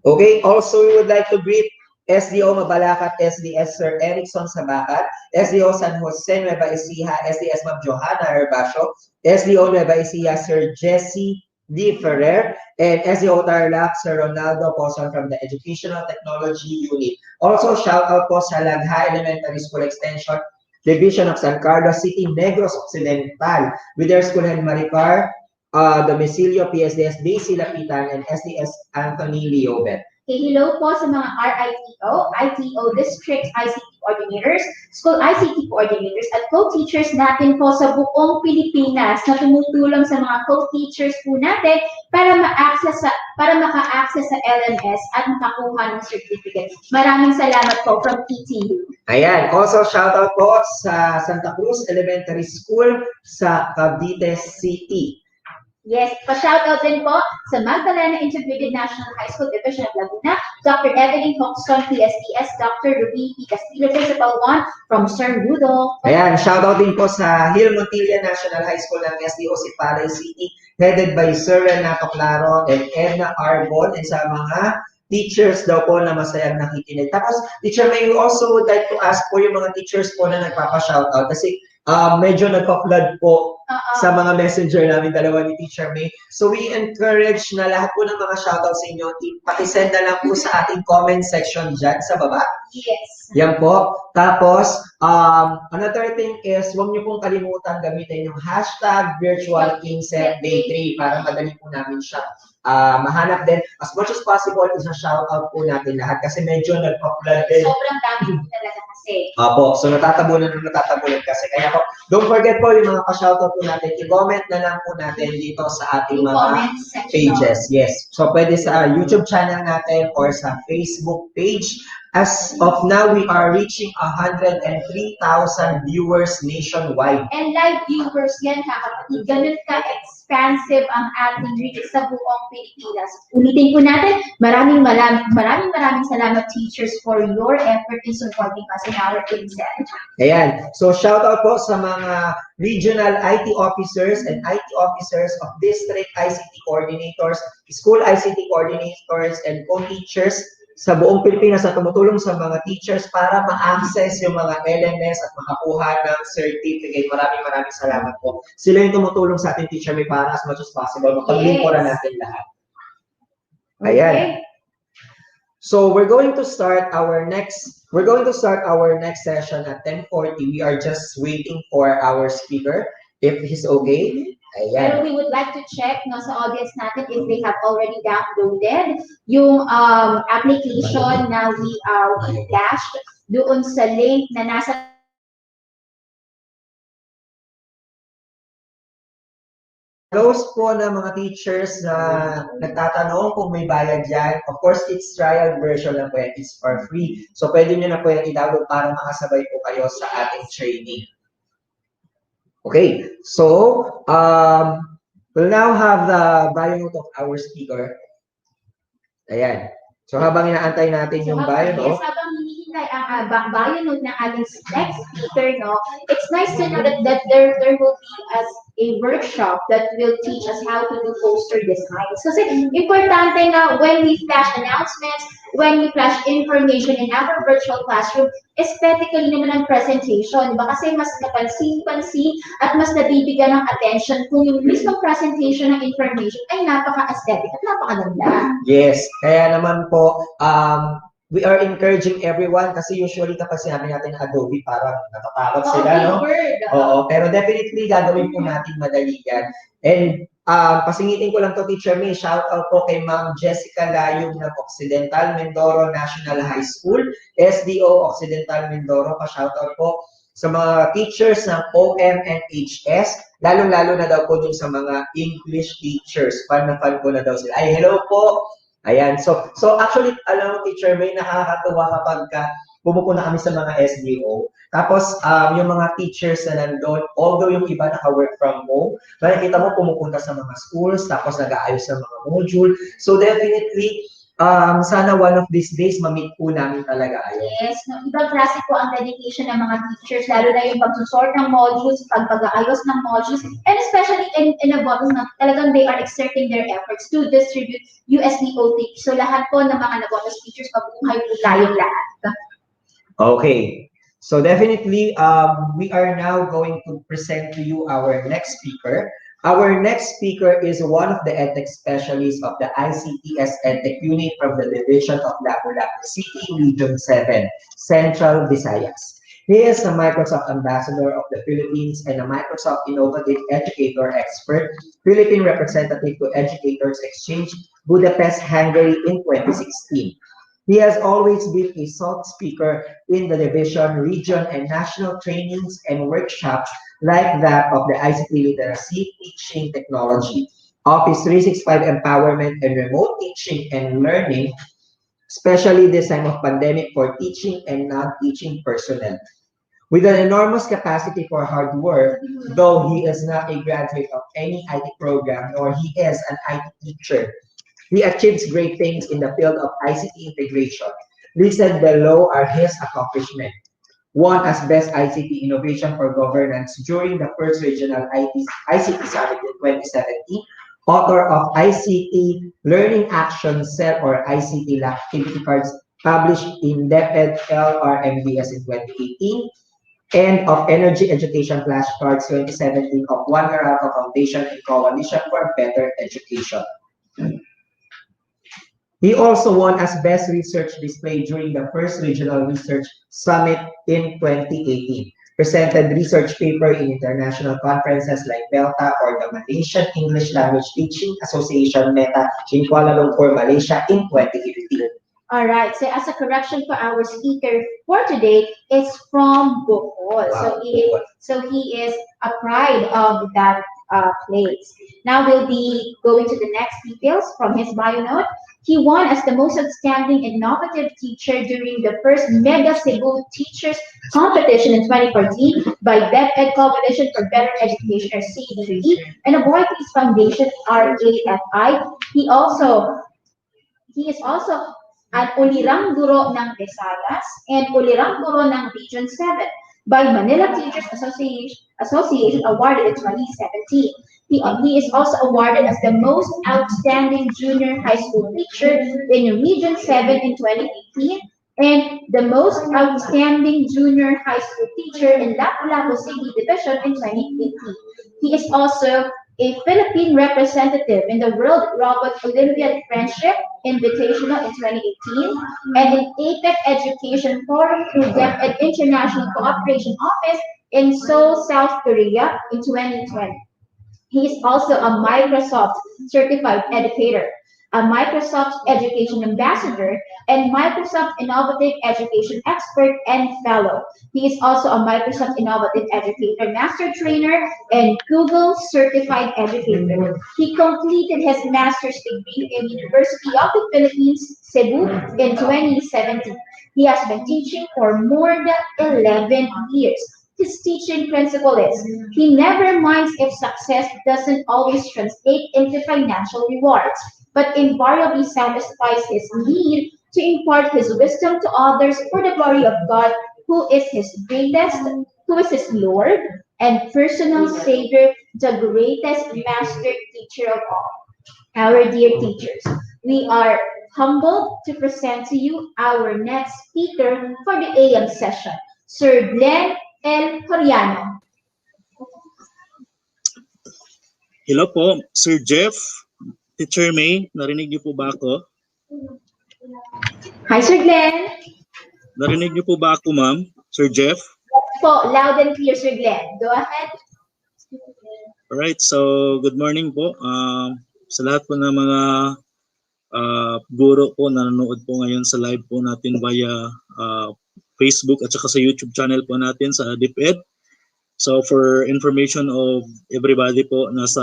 Okay, also we would like to greet SDO Mabalacat, SDS Sir Erickson Sabacat, SDO San Jose Nueva Ecija, SDS Ma'am Johanna Herbacio, SDO Nueva Ecija Sir Jesse D. Ferrer, and SEO Tarlac, Sir Ronaldo Poson from the Educational Technology Unit. Also, shout out po sa Lagha Elementary School Extension Division of San Carlos City, Negros Occidental, with their school head Maricar, Domicilio PSDS Daisy Lapitan, and SDS Anthony Leobet. Hello po sa mga ITO District ICT Coordinators, School ICT Coordinators, at co-teachers natin po sa buong Pilipinas na tumutulong sa mga co-teachers po natin para maka-access sa LMS at makakuha ng certificate. Maraming salamat po from ETU. Ayan, also shoutout po sa Santa Cruz Elementary School sa Cavite City. Yes, pa-shoutout din po sa Magdalena Integrated National High School Division of Laguna, Dr. Evelyn Hoxton, PSDS, Dr. Ruby P. Castillo, Principal 1 from Sir Rudolph. Ayan, shoutout din po sa Hill Montilla National High School ng SDOC Palay City, headed by Sir Renato Claro and Edna Arbon, and sa mga teachers daw po na masayang nakikinig. Tapos, Teacher May, we also would like to ask po yung mga teachers po na nagpapa-shoutout kasi medyo nagpa-flood po sa mga messenger namin dalawa ni Teacher May. So we encourage na lahat po ng mga shoutout sa inyo, pakisend na lang po sa ating comment section dyan sa baba. Yes. Yan po. Tapos, another thing is, huwag niyo pong kalimutan gamitin yung hashtag virtual INSET day 3 para madali po namin siya mahanap din. As much as possible, isa-shoutout po natin lahat kasi medyo nagpa-flood din. Sobrang dami po talaga kasi. Apo, so natatabunan kasi. Kaya po, don't forget po yung mga pa-shoutout po natin. I-comment na lang po natin dito sa ating mga pages. Yes. So, pwede sa YouTube channel natin or sa Facebook page. As of now, we are reaching 103,000 viewers nationwide. And live viewers yan, kakapatid. Ganun ka-expansive ang ating reach sa buong Pilipinas. Ulitin po natin, maraming salamat teachers for your effort in supporting us in our INSET. Ayan. So, shout out po sa mga regional IT officers and IT officers of district ICT coordinators, school ICT coordinators, and co-teachers sa buong Pilipinas na tumutulong sa mga teachers para ma-access yung mga LMS at makakuha ng certificate. Maraming salamat po. Sila yung tumutulong sa ating Teacher May para as much as possible. Mapag-lingkuran natin lahat. Ayan. Okay. So we're going to start our next session at 10:40. We are just waiting for our speaker if he's okay. Ayan. Pero we would like to check sa audience natin if they have already downloaded yung application na we flashed doon sa link na nasa those po na mga teachers na nagtatanong kung may bayad yan, of course, it's trial version lang po yan. It's for free. So, pwede nyo na po yan i-download para makasabay po kayo sa ating training. Okay, so we'll now have the bio note of our speaker. Ayan. So habang inaantay natin yung bio note. Yes, habang hinihintay ang bio note ng ating next speaker, it's nice to know that there will be a workshop that will teach us how to do poster designs. Kasi importante nga when we flash announcements, when we flash information in our virtual classroom, aesthetically naman ang presentation. Diba? Kasi mas napansin-pansin at mas nabibigyan ng attention kung yung mismong presentation ng information ay napaka-aesthetic at napakaganda. Yes, kaya naman po, we are encouraging everyone kasi usually kapag sinabi natin Adobe, parang natatakot sila, no? Oo, pero definitely gagawin po natin madali yan. And pasingitin ko lang to Teacher May, shout out po kay Ma'am Jessica Layog ng Occidental Mindoro National High School, SDO Occidental Mindoro, pa-shout out po sa mga teachers ng OMNHS, lalong-lalo na daw po dun sa mga English teachers. Fan na fan po na daw sila. Ay, hello po! Ayan, so actually, alam mo Teacher May, nakakatuwa kapag pumupunta kami sa mga SDO. Tapos, yung mga teachers na nandun, although yung iba naka-work from home, makikita mo pumupunta sa mga schools, tapos nag-aayos sa mga module. So definitely, sana one of these days, ma-meet po namin talaga kayo. Yes, ibang klase po ang dedication ng mga teachers, lalo na yung pagsusort ng modules, pag-aayos ng modules, and especially in a bottom na talagang they are exerting their efforts to distribute USDO tips. So lahat po ng mga nabotos teachers, mabuhay po tayong lahat. Okay. So definitely, we are now going to present to you our next speaker. Our next speaker is one of the EdTech specialists of the ICTS EdTech unit from the division of Lapu-Lapu City, Region 7, Central Visayas. He is a Microsoft Ambassador of the Philippines and a Microsoft Innovative Educator Expert, Philippine Representative to Educators Exchange, Budapest, Hungary in 2016. He has always been a sought speaker in the division, region, and national trainings and workshops like that of the ICT literacy, teaching technology, Office 365 empowerment and remote teaching and learning, especially this time of pandemic for teaching and non-teaching personnel. With an enormous capacity for hard work, though he is not a graduate of any IT program, nor he is an IT teacher, he achieves great things in the field of ICT integration. Listed below are his accomplishments. Won as Best ICT Innovation for Governance during the first regional ICT Summit in 2017. Author of ICT Learning Action Set or ICT Activity Cards published in DepEd LRMDS in 2018. And of Energy Education Flashcards 2017 of One Meralco Foundation and Coalition for Better Education. He also won as Best Research Display during the first Regional Research Summit in 2018. Presented research paper in international conferences like Belta or the Malaysian English Language Teaching Association META in Kuala Lumpur, Malaysia in 2015. All right. So as a correction for our speaker for today, it's from Bohol. Wow. So he is a pride of that place. Now we'll be going to the next details from his bio note. He won as the most outstanding innovative teacher during the first Mega Cebu Teachers Competition in 2014 by DepEd Coalition for Better Education or CDE and Avoides Foundation RAFI. He is also an ulirang guro ng Visayas and ulirang guro ng Region 7 by Manila Teachers Association awarded in 2017. He is also awarded as the most outstanding junior high school teacher in Region 7 in 2018 and the most outstanding junior high school teacher in Lapu-Lapu City Division in 2018. He is also a Philippine representative in the World Robot Olympiad Friendship Invitational in 2018 and in APEC Education Forum through DepEd International Cooperation Office in Seoul, South Korea in 2020. He is also a Microsoft Certified Educator, a Microsoft Education Ambassador, and Microsoft Innovative Education Expert and Fellow. He is also a Microsoft Innovative Educator Master Trainer and Google Certified Educator. He completed his master's degree in University of the Philippines, Cebu in 2017. He has been teaching for more than 11 years. His teaching principle is, he never minds if success doesn't always translate into financial rewards, but invariably satisfies his need to impart his wisdom to others for the glory of God, who is his greatest, who is his Lord and personal Savior, the greatest master teacher of all. Our dear teachers, we are humbled to present to you our next speaker for the AM session, Sir Glenn L. Coriano. Hello po, Sir Jeff, Teacher May, narinig niyo po ba ako? Hi, Sir Glenn. Narinig niyo po ba ako, ma'am? Sir Jeff? Yes po, loud and clear, Sir Glenn. Go ahead. Alright, so good morning po. Sa lahat po ng mga guro po na nanonood po ngayon sa live po natin via Facebook at saka sa YouTube channel po natin sa DepEd. So for information of everybody po, nasa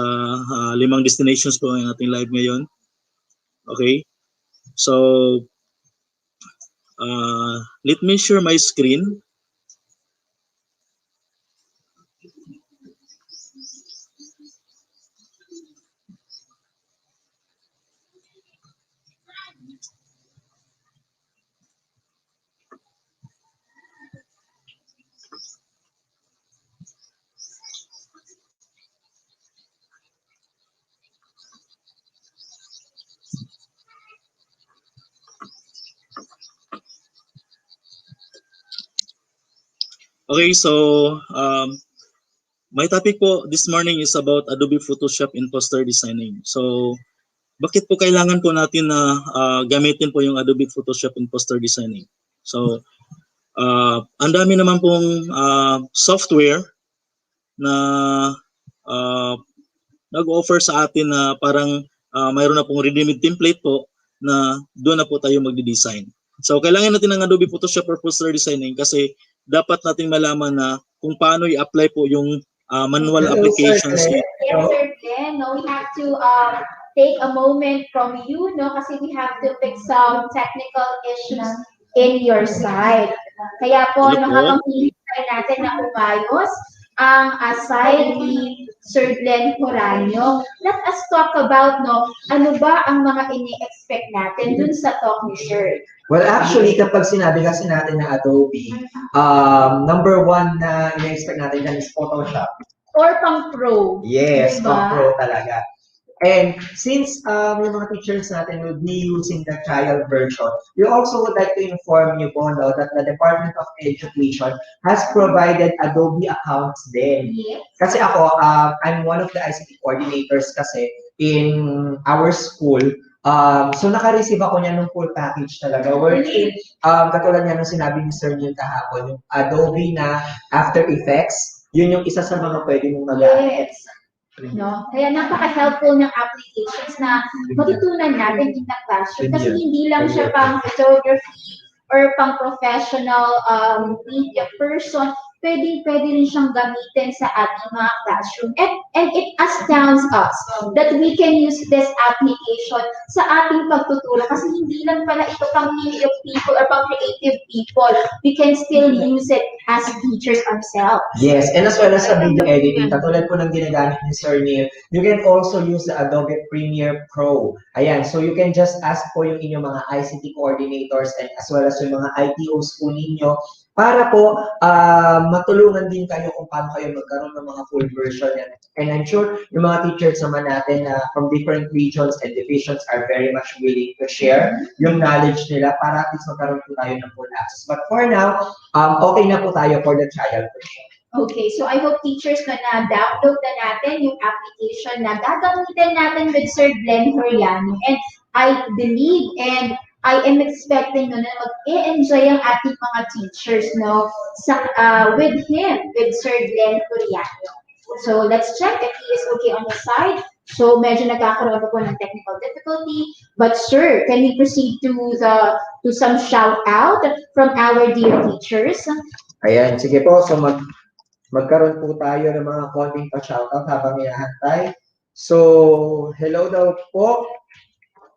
5 destinations po ang ating live ngayon. Okay, so let me share my screen. Okay, so my topic po this morning is about Adobe Photoshop in poster designing. So, bakit po kailangan po natin na gamitin po yung Adobe Photoshop in poster designing? So, ang dami naman pong software na nag-offer sa atin na parang mayroon na pong ready-made template po na doon na po tayo magde-design. So, kailangan natin ng Adobe Photoshop for poster designing kasi dapat natin malaman na kung paano i-apply po yung manual applications. Yes, Sir Glenn. No, we have to take a moment from you, no, kasi we have to fix some technical issues in your side. Kaya po, no, habang hinihintay natin na umayos ang side ni Sir Glenn Horanio, let us talk about, no, ano ba ang mga ini-expect natin dun sa talk ni Sir? Well, actually, kapag sinabi kasi natin na Adobe, number one na ina-expect natin dyan is Photoshop. Or pang pro. Yes, diba? pang pro talaga. And since yung mga teachers natin will be using the trial version, we also would like to inform you po no, that the Department of Education has provided Adobe accounts din. Yes. Kasi ako, I'm one of the ICT coordinators kasi in our school. So naka-receive ako niya ng full package talaga. Wherein, katulad niya nung sinabi ni Sir Neil kahapon, yung Adobe na After Effects, yun yung isa sa mga pwede mong magamit. Yes. No? Kaya napaka-helpful ng applications na matutunan natin in the classroom kasi hindi lang siya pang photography or pang professional media person, pwede rin siyang gamitin sa ating mga classroom. And it astounds us that we can use this application sa ating pagtuturo kasi hindi lang pala ito pang media people or pang creative people. We can still use it as teachers ourselves. Yes, and as well as sa video editing, katulad po ng ginagamit ni Sir Neil, you can also use the Adobe Premiere Pro. Ayan, so you can just ask po yung inyong mga ICT coordinators and as well as yung mga ITOs po ninyo para po matulungan din kayo kung paano kayo magkaroon ng mga full version yan. And I'm sure yung mga teachers naman natin from different regions and divisions are very much willing to share yung knowledge nila para at least magkaroon po tayo ng full access. But for now, okay na po tayo for the trial version. Okay, so I hope teachers na download na natin yung application na gagamitin natin with Sir Glenn Horiano. And I believe and I am expecting no, na mag-e-enjoy ang ating mga teachers no, with him, with Sir Glenn Horiano. So let's check if he is okay on the side. So medyo nagkakaroon po ng technical difficulty. But sir, can we proceed to some shout out from our dear teachers? Ayan, sige po. So magkaroon po tayo ng mga konting pa-shoutout habang hinahantay. So, hello daw po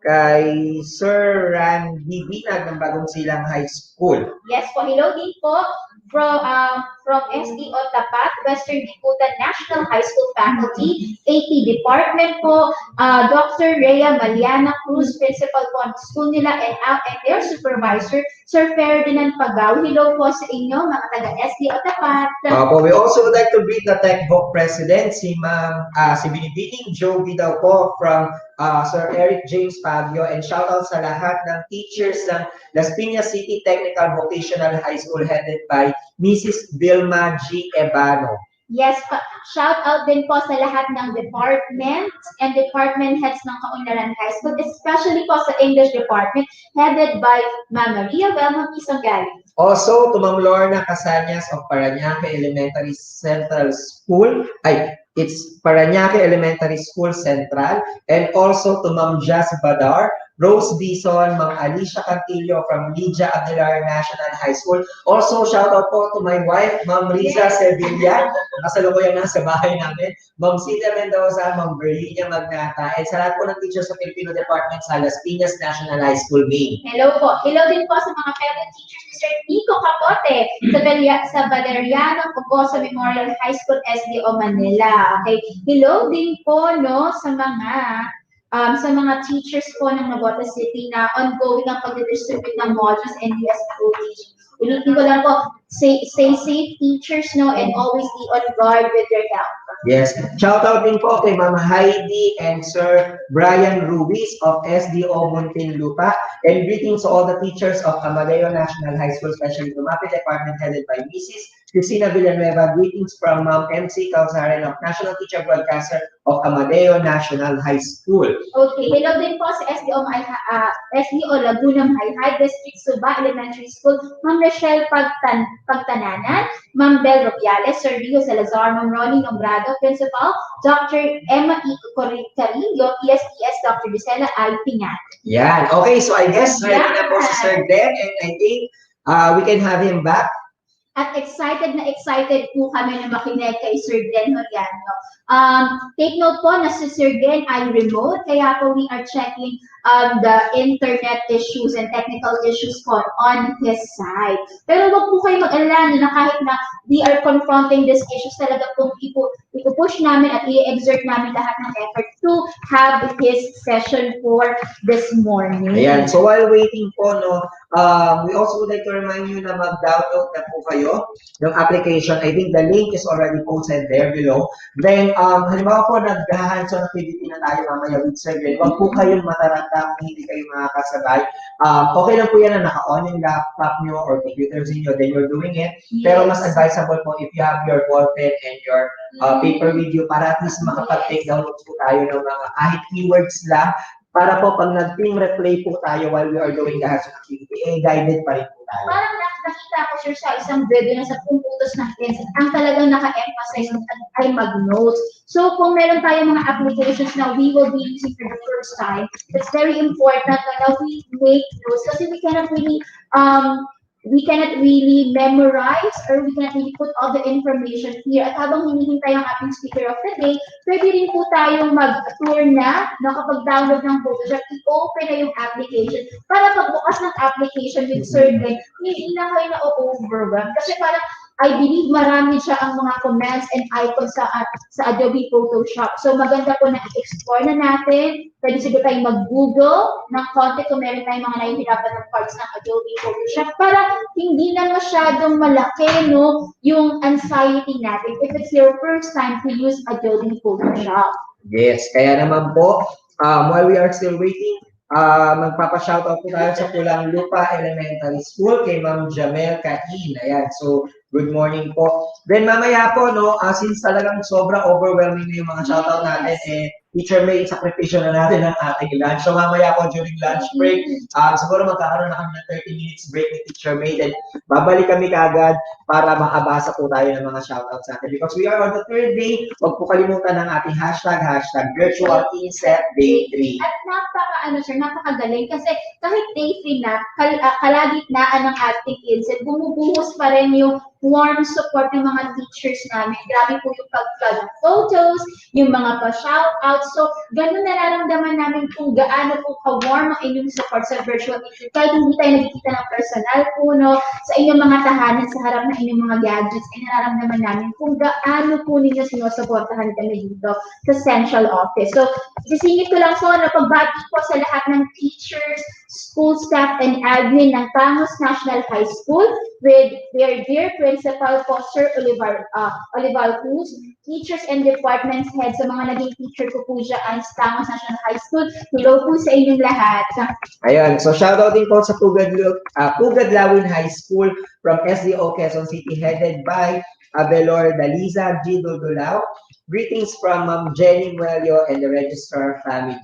kay Sir Randy Binag ng Bagong Silang High School. Yes po, hello din po from SDO Tapat, Western Diputan National High School Faculty, AP Department po, Dr. Rhea Maliana Cruz, Principal po ng school nila and their supervisor, Sir Ferdinand Pagaw. Hello po sa inyo, mga taga-SDO Tapat. We also would like to greet the TechVoc President, si Binibining Jovi daw po from Sir Eric James Pagyo, and shout out sa lahat ng teachers ng Las Piñas City Technical Vocational High School headed by Mrs. Vilma G. Ebano. Yes, shout out din po sa lahat ng departments and department heads ng Kaunlaran High School, especially po sa English Department headed by Ma'am Maria Belma Misogali. Also, to Ma'am Lorna Casanyas of Parañaque Elementary Central School, it's Parañaque Elementary School Central, and also to Ma'am Jazz Badar, Rose Bison, Ma'am Alicia Cantillo from Lydia Aguilar National High School. Also, shout out po to my wife, Ma'am Riza Sevilla, nakasalukuyan na sa bahay namin, Ma'am Cida Mendoza, Ma'am Berlinia Magnata, and sa lahat po ng teachers sa Filipino Department sa Las Piñas National High School, Maine. Hello po. Hello din po sa mga fellow teachers ni Sir Nico Capote sa Valeriano Pugoso Memorial High School, SDO Manila. Okay. Hello din po no sa mga teachers po ng Navotas City na ongoing ang pag-distribute ng modules and USO teaching. Ulitin ko lang po, stay safe teachers no and always be on guard with your health. Yes. Shout out din po kay Ma'am Heidi and Sir Brian Ruiz of SDO Muntinlupa, and greetings to all the teachers of Amadeo National High School, especially the MAPE Department headed by Mrs. Cristina Villanueva, greetings from Ma'am MC Calzaren of National Teacher Broadcaster of Amadeo National High School. Okay, hello din po sa SDO Laguna High District Suba Elementary School, Ma'am Rochelle Pagtananan, Ma'am Bel Robiales, Sir Rio Salazar, Ma'am Ronnie Nombrado, Principal, Dr. Emma E. Carillo, ESTS, Dr. Gisela I. Pinat. Yan. Okay, so I guess ready na po si Sir Glenn, and I think we can have him back. At excited po kami na makinig kay Sir Glenn Mariano. Take note po na si Sir Glenn ay remote, kaya po we are checking the internet issues and technical issues po on his side. Pero wag po kayo mag-alala na kahit na we are confronting these issues, talaga pong ipupush namin at i-exert namin lahat ng effort to have his session for this morning. Ayan, so while waiting po, no, we also would like to remind you na mag-download na po kayo ng application. I think the link is already posted there below. Then, halimbawa po, nag-hands-on activity na tayo mamaya with Sir Glenn. Huwag po kayong mataranta kung hindi kayo makakasabay. Okay lang po yan na naka-on yung laptop nyo or computers nyo, then you're doing it. Yes. Pero mas advisable po if you have your ball pen and your paper with you para at least makapag-take down po tayo ng mga kahit keywords lang. Para po pag nag-team replay po tayo while we are doing the hands-on activity, guided pa rin po tayo. Parang nakita ko sir sa isang video na sa pumputos ng INSET, ang talagang naka-emphasize ay mag-notes. So kung meron tayong mga applications na we will be using for the first time, it's very important na we make notes kasi we cannot really memorize or we cannot really put all the information here. At habang hinihintay ang ating speaker of the day, pwede rin po tayong mag-tour na kapag-download ng Photoshop, i-open na yung application. Para pagbukas ng application with Sir Glenn, hindi na kayo na-overwhelm. Kasi parang, I believe marami siya ang mga commands and icons sa Adobe Photoshop. So maganda po na i-explore na natin. Pwede siguro tayong mag-google ng konti kung meron tayong mga nahihirapan ng parts ng Adobe Photoshop para hindi na masyadong malaki yung anxiety natin if it's your first time to use Adobe Photoshop. Yes, kaya naman po, while we are still waiting, magpapa-shoutout po tayo sa Pulang Lupa Elementary School kay Ma'am Jamel Cain. Ayan, so good morning po. Then mamaya po, since talagang sobra overwhelming na yung mga shoutout natin, Teacher May, sakripisyo na natin ang ating lunch. So mamaya po during lunch break, siguro magkakaroon na kami ng 30 minutes break ni Teacher May. Then babalik kami kaagad para makabasa po tayo ng mga shoutouts natin. Because we are on the third day, huwag po kalimutan ng ating hashtag virtual INSET day 3. At napakagaling kasi kahit day 3 na, kalagitnaan ng ating INSET, bumubuhos pa rin yung warm support ng mga teachers namin. Grabe po yung pag-plug ng photos, yung mga pa-shoutouts. So, ganun nararamdaman namin kung gaano po ka-warm ang inyong support sa virtual INSET. Kahit hindi tayo nagkikita ng personal po, sa inyong mga tahanan, sa harap ng inyong mga gadgets, ay nararamdaman namin kung gaano po ninyo sinusuportahan kami dito sa central office. So, isisingit ko lang po na pagbati po sa lahat ng teachers, school staff, and admin ng Commons National High School with their dear principal po, Sir Olivar Cruz, teachers and department heads sa mga naging teacher ko po dyan sa Commons National High School. Hello po sa inyong lahat. Ayan, so shoutout din po sa Pugadlawin High School from SDO Quezon City, headed by Abelor Daliza G. Dulgulao. Greetings from Ma'am Jenny Muello and the Registrar family.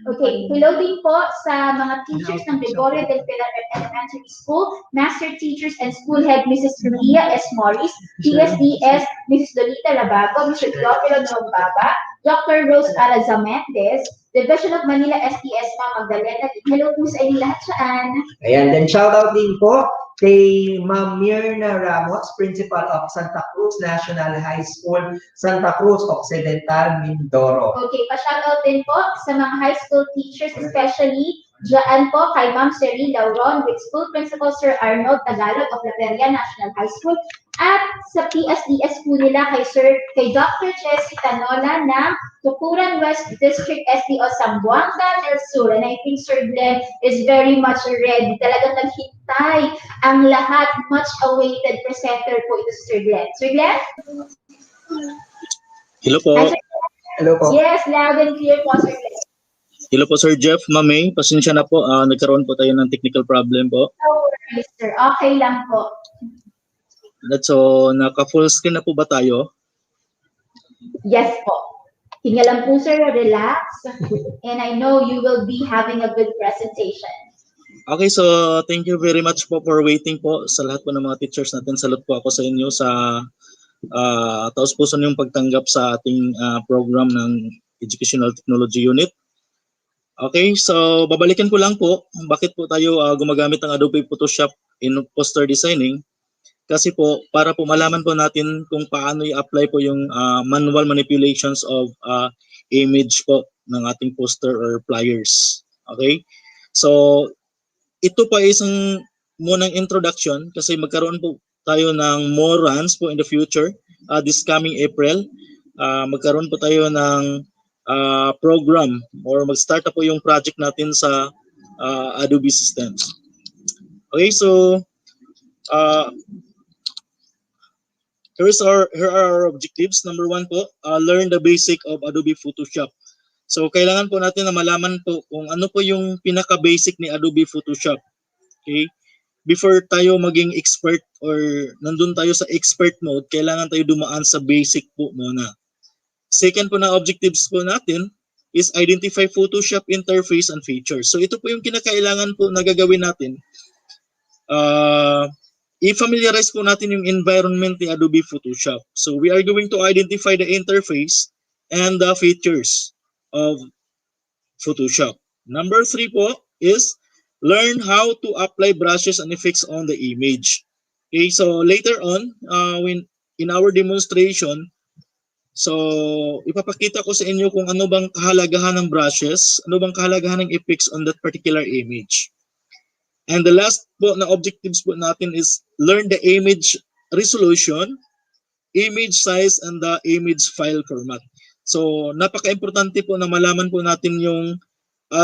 Okay, hello din po sa mga teachers ng Gregorio del Pilar Elementary School, master teachers and school head Mrs. Maria S. Morris, TSDS Mrs. Dolita Labago, Mr. Teofilo Nombaba, Dr. Rose Arazamendes, Division of Manila STS Ma'am Magdalena. Hello po sa inyo lahat saan. Ayan, then shoutout din po kay Ma'am Mirna Ramos, Principal of Santa Cruz National High School, Santa Cruz Occidental, Mindoro. Okay, pa-shoutout din po sa mga high school teachers, especially dyan po kay Ma'am Seri Lauron with School Principal Sir Arnold Tagalog of La Feria National High School at sa PSDS po nila kay Dr. Jessie Tanola ng Tukuran West District SDO Zamboanga del Sur. And I think Sir Glenn is very much ready. Talagang naghintay ang lahat. Much awaited presenter po ito si Sir Glenn. Sir Glenn? Hello po. Hi, Sir Hello po. Yes, loud and clear po, Sir Glenn. Hello po, Sir Jeff, Mamay. Pasensya na po. Nagkaroon po tayo ng technical problem po. No worries, sir. Okay lang po. So, naka-full screen na po ba tayo? Yes po. Hinga lang po sir, relax. And I know you will be having a good presentation. Okay, so thank you very much po for waiting po sa lahat po ng mga teachers natin. Salute po ako sa inyo sa taos-puso niyong pagtanggap sa ating program ng Educational Technology Unit. Okay, so babalikan ko lang po bakit po tayo gumagamit ng Adobe Photoshop in poster designing. Kasi po, para po malaman po natin kung paano i-apply po yung manual manipulations of image po ng ating poster or flyers. Okay? So, ito pa isang munang introduction kasi magkaroon po tayo ng more runs po in the future. This coming April, magkaroon po tayo ng program or mag-start na po yung project natin sa Adobe systems. Okay, so here are our objectives. Number 1 po, learn the basic of Adobe Photoshop. So, kailangan po natin na malaman po kung ano po yung pinaka-basic ni Adobe Photoshop. Okay? Before tayo maging expert or nandun tayo sa expert mode, kailangan tayo dumaan sa basic po muna. Second po na objectives po natin is identify Photoshop interface and features. So, ito po yung kinakailangan po na gagawin natin. I-familiarize po natin yung environment ni Adobe Photoshop. So we are going to identify the interface and the features of Photoshop. Number 3 po is learn how to apply brushes and effects on the image. Okay, so later on, when in our demonstration, so ipapakita ko sa inyo kung ano bang kahalagahan ng brushes, ano bang kahalagahan ng effects on that particular image. And the last po na objectives po natin is learn the image resolution, image size, and the image file format. So, napaka-importante po na malaman po natin yung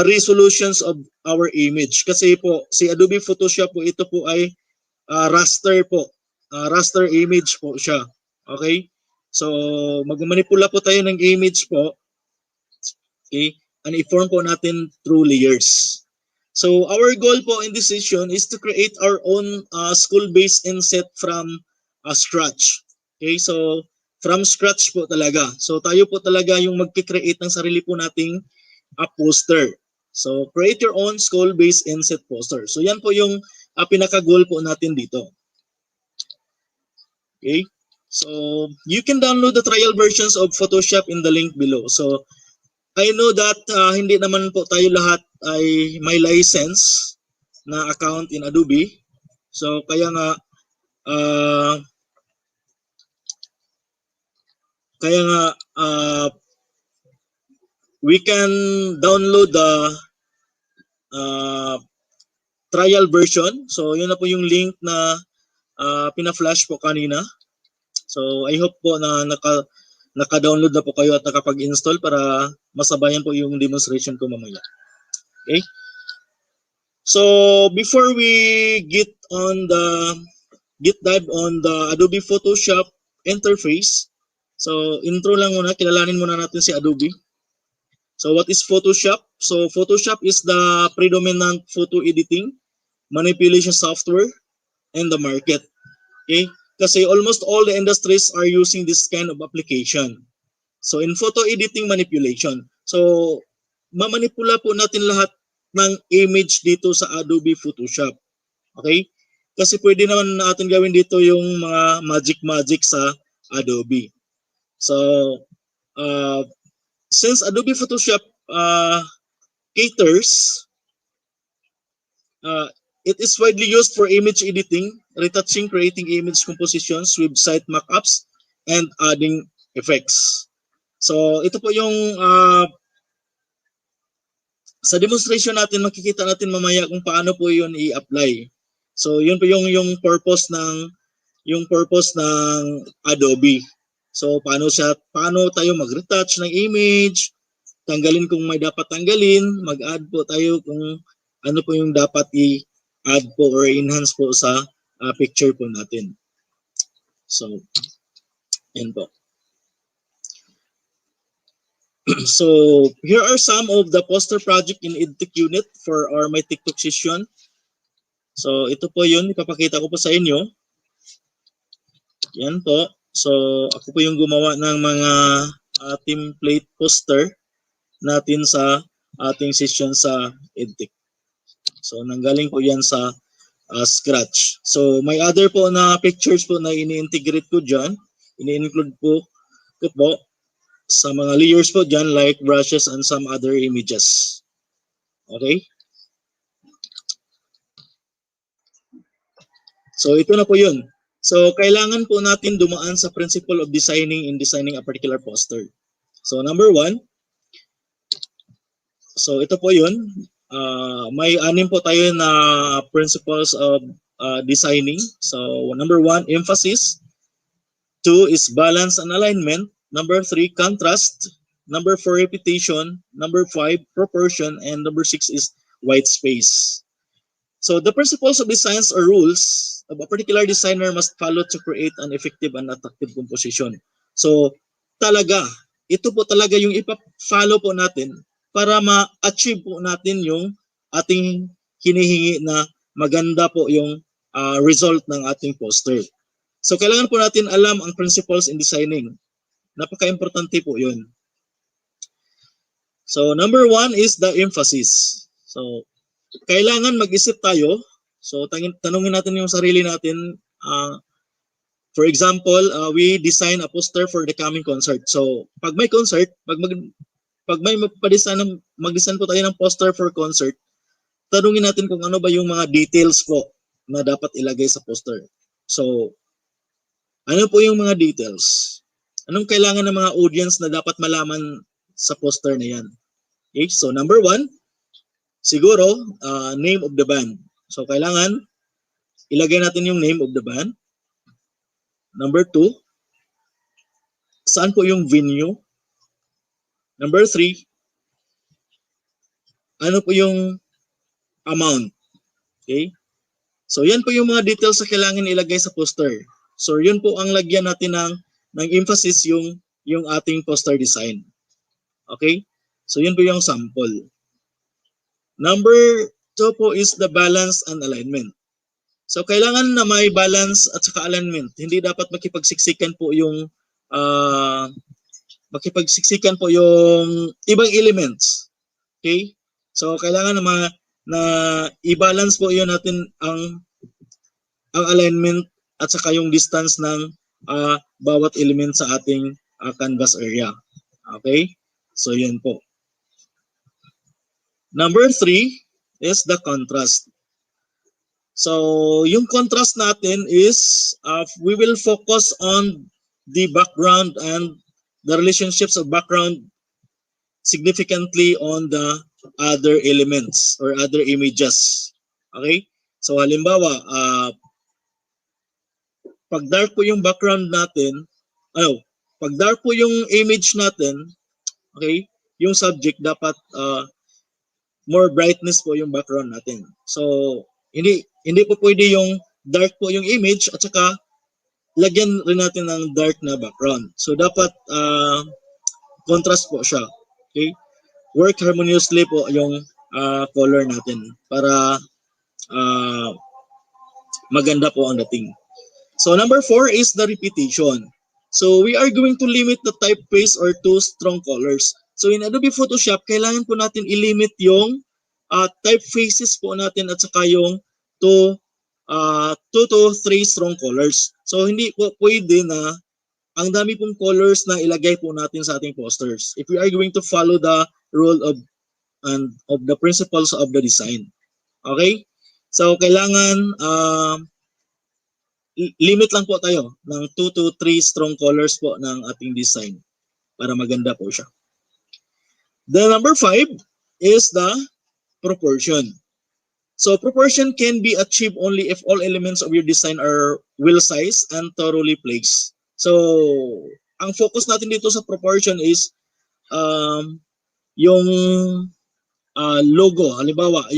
resolutions of our image. Kasi po, si Adobe Photoshop po, ito po ay raster po. Raster image po siya. Okay? So, magmanipula po tayo ng image po. Okay? And i-form po natin through layers. So our goal po in this session is to create our own school-based INSET from scratch. Okay, so from scratch po talaga. So tayo po talaga yung magki-create ng sarili po nating poster. So create your own school-based INSET poster. So yan po yung pinaka-goal po natin dito. Okay, so you can download the trial versions of Photoshop in the link below. So I know that hindi naman po tayo lahat ay may license na account in Adobe. So kaya nga we can download the trial version. So yun na po yung link na pina-flash po kanina. So I hope po na naka-download na po kayo at nakapag-install para masabayan po yung demonstration ko mamaya. Okay? So before we get dive on the Adobe Photoshop interface, so intro lang muna, kilalanin muna natin si Adobe. So what is Photoshop? So Photoshop is the predominant photo editing, manipulation software in the market. Okay? Kasi almost all the industries are using this kind of application. So in photo editing manipulation. So mamanipula po natin lahat ng image dito sa Adobe Photoshop. Okay? Kasi pwede naman natin gawin dito yung mga magic sa Adobe. So since Adobe Photoshop caters, it is widely used for image editing, retouching, creating image compositions, website mockups, and adding effects. So ito po yung sa demonstration natin, makikita natin mamaya kung paano po yun i-apply. So yun po yung purpose ng Adobe. So paano tayo mag-retouch ng image, tanggalin kung may dapat tanggalin, mag-add po tayo kung ano po yung dapat i-add po or enhance po sa picture po natin. So yan po. So here are some of the poster project in EdTech unit for our My TikTok session. So ito po yun, ipapakita ko po sa inyo. Yan po. So, ako po yung gumawa ng mga template poster natin sa ating session sa EdTech. So, nanggaling po yan sa scratch. So, may other po na pictures po na ini-integrate ko dyan. Ini-include po ko po sa mga layers po dyan like brushes and some other images. Okay? So, ito na po yun. So, kailangan po natin dumaan sa principle of designing in designing a particular poster. So, number 1. So, ito po yun. May 6 po tayo na principles of designing. So, number 1, emphasis. 2 is balance and alignment. Number 3, contrast. Number 4, repetition. Number 5, proportion. And number 6 is white space. So, the principles of designs or rules of a particular designer must follow to create an effective and attractive composition. So, talaga, ito po talaga yung ipa-follow po natin para ma-achieve po natin yung ating hinihingi na maganda po yung result ng ating poster. So, kailangan po natin alam ang principles in designing. Napaka-importante po yun. So, number 1 is the emphasis. So, kailangan mag-isip tayo. So, tanungin natin yung sarili natin. For example, we design a poster for the coming concert. So, pag may concert, pag may mag-design po tayo ng poster for concert, tanungin natin kung ano ba yung mga details po na dapat ilagay sa poster. So, ano po yung mga details? Anong kailangan ng mga audience na dapat malaman sa poster na yan? Okay, so number 1, siguro, name of the band. So, kailangan ilagay natin yung name of the band. Number 2, saan po yung venue? Number 3, ano po yung amount? Okay? So, yan po yung mga details na kailangan ilagay sa poster. So, yun po ang lagyan natin ng emphasis yung ating poster design. Okay? So, yun po yung sample. Number 2 po is the balance and alignment. So, kailangan na may balance at saka alignment. Hindi dapat makipagsiksikan po yung ibang elements. Okay? So, kailangan na i-balance po yun natin ang alignment at saka yung distance ng bawat element sa ating canvas area. Okay? So, yun po. Number 3 is the contrast. So, yung contrast natin is we will focus on the background and the relationships of background significantly on the other elements or other images. Okay? So, halimbawa, pag dark po yung background natin, pag dark po yung image natin, okay, yung subject dapat more brightness po yung background natin. So, hindi po pwede yung dark po yung image at saka lagyan rin natin ng dark na background. So, dapat contrast po siya. Okay? Work harmoniously po yung color natin para maganda po ang dating. So, number 4 is the repetition. So, we are going to limit the typeface or 2 strong colors. So, in Adobe Photoshop, kailangan po natin i-limit yung typefaces po natin at saka yung 2 to 3 strong colors. So, hindi po pwede na ang dami pong colors na ilagay po natin sa ating posters if we are going to follow the rule of the principles of the design. Okay? So, kailangan limit lang po tayo ng 2 to 3 strong colors po ng ating design para maganda po siya. The number 5 is the proportion. So, proportion can be achieved only if all elements of your design are well-sized and thoroughly placed. So, ang focus natin dito sa proportion is yung logo, halimbawa,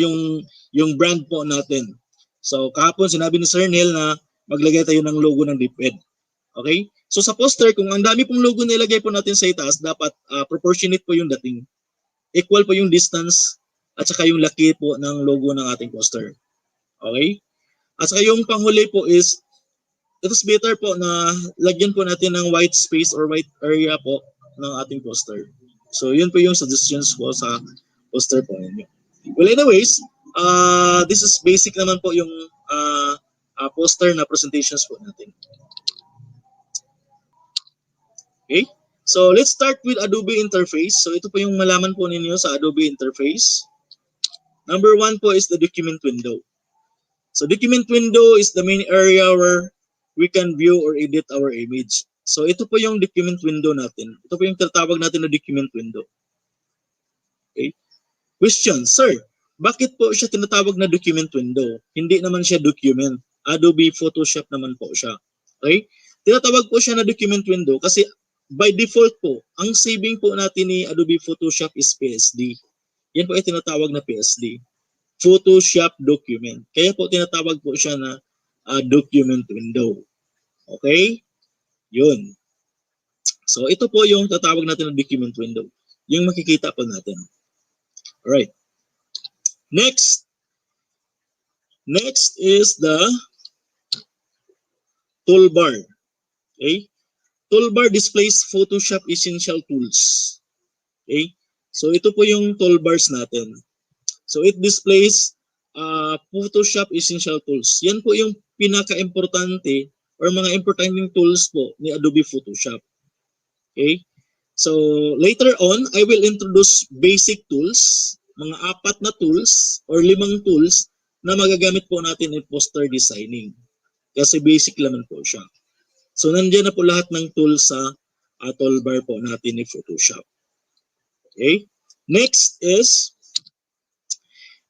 yung brand po natin. So, kahapon sinabi ni Sir Neil na maglagay tayo ng logo ng DepEd. Okay? So, sa poster, kung ang dami pong logo na ilagay po natin sa itaas, dapat proportionate po yung dating. Equal po yung distance at saka yung laki po ng logo ng ating poster. Okay? At saka yung panghuli po is it is better po na lagyan po natin ng white space or white area po ng ating poster. So yun po yung suggestions ko sa poster po ninyo. Well, anyways, this is basic naman po yung poster na presentations po natin. Okay? So let's start with Adobe interface. So ito po yung malaman po ninyo sa Adobe interface. Number 1 po is the document window. So document window is the main area where we can view or edit our image. So ito po yung document window natin. Ito po yung tinatawag natin na document window. Okay? Question, sir, bakit po siya tinatawag na document window? Hindi naman siya document. Adobe Photoshop naman po siya. Okay? Tinatawag po siya na document window kasi by default po, ang saving po natin ni Adobe Photoshop is PSD. Yan po ay tinatawag na PSD. Photoshop document. Kaya po tinatawag po siya na document window. Okay? Yun. So ito po yung tatawag natin na document window. Yung makikita po natin. Alright. Next. Next is the toolbar. Okay? Toolbar displays Photoshop essential tools. Okay? So ito po yung toolbars natin. So it displays Photoshop essential tools. Yan po yung pinaka-importante or mga importanteng tools po ni Adobe Photoshop. Okay? So later on, I will introduce basic tools, mga 4 na tools or 5 tools na magagamit po natin in poster designing. Kasi basic naman po siya. So nandiyan na po lahat ng tools sa toolbar po natin ni Photoshop. Okay? Next is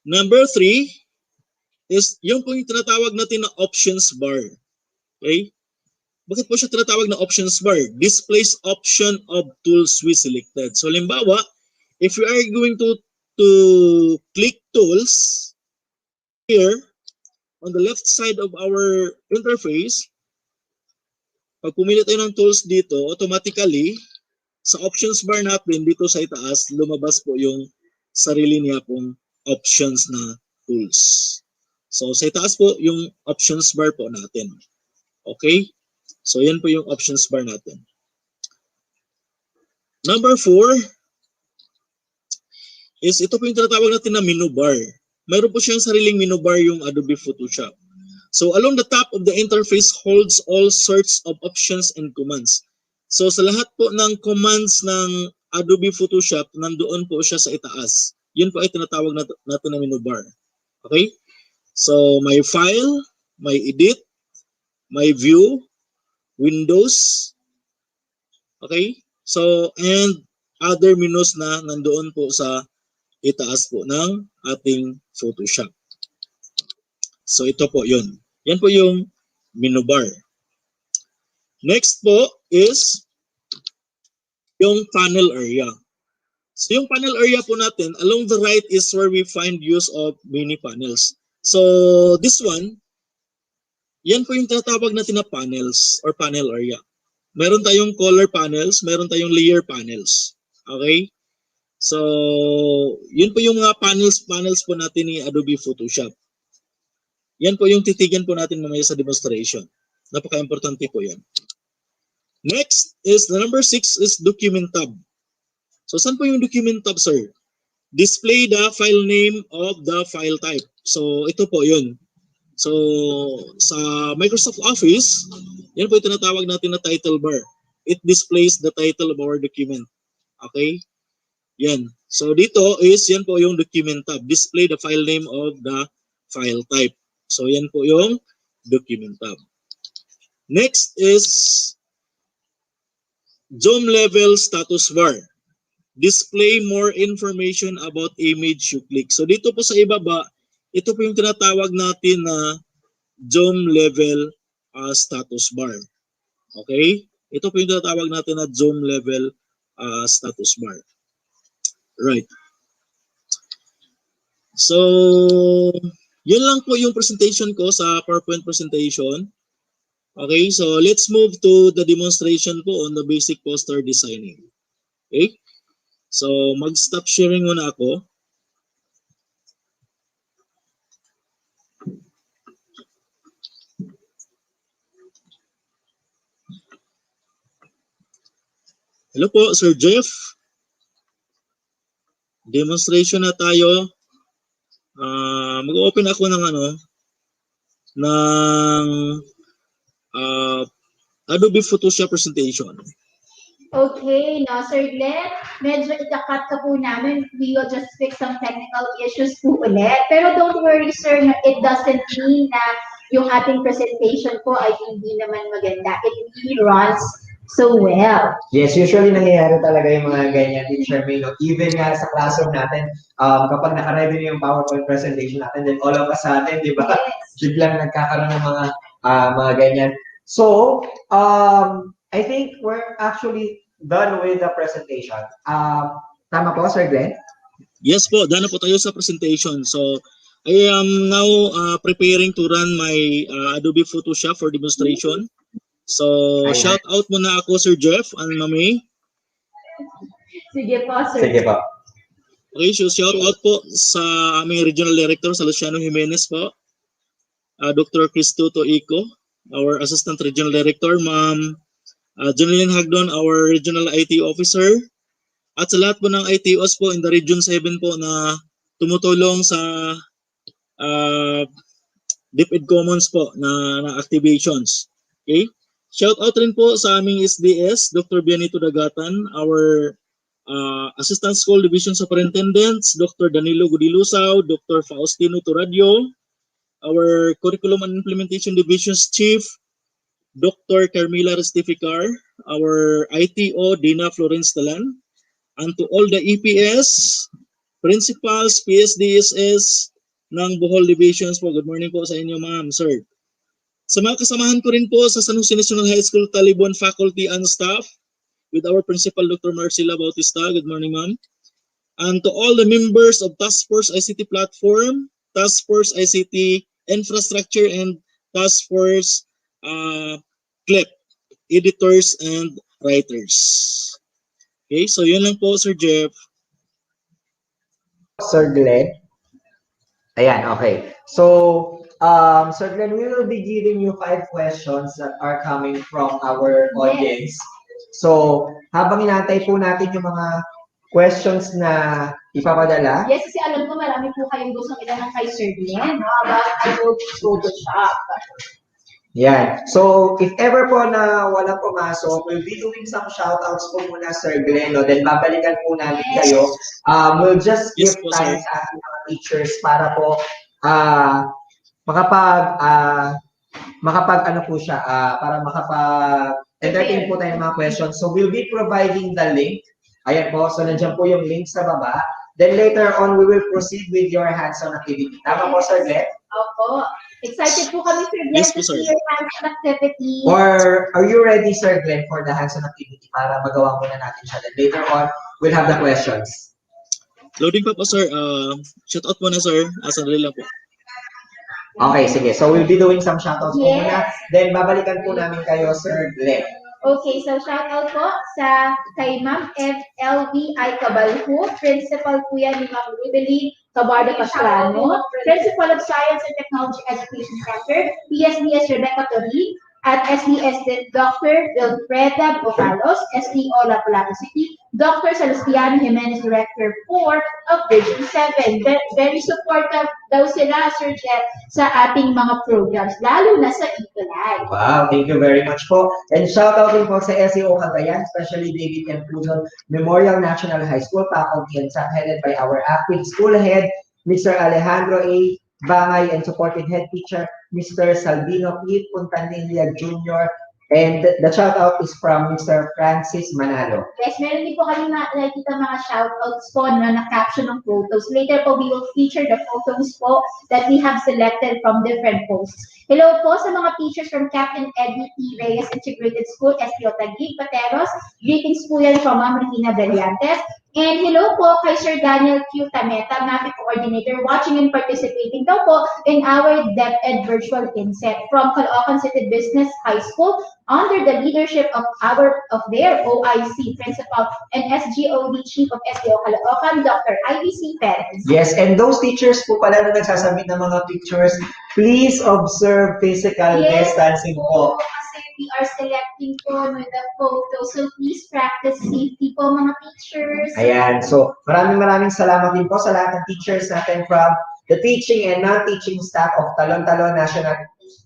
number 3 is yung po yung tinatawag natin na options bar. Okay? Bakit po siya tinatawag na options bar? Displays option of tools we selected. So halimbawa, if we are going to click tools here on the left side of our interface, pag pumili tayo ng tools dito, automatically sa options bar natin dito sa itaas, lumabas po yung sarili niya pong options na tools. So sa itaas po yung options bar po natin. Okay? So yan po yung options bar natin. Number 4 is ito po yung tinatawag natin na menu bar. Mayroon po siyang sariling menu bar yung Adobe Photoshop. So along the top of the interface holds all sorts of options and commands. So sa lahat po ng commands ng Adobe Photoshop, nandoon po siya sa itaas. Yun po ay tinatawag natin na menu bar. Okay? So may file, may edit, may view, windows, okay? So, and other menus na nandoon po sa itaas po ng ating Photoshop. So, ito po yun. Yan po yung menu bar. Next po is yung panel area. So, yung panel area po natin, along the right is where we find use of mini panels. So, this one, yan po yung tinatawag natin na panels or panel area. Meron tayong color panels, meron tayong layer panels. Okay? So, yun po yung mga panels po natin ni Adobe Photoshop. Yan po yung titigan po natin mamaya sa demonstration. Napaka-importante po yan. Next is the number 6 is document tab. So, saan po yung document tab, sir? Display the file name of the file type. So, ito po yun. So, sa Microsoft Office, yan po yung tinatawag natin na title bar. It displays the title of our document. Okay? Yan. So, dito is, yan po yung document tab. Display the file name of the file type. So, yan po yung document tab. Next is zoom level status bar. Display more information about image you click. So, dito po sa ibaba, ito po yung tinatawag natin na zoom level status bar. Okay? Ito po yung tinatawag natin na zoom level status bar. Right. So, yun lang po yung presentation ko sa PowerPoint presentation. Okay, so let's move to the demonstration po on the basic poster designing. Okay? So, mag-stop sharing muna ako. Hello po, Sir Jeff. Demonstration na tayo. Mag-open ako ng Adobe Photoshop presentation. Okay, no, Sir Glenn, medyo itakat ka po namin. We will just fix some technical issues po ulit. Pero don't worry, sir, it doesn't mean na yung ating presentation po ay hindi naman maganda. It really runs so well. Yes, usually nangyayari talaga yung mga ganyan, Teacher May. No? Even nga sa classroom natin, kapag nakaready na yung PowerPoint presentation natin, then all of a sudden, di ba? Yes. Biglang nagkakaroon ng mga ganyan. So, I think we're actually done with the presentation. Tama po, Sir Glenn? Yes po, done na po tayo sa presentation. So, I am now preparing to run my Adobe Photoshop for demonstration. So, shout out muna ako, Sir Jeff and Mami. Sige po, sir. Sige po. Okay, so shout out po sa aming Regional Director, sa Luciano Jimenez po. Dr. Cristuto Ico, our Assistant Regional Director, Ma'am Jeneline Hagdon, our Regional IT Officer, at sa lahat po ng ITOs po in the Region 7 po na tumutulong sa DepEd Commons po na activations. Okay? Shout out rin po sa aming SDS, Dr. Bianito Dagatan, our Assistant School Division Superintendents, Dr. Danilo Gudilusaw, Dr. Faustino Turadio, our Curriculum and Implementation Division's Chief, Dr. Carmela Restificar, our ITO, Dina Florence Talan, and to all the EPS, principals, PSDSS ng Bohol Divisions po. Good morning po sa inyo, ma'am, sir. Sa mga kasamahan ko rin po sa San Jose National High School, Talibon faculty and staff, with our principal, Dr. Marcela Bautista. Good morning, ma'am. And to all the members of Task Force ICT Platform, Task Force ICT Infrastructure, and Task Force CLEP, editors and writers. Okay, so yun lang po, Sir Jeff. Sir Glenn. Ayan, okay. So, Sir Glenn, we will be giving you 5 questions that are coming from our audience. So, habang inantay po natin yung mga questions na ipapadala. Yes, kasi alam ko marami po kayong gustong itanong kay Sir Glenn about Adobe Photoshop. Yan. So, if ever po na walang pumasok, we'll be doing some shoutouts po muna, Sir Glenn, no? Then babalikan po namin kayo. We'll just give time sa ating mga teachers para po makapag-entertain po tayo ng mga questions. So, we'll be providing the link. Ayan po. So, nandiyan po yung link sa baba. Then later on, we will proceed with your hands-on activity. Tama po, Sir Glenn? Opo. Excited po kami, Sir Glenn, to see your hands-on activity. Or are you ready, Sir Glenn, for the hands-on activity para magawa muna natin siya. Then later on, we'll have the questions. Loading pa po, sir. Shout out muna, sir. Sandali lang po. Okay, sige. So we'll be doing some shoutouts po muna. Then babalikan po namin kayo, Sir Glenn. Okay, so shout out po sa kay Ma'am FLVI Cabalho, Principal po yan ni Ma'am Rubeline Cabardo Pastrano, Principal of Science and Technology Education Center, PSDS Rebecca Tori, at SDS Dr. Wilfreda Bocalos, SDO Lapu-Lapu City, Dr. Salustiano Jimenez, Director 4 of Region 7. Very supportive daw sila, Sir Jeff, sa ating mga programs, lalo na sa ETUlay. Wow, thank you very much po. And shout out din po sa SEO Cagayan, especially David and Puzon Memorial National High School, faculty and staff headed by our acting school head, Mr. Alejandro A. Bangay, and supported head teacher, Mr. Salvino P. Puntanilla Jr. And the shout out is from Mr. Francis Manalo. Yes, meron din po kami nakikita mga shoutouts po na na-caption ng photos. Later po, we will feature the photos po that we have selected from different posts. Hello po sa mga teachers from Captain Eddie T. Reyes Integrated School, STO Taguig, Pateros. Greetings po yan from Ma'am Regina Brillantes. And hello po kay Sir Daniel Q. Tameta, MAPI Coordinator, watching and participating daw po in our DepEd Virtual INSET from Caloocan City Business High School under the leadership of their OIC Principal and SGOD Chief of SDO Caloocan, Dr. IBC Perez. Yes, and those teachers po pala na nagsasabit ng mga pictures, please observe physical distancing po. Kasi we are selecting editing po with the photo. So please practice safety po mga teachers. Ayan, so maraming salamat din po sa lahat ng teachers natin from the teaching and non-teaching staff of Talon-Talon National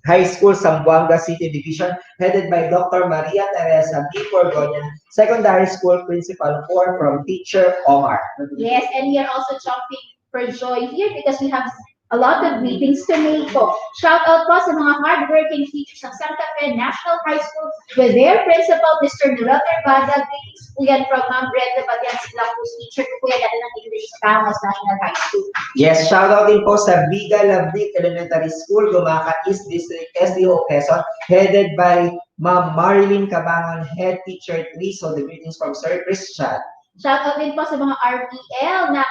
High School, Zamboanga City Division, headed by Dr. Maria Teresa B. Borgoña, Secondary School Principal 4 from Teacher Omar. Yes, and we are also jumping for joy here because we have a lot of greetings to make po. Shout out po sa mga hardworking teachers ng Santa Fe National High School with their principal, Mr. Noel Tervada. Greetings po yan from Ma'am Brenda Batian, sila po teacher po yan natin ng English Commons National High School. Yes, shout out din po sa Viga Lavdic Elementary School, Gumaca East District, SDO Quezon, headed by Ma'am Marilyn Cabangon, Head Teacher 3. So the greetings from Sir Christian. Shout out din po sa mga RPL na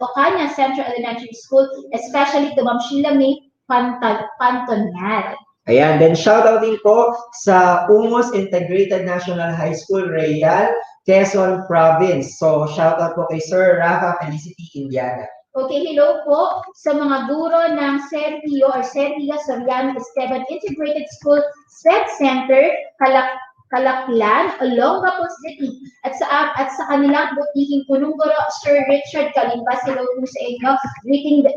Ocaña Central Elementary School, especially to Ma'am Sheila May Pantonal. Ayan, then shout out din po sa Umos Integrated National High School, Real, Quezon Province. So shout out po kay Sir Rafa Felicity Indiana. Okay, hello po sa mga guro ng Sergio or Sergia Soriano Esteban Integrated School, SPED Center, Kalaklan, Olongapo City, at sa kanilang butihing punong guro, Sir Richard Kalimpas. Hello po sa inyo.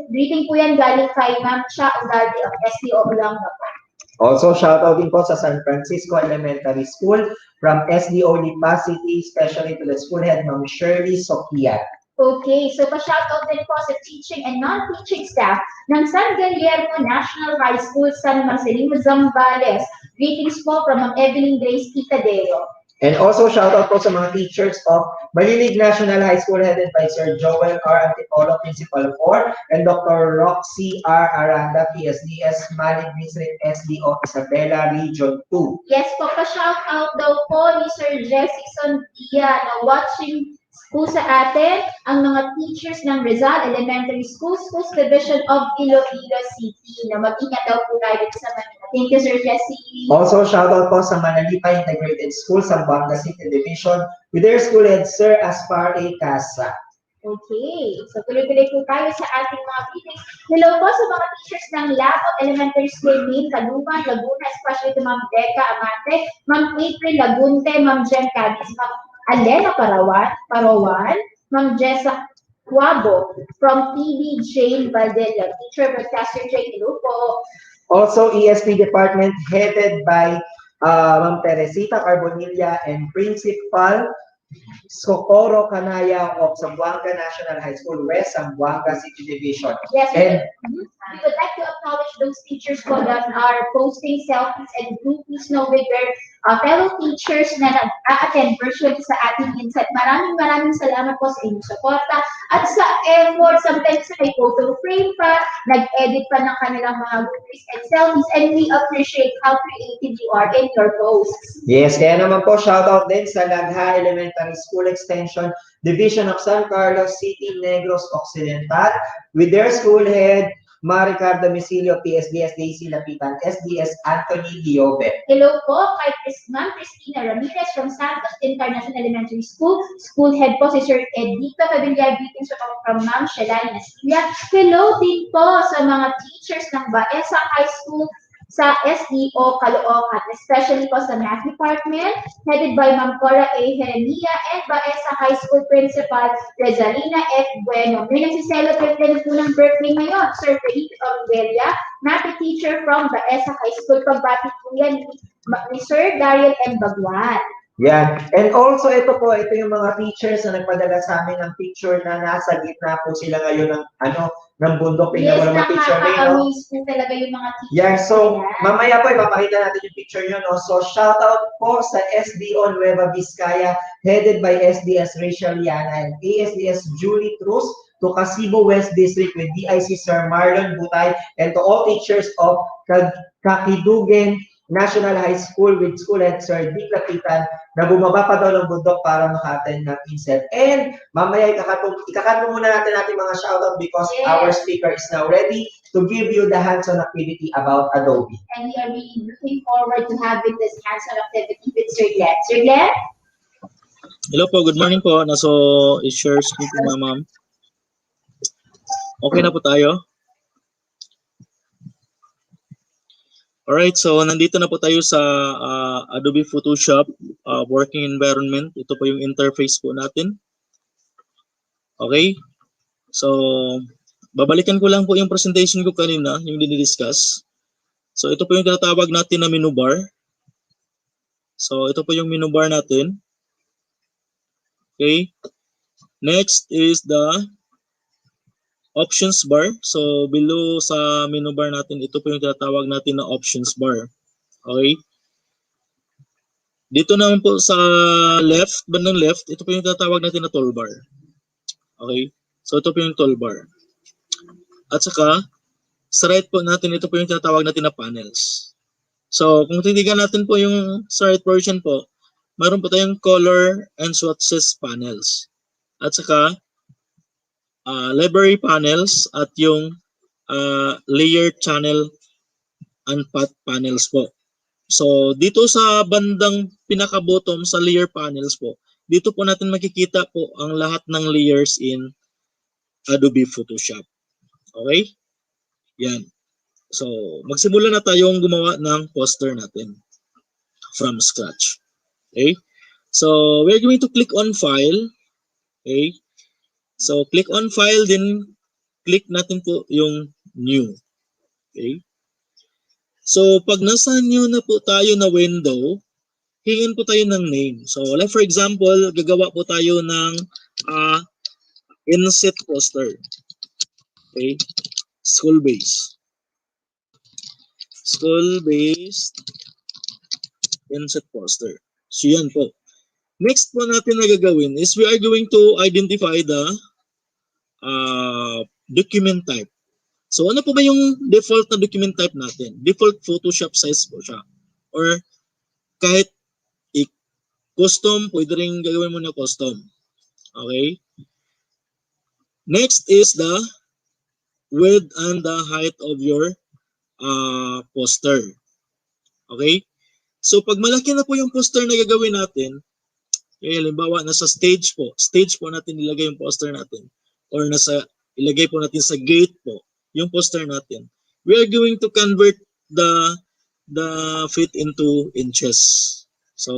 Greeting po yan galing kay Ma'am Cha Ugardi of SDO Olongapo. Also, shout out din po sa San Francisco Elementary School from SDO Lipa City, especially to the school head, Ma'am Shirley Sokia. Okay, so pa-shoutout din po sa teaching and non-teaching staff ng San Guillermo National High School, San Marcelino, Zambales. Greetings po from Ma'am Evelyn Grace Quitadero. And also shoutout po sa mga teachers of Malilig National High School headed by Sir Joel R. Antipolo, Principal 4, and Dr. Roxy R. Aranda, PSDS, Malig District, SDO, Isabela, Region 2. Yes po, pa-shoutout daw po ni Sir Jessison Dia na watching po sa atin ang mga teachers ng Rizal Elementary School, Schools Division of Iloilo City, na mag-ingat daw po tayo dito sa Manila. Thank you, Sir Jessie. Also, shoutout po sa Manalipa Integrated School, Zamboanga City Division, with their school head, Sir Aspar A. Casa. Okay, so tuloy-tuloy po tayo sa ating mga greetings. Hello po sa mga teachers ng Labot Elementary School, Main, Caluma, Laguna, especially to Ma'am Becca Amante, Ma'am April Lagunte, Ma'am Jen Cadiz, Ma'am Alena Parawan, Ma'am Jessa Quabo, from PB Jane Valdella, Teacher Broadcaster Jane. Hello po. Also, ESP Department headed by Ma'am Teresita Carbonilla and Principal Socorro Canaya of Zamboanga National High School West, Zamboanga City Division. Yes, and we would like to acknowledge those teachers po that are posting selfies and groupies now with their fellow teachers na nag-a-attend virtually sa ating INSET. Maraming salamat po sa inyong suporta at sa effort. Sometimes may photo frame pa, nag-edit pa ng kanilang mga groupies and selfies, and we appreciate how creative you are in your posts. yes, kaya naman po shoutout din sa Lagha Elementary School Extension Division of San Carlos City, Negros Occidental, with their school head, Maricar Domicilio, PSDS Daisy Lapitan, SDS Anthony Diobe. Hello po kay Ma'am Cristina Ramirez from Santos International Elementary School. School head po si Sir Edito Familiar. Greetings from Ma'am Shelani Nasilla. Hello din po sa mga teachers ng Baesa High School sa SDO Caloocan, especially po sa Math Department, headed by Ma'am Cora A. Jeremia and Baesa High School Principal Rezalina F. Bueno. May nagsiselebrate din po ng birthday ngayon, Sir Felipe Oliveria, math teacher from Baesa High School. Pagbati po yan ni Sir Daryl M. Bagwan. Yan. And also, ito yung mga teachers na nagpadala sa amin ng picture na nasa gitna po sila ngayon ng ng bundok. Yes, Tingnan mo naman picture na yun. nakaka-amaze po talaga yung mga teachers. Yeah, so nila. mamaya po ipapakita natin yung picture nyo, no? So shout out po sa SDO Nueva Vizcaya, headed by SDS Rachel Liana and ASDS Julie Cruz, to Casibo West District with DIC Sir Marlon Butay, and to all teachers of Kakidugen National High School with school head Sir Dick Lapitan, na bumaba pa daw ng bundok para maka-attend ng INSET. And mamaya ikakatong muna natin mga shoutout because our speaker is now ready to give you the hands-on activity about Adobe. And we are really looking forward to having this hands-on activity with Sir Glenn. Sir Glenn? Hello po, good morning po. Naso i-share screen po ma'am. Okay na po tayo? Alright, so nandito na po tayo sa Adobe Photoshop working environment. Ito po yung interface po natin. Okay, so babalikan ko lang po yung presentation ko kanina, yung dinidiscuss. So ito po yung tinatawag natin na menu bar. So ito po yung menu bar natin. Okay, next is the options bar. So below sa menu bar natin, ito po yung tinatawag natin na options bar. Okay, dito naman po sa left, bandang left, ito po yung tinatawag natin na toolbar. Okay, so ito po yung toolbar. At saka sa right po natin, ito po yung tinatawag natin na panels. So, kung titigan natin po yung sa right version po, mayroon po tayong color and swatches panels. At saka, library panels at yung layer channel and path panels po. So, dito sa bandang pinaka-bottom sa layer panels po, dito po natin makikita po ang lahat ng layers in Adobe Photoshop. Okay? Yan. So, magsimula na tayong gumawa ng poster natin from scratch. Okay? So, we're going to click on file. Okay? So, click on file, then click natin po yung new. Okay? So, pag nasa new na po tayo na window, hingin po tayo ng name. So, like for example, gagawa po tayo ng INSET poster. Okay? School-based. School-based INSET poster. So yan po. Next po natin na gagawin is we are going to identify the document type. So ano po ba yung default na document type natin? Default Photoshop size po siya. Or kahit custom, pwede rin gagawin mo na custom. Okay? Next is the width and the height of your poster. Okay? So pag malaki na po yung poster na gagawin natin, halimbawa nasa stage po natin ilagay yung poster natin, or ilagay po natin sa gate po yung poster natin, we are going to convert the feet into inches. So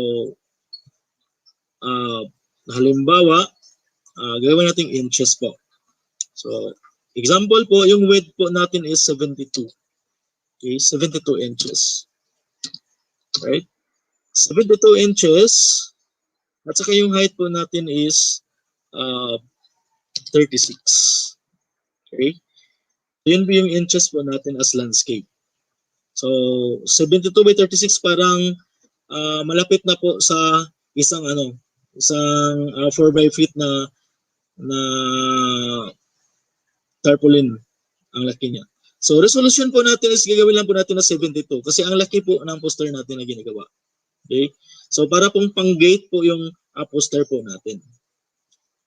halimbawa gawin natin inches po. So example po, yung width po natin is 72. Okay, 72 inches. Right? 72 inches. At saka yung height po natin is 36. Okay? Yun po yung inches po natin as landscape. So, 72 by 36 parang malapit na po sa isang 4 by feet na tarpaulin ang laki niya. So, resolution po natin is gagawin lang po natin na 72 kasi ang laki po ng poster natin na ginagawa. Okay? So, para pong pang-gate po yung poster po natin.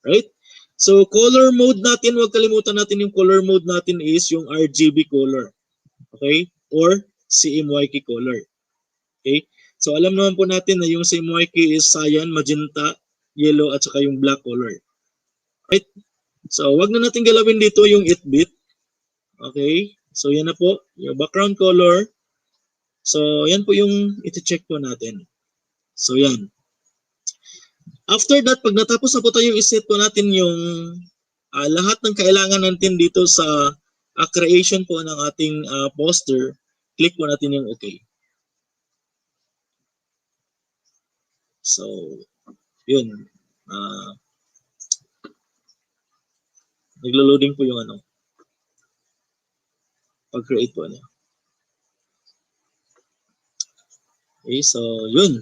Right? So, color mode natin, huwag kalimutan natin yung color mode natin is yung RGB color. Okay? Or CMYK color. Okay? So, alam naman po natin na yung CMYK is cyan, magenta, yellow, at saka yung black color. Right? So, wag na natin galawin dito yung 8-bit. Okay? So, yan na po, yung background color. So, yan po yung iti-check po natin. So, yan. After that, pag natapos na po tayo, iset po natin yung lahat ng kailangan natin dito sa creation po ng ating poster. Click po natin yung OK. So, yun. Naglo-loading po yung pag-create po niya. Okay, so yun.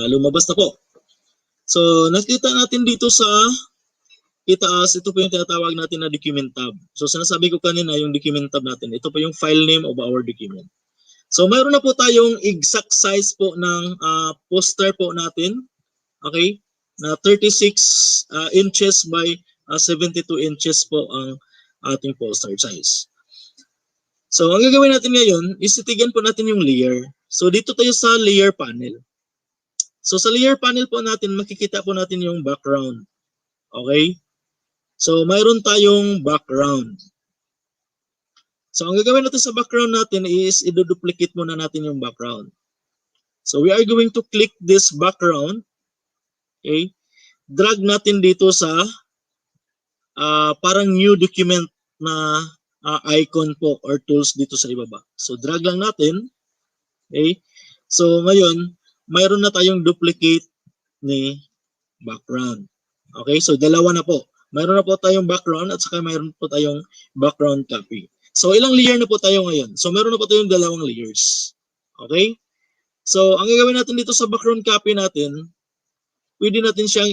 Lumabas na po. So, nakita natin dito sa itaas, ito po yung tinatawag natin na document tab. So, sinasabi ko kanina yung document tab natin. Ito po yung file name of our document. So, mayroon na po tayong exact size po ng poster po natin. Okay? Na 36 inches by 72 inches po ang ating poster size. So, ang gagawin natin ngayon, isitigan po natin yung layer. So, dito tayo sa layer panel. So, sa layer panel po natin, makikita po natin yung background. Okay? So, mayroon tayong background. So ang gagawin natin sa background natin is i-duplicate muna natin yung background. So we are going to click this background. Okay? Drag natin dito sa parang new document na icon po or tools dito sa ibaba. So drag lang natin. Okay? So ngayon, mayroon na tayong duplicate ni background. Okay? So dalawa na po. Mayroon na po tayong background at saka mayroon po tayong background copy. So ilang layer na po tayo ngayon? So meron na po tayong dalawang layers. Okay? So ang gagawin natin dito sa background copy natin, pwede natin siyang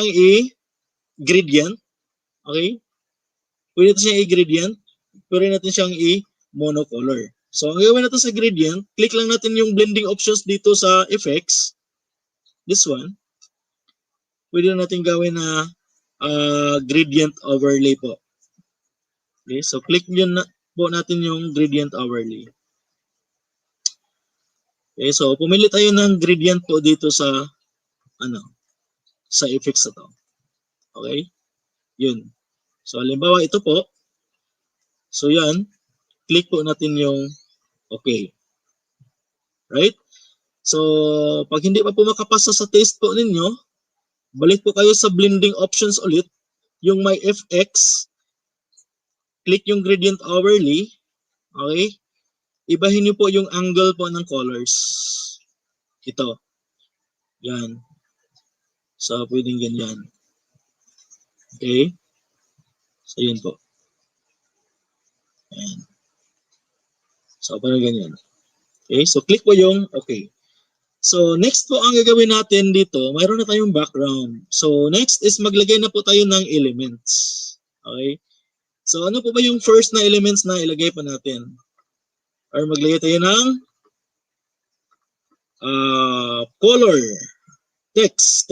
i-gradient. Okay? Pwede natin siyang i-gradient. Pwede natin siyang i-monocolor. So ang gagawin natin sa gradient, click lang natin yung blending options dito sa effects. This one. Pwede natin gawin na gradient overlay po. Okay, so click yun na po natin yung gradient overlay. Okay, so pumili tayo ng gradient po dito sa sa effects na to. Okay? Yun. So halimbawa ito po. So yan, click po natin yung okay. Right? So pag hindi pa po makapasa sa test po ninyo, balik po kayo sa blending options ulit, yung may FX, click yung gradient overlay, okay? Ibahin niyo po yung angle po ng colors. Ito. Yan. So, pwedeng ganyan. Okay? So, yun po. Ayan. So, parang ganyan. Okay? So, click po yung okay. So, next po ang gagawin natin dito, mayroon na tayong background. So, next is maglagay na po tayo ng elements. Okay? So, ano po ba yung first na elements na ilagay pa natin? Or maglagay tayo ng color, text.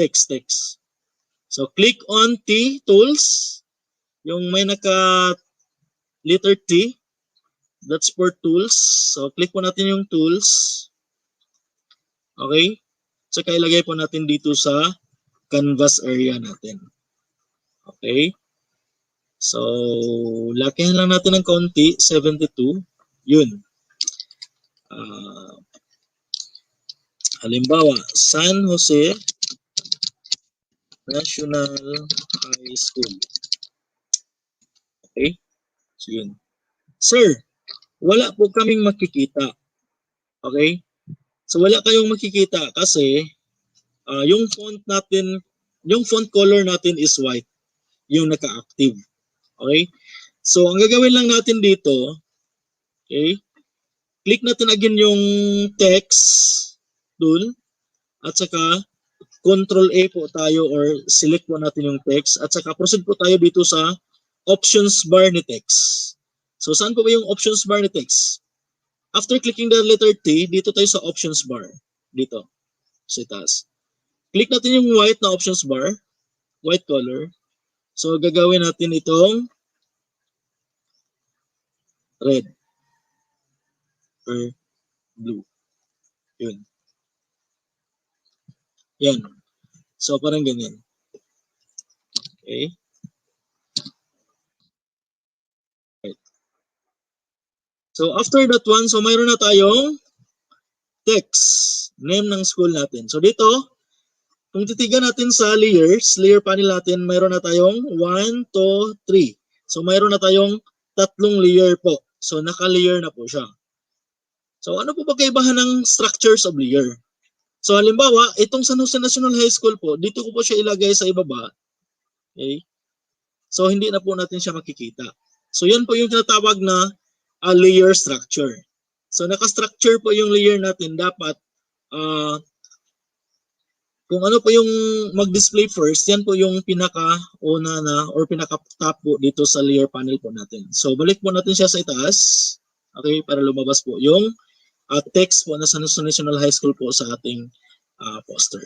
So, click on T, tools. Yung may naka letter T, that's for tools. So, click po natin yung tools. Okay? Tsaka ilagay po natin dito sa canvas area natin. Okay? So, lakihan lang natin ng konti, 72. Yun. Halimbawa, San Jose National High School. Okay? So, yun. Sir, wala po kaming makikita. Okay? So, wala kayong makikita kasi yung font natin, yung font color natin is white. Yung naka-active. Okay? So, ang gagawin lang natin dito, okay, click natin again yung text tool at saka Control A po tayo or select po natin yung text at saka proceed po tayo dito sa options bar ni text. So, saan po ba yung options bar ni text? After clicking the letter T, dito tayo sa options bar. Dito. Sa itaas. Click natin yung white na options bar. White color. So, gagawin natin itong red or blue. Yun. Yan. So, parang ganyan. Okay. Right. So, after that one, so mayroon na tayong text. Name ng school natin. So, dito, kung titigan natin sa layers, layer panel natin, mayroon na tayong 1, 2, 3. So, mayroon na tayong 3 layer po. So, naka-layer na po siya. So, ano po ba kaibahan ng structures of layer? So, halimbawa, itong San Jose National High School po, dito ko po siya ilagay sa ibaba. Okay? So, hindi na po natin siya makikita. So, yan po yung tinatawag na layer structure. So, naka-structure po yung layer natin. Dapat, kung ano po yung mag-display first, yan po yung pinaka-una na or pinaka-top po dito sa layer panel po natin. So, balik po natin siya sa itaas. Okay? Para lumabas po yung text po na San Jose National High School po sa ating poster.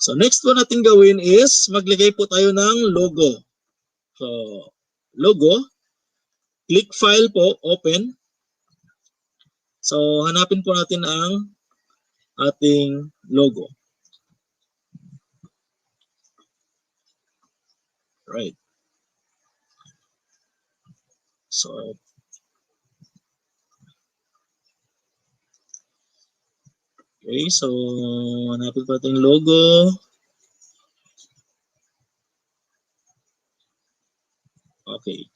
So next po natin gawin is maglagay po tayo ng logo. So logo, click file po, open. So hanapin po natin ang ating logo. Right. So, okay, so hanapin pa yung logo. Okay.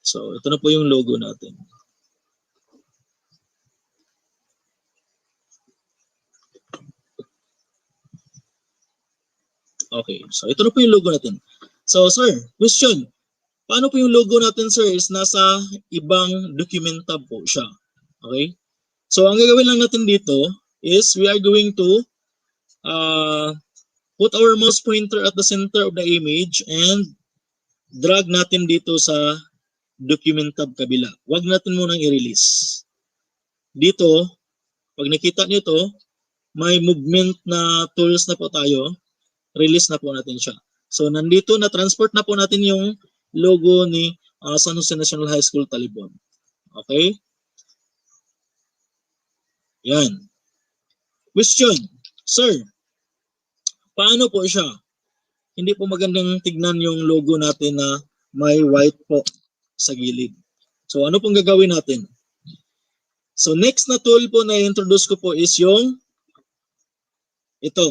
So, ito na po yung logo natin. Okay, so ito na po yung logo natin. So, sir, question. Paano po yung logo natin, sir, is nasa ibang document tab po siya. Okay? So, ang gagawin lang natin dito is we are going to put our mouse pointer at the center of the image and drag natin dito sa document tab kabila. Huwag natin munang i-release. Dito, pag nakita nyo to, may movement na tools na po tayo. Release na po natin siya. So, nandito na transport na po natin yung logo ni San Jose National High School, Talibon. Okay? Yan. Question. Sir, paano po siya? Hindi po magandang tignan yung logo natin na may white po sa gilid. So, ano pong gagawin natin? So, next na tool po na introduce ko po is yung ito.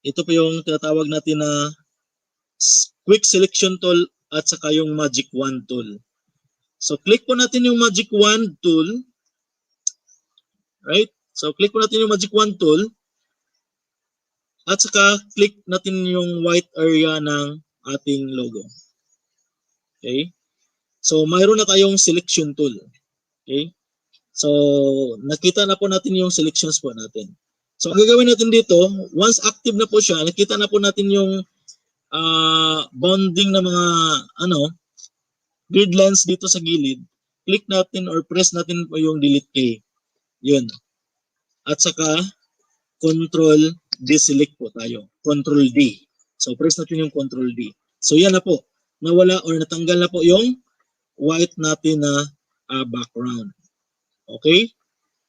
Ito po yung tinatawag natin na quick selection tool at saka yung magic wand tool. So, click po natin yung magic wand tool. Right? So, click po natin yung magic wand tool. At saka, click natin yung white area ng ating logo. Okay? So, mayroon na tayong selection tool. Okay? So, nakita na po natin yung selections po natin. So, ang gagawin natin dito, once active na po siya, nakita na po natin yung bounding na mga grid lines dito sa gilid. Click natin or press natin po yung delete key. Yun. At saka, control deselect po tayo. Control D. So, press natin yung control D. So, yan na po. Nawala or natanggal na po yung white natin na background. Okay?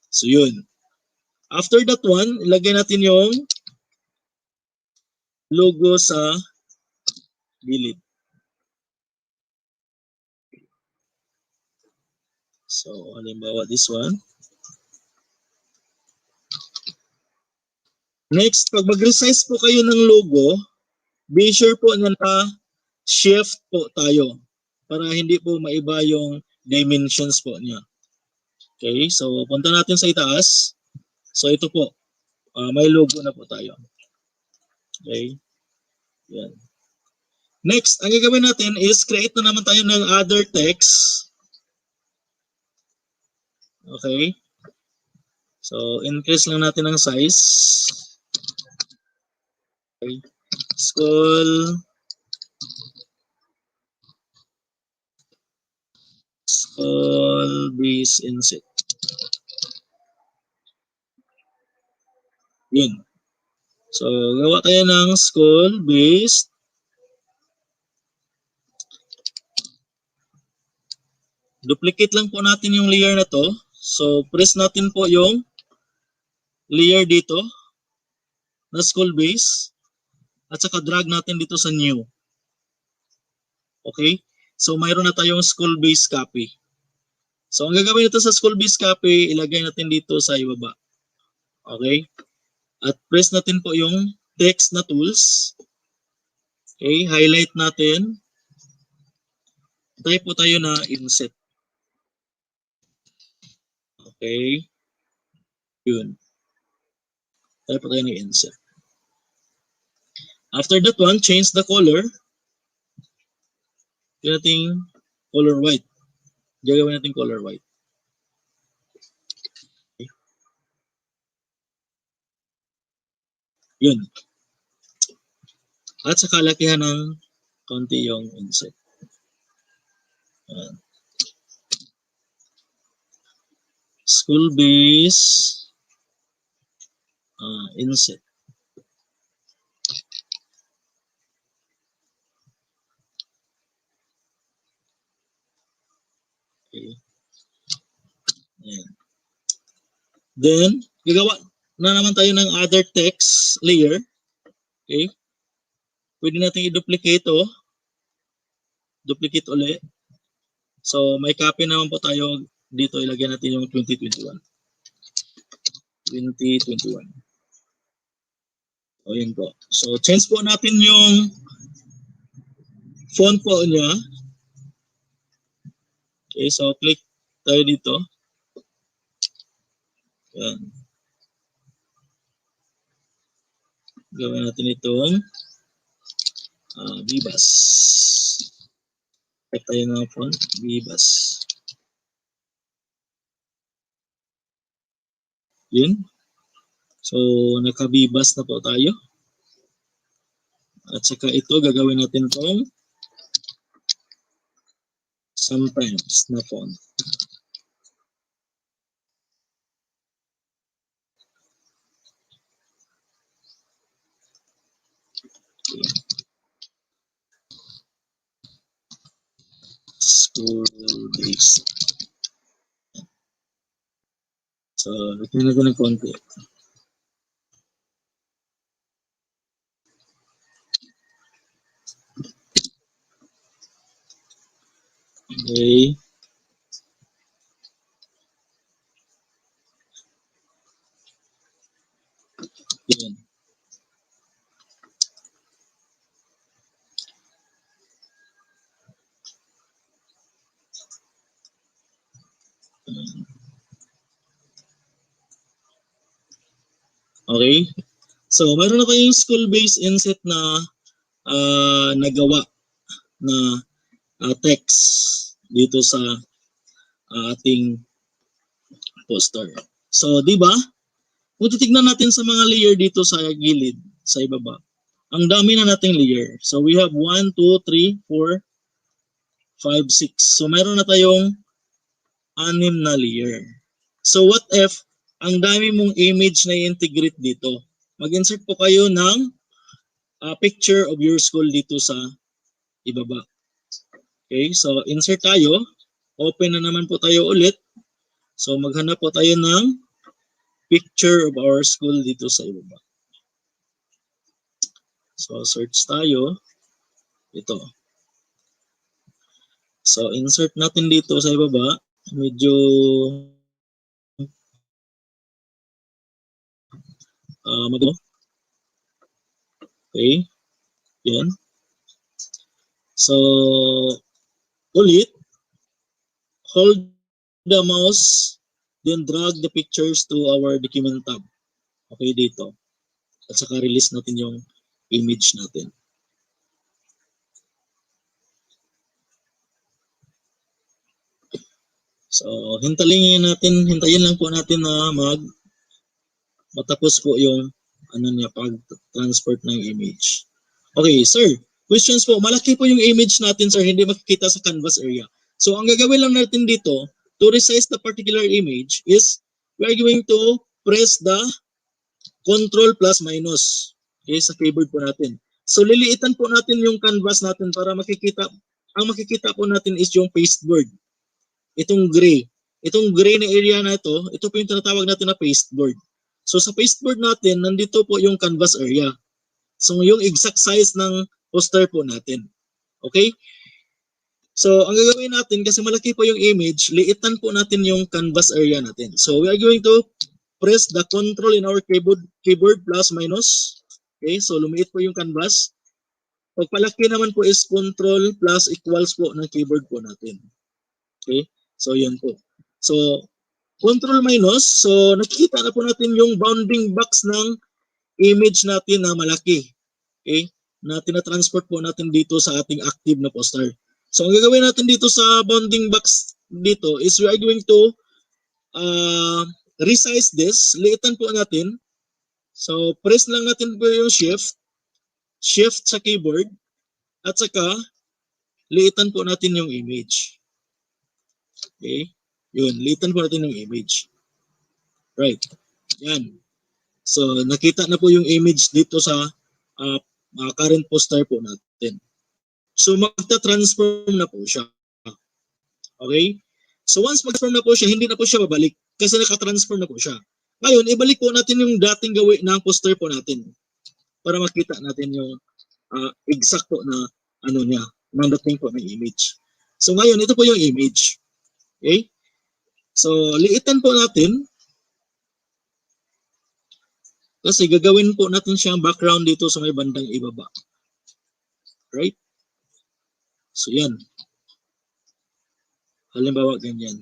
So, yun. After that one, ilagay natin yung logo sa gilid. So, halimbawa this one. Next, pag mag-resize po kayo ng logo, be sure po na shift po tayo para hindi po maiba yung dimensions po niya. Okay, so punta natin sa itaas. So ito po, may logo na po tayo. Okay, yan. Next, ang gagawin natin is create na naman tayo ng other text. Okay, so increase lang natin ang size. Okay. School base inset. Yun. So, gawa tayo ng school based. Duplicate lang po natin yung layer na to. So, press natin po yung layer dito na school base. At saka drag natin dito sa new. Okay? So, mayroon na tayong school base copy. So, ang gagawin nito sa school base copy, ilagay natin dito sa ibaba. Okay? At press natin po yung text na tools. Okay, highlight natin. Type po tayo na inset. Okay. Yun. Type po tayo na inset. After that one, change the color. Gawin natin color white. Gagawin natin color white. Okay. Yun. At saka lakihan ng konti yung inset. School base inset. Okay. Ayan. Then, gagawa na naman tayo ng other text layer. Okay. Pwede natin i-duplicate to. duplicate ulit. So may copy naman po tayo dito, ilagay natin yung 2021. 2021. O yun po. So change po natin yung font po niya. Okay, so click tayo dito. Yan. Gawin natin itong Vivas. Type tayo ng font, Vivas. Yun. So, naka-Vivas na po tayo. At saka ito, gagawin natin itong sometimes na font. School-based. So, lagyan natin ng konti. Okay. Yan. Okay. So, meron na kayong school-based inset na nagawa na text dito sa ating poster. So, di ba? Kung titignan natin sa mga layer dito sa gilid, sa ibaba, ang dami na nating layer. So, we have 1, 2, 3, 4, 5, 6. So, meron na tayong 6 na layer. So, what if ang dami mong image na i-integrate dito? Mag-insert po kayo ng picture of your school dito sa ibaba. Okay, so insert tayo. Open na naman po tayo ulit. So maghanap po tayo ng picture of our school dito sa ibaba. So search tayo. Ito. So insert natin dito sa ibaba. Medyo okay. Yan. So ulit, hold the mouse, then drag the pictures to our document tab. Okay, dito. At saka release natin yung image natin. So, hintayin lang po natin na matapos po yung pag-transport ng image. Okay, sir. Questions po. Malaki po yung image natin, sir. Hindi makikita sa canvas area. So, ang gagawin lang natin dito, to resize the particular image is, we are going to press the Control plus minus. Okay, sa keyboard po natin. So, liliitan po natin yung canvas natin para ang makikita po natin is yung pasteboard. Itong gray. Itong gray na area na ito po yung tinatawag natin na pasteboard. So, sa pasteboard natin, nandito po yung canvas area. So, yung exact size ng poster po natin. Okay? So, ang gagawin natin, kasi malaki po yung image, liitan po natin yung canvas area natin. So, we are going to press the control in our keyboard plus minus. Okay? So, lumiit po yung canvas. Pag palaki naman po is control plus equals po ng keyboard po natin. Okay? So, yun po. So, control minus. So, nakikita na po natin yung bounding box ng image natin na malaki. Okay? Na tinatransport po natin dito sa ating active na poster. So, ang gagawin natin dito sa bounding box dito is we are going to resize this. Liitan po natin. So, press lang natin po yung shift sa keyboard, at saka liitan po natin yung image. Okay? Yun, liitan po natin yung image. Right. Yan. So, nakita na po yung image dito sa current poster po natin. So, magta-transform na po siya. Okay? So, once mag-transform na po siya, hindi na po siya babalik kasi naka-transform na po siya. Ngayon, ibalik po natin yung dating gawin ng poster po natin para makita natin yung exact po na niya. ng dating po ng image. So ngayon, ito po yung image. Okay? So, liitan po natin. Kasi gagawin po natin siyang background dito sa may bandang ibaba. Right? So, yan. Halimbawa, ganyan.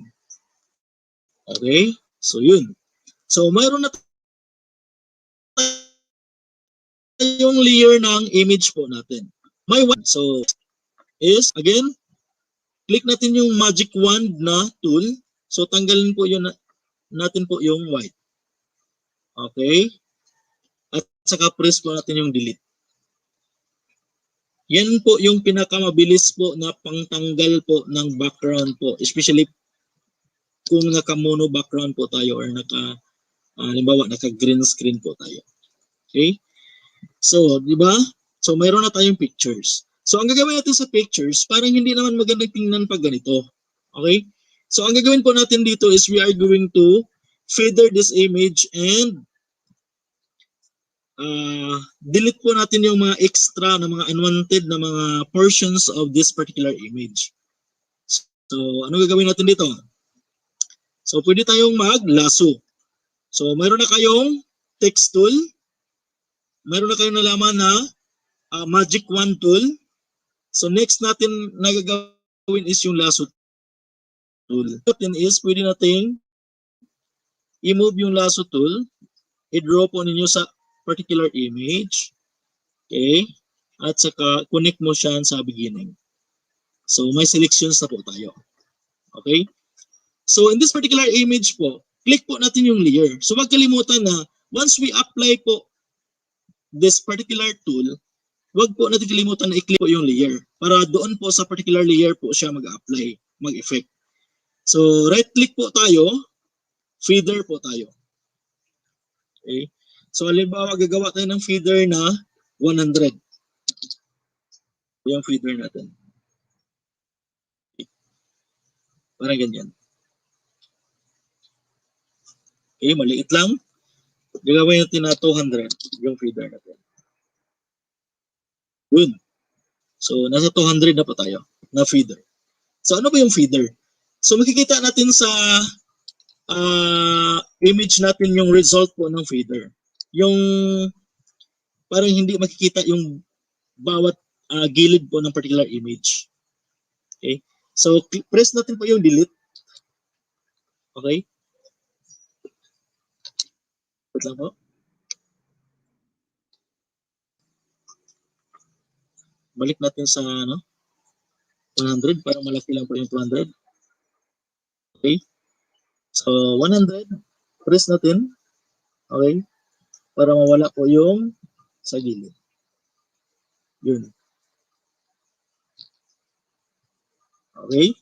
Okay? So, yun. So, mayroon na yung layer ng image po natin. May one. So, is, again, click natin yung magic wand na tool. So, tanggalin po yun natin po yung white. Okay? At saka press po natin yung delete. Yan po yung pinakamabilis po na pangtanggal po ng background po. Especially kung naka-mono background po tayo or halimbawa, naka-green screen po tayo. Okay? So, di ba? So, mayroon na tayong pictures. So, ang gagawin natin sa pictures, parang hindi naman magandang tingnan pag ganito. Okay? So, ang gagawin po natin dito is we are going to feather this image and delete po natin yung mga extra na mga unwanted na mga portions of this particular image. So, ano gagawin natin dito? So, pwede tayong mag-lasso. So, mayroon na kayong text tool. Mayroon na kayong nalaman na magic wand tool. So, next natin na gagawin is yung lasso tool. Natin is pwede nating i-move yung lasso tool. I-draw po ninyo sa particular image. Okay? At saka connect mo siya sa beginning. So, may selections na po tayo. Okay? So, in this particular image po, click po natin yung layer. So, wag kalimutan na once we apply po this particular tool, wag po natin kalimutan na i-click po yung layer para doon po sa particular layer po siya mag-apply, mag-effect. So, right-click po tayo, feather po tayo. Okay? So, halimbawa, gagawa tayo ng feeder na 100. Yung feeder natin. Okay. Parang ganyan. Okay, maliit lang. Gagawin natin na 200 yung feeder natin. Yun. So, nasa 200 na po tayo na feeder. So, ano ba yung feeder? So, makikita natin sa image natin yung result po ng feeder. Yung parang hindi makikita yung bawat gilid po ng particular image. Okay? So, press natin po yung delete. Okay? Wait lang po. Balik natin sa 100 para malaki lang po yung 200. Okay? So, 100. Press natin. Okay? Para mawala po yung sa gilid. Yun. Okay?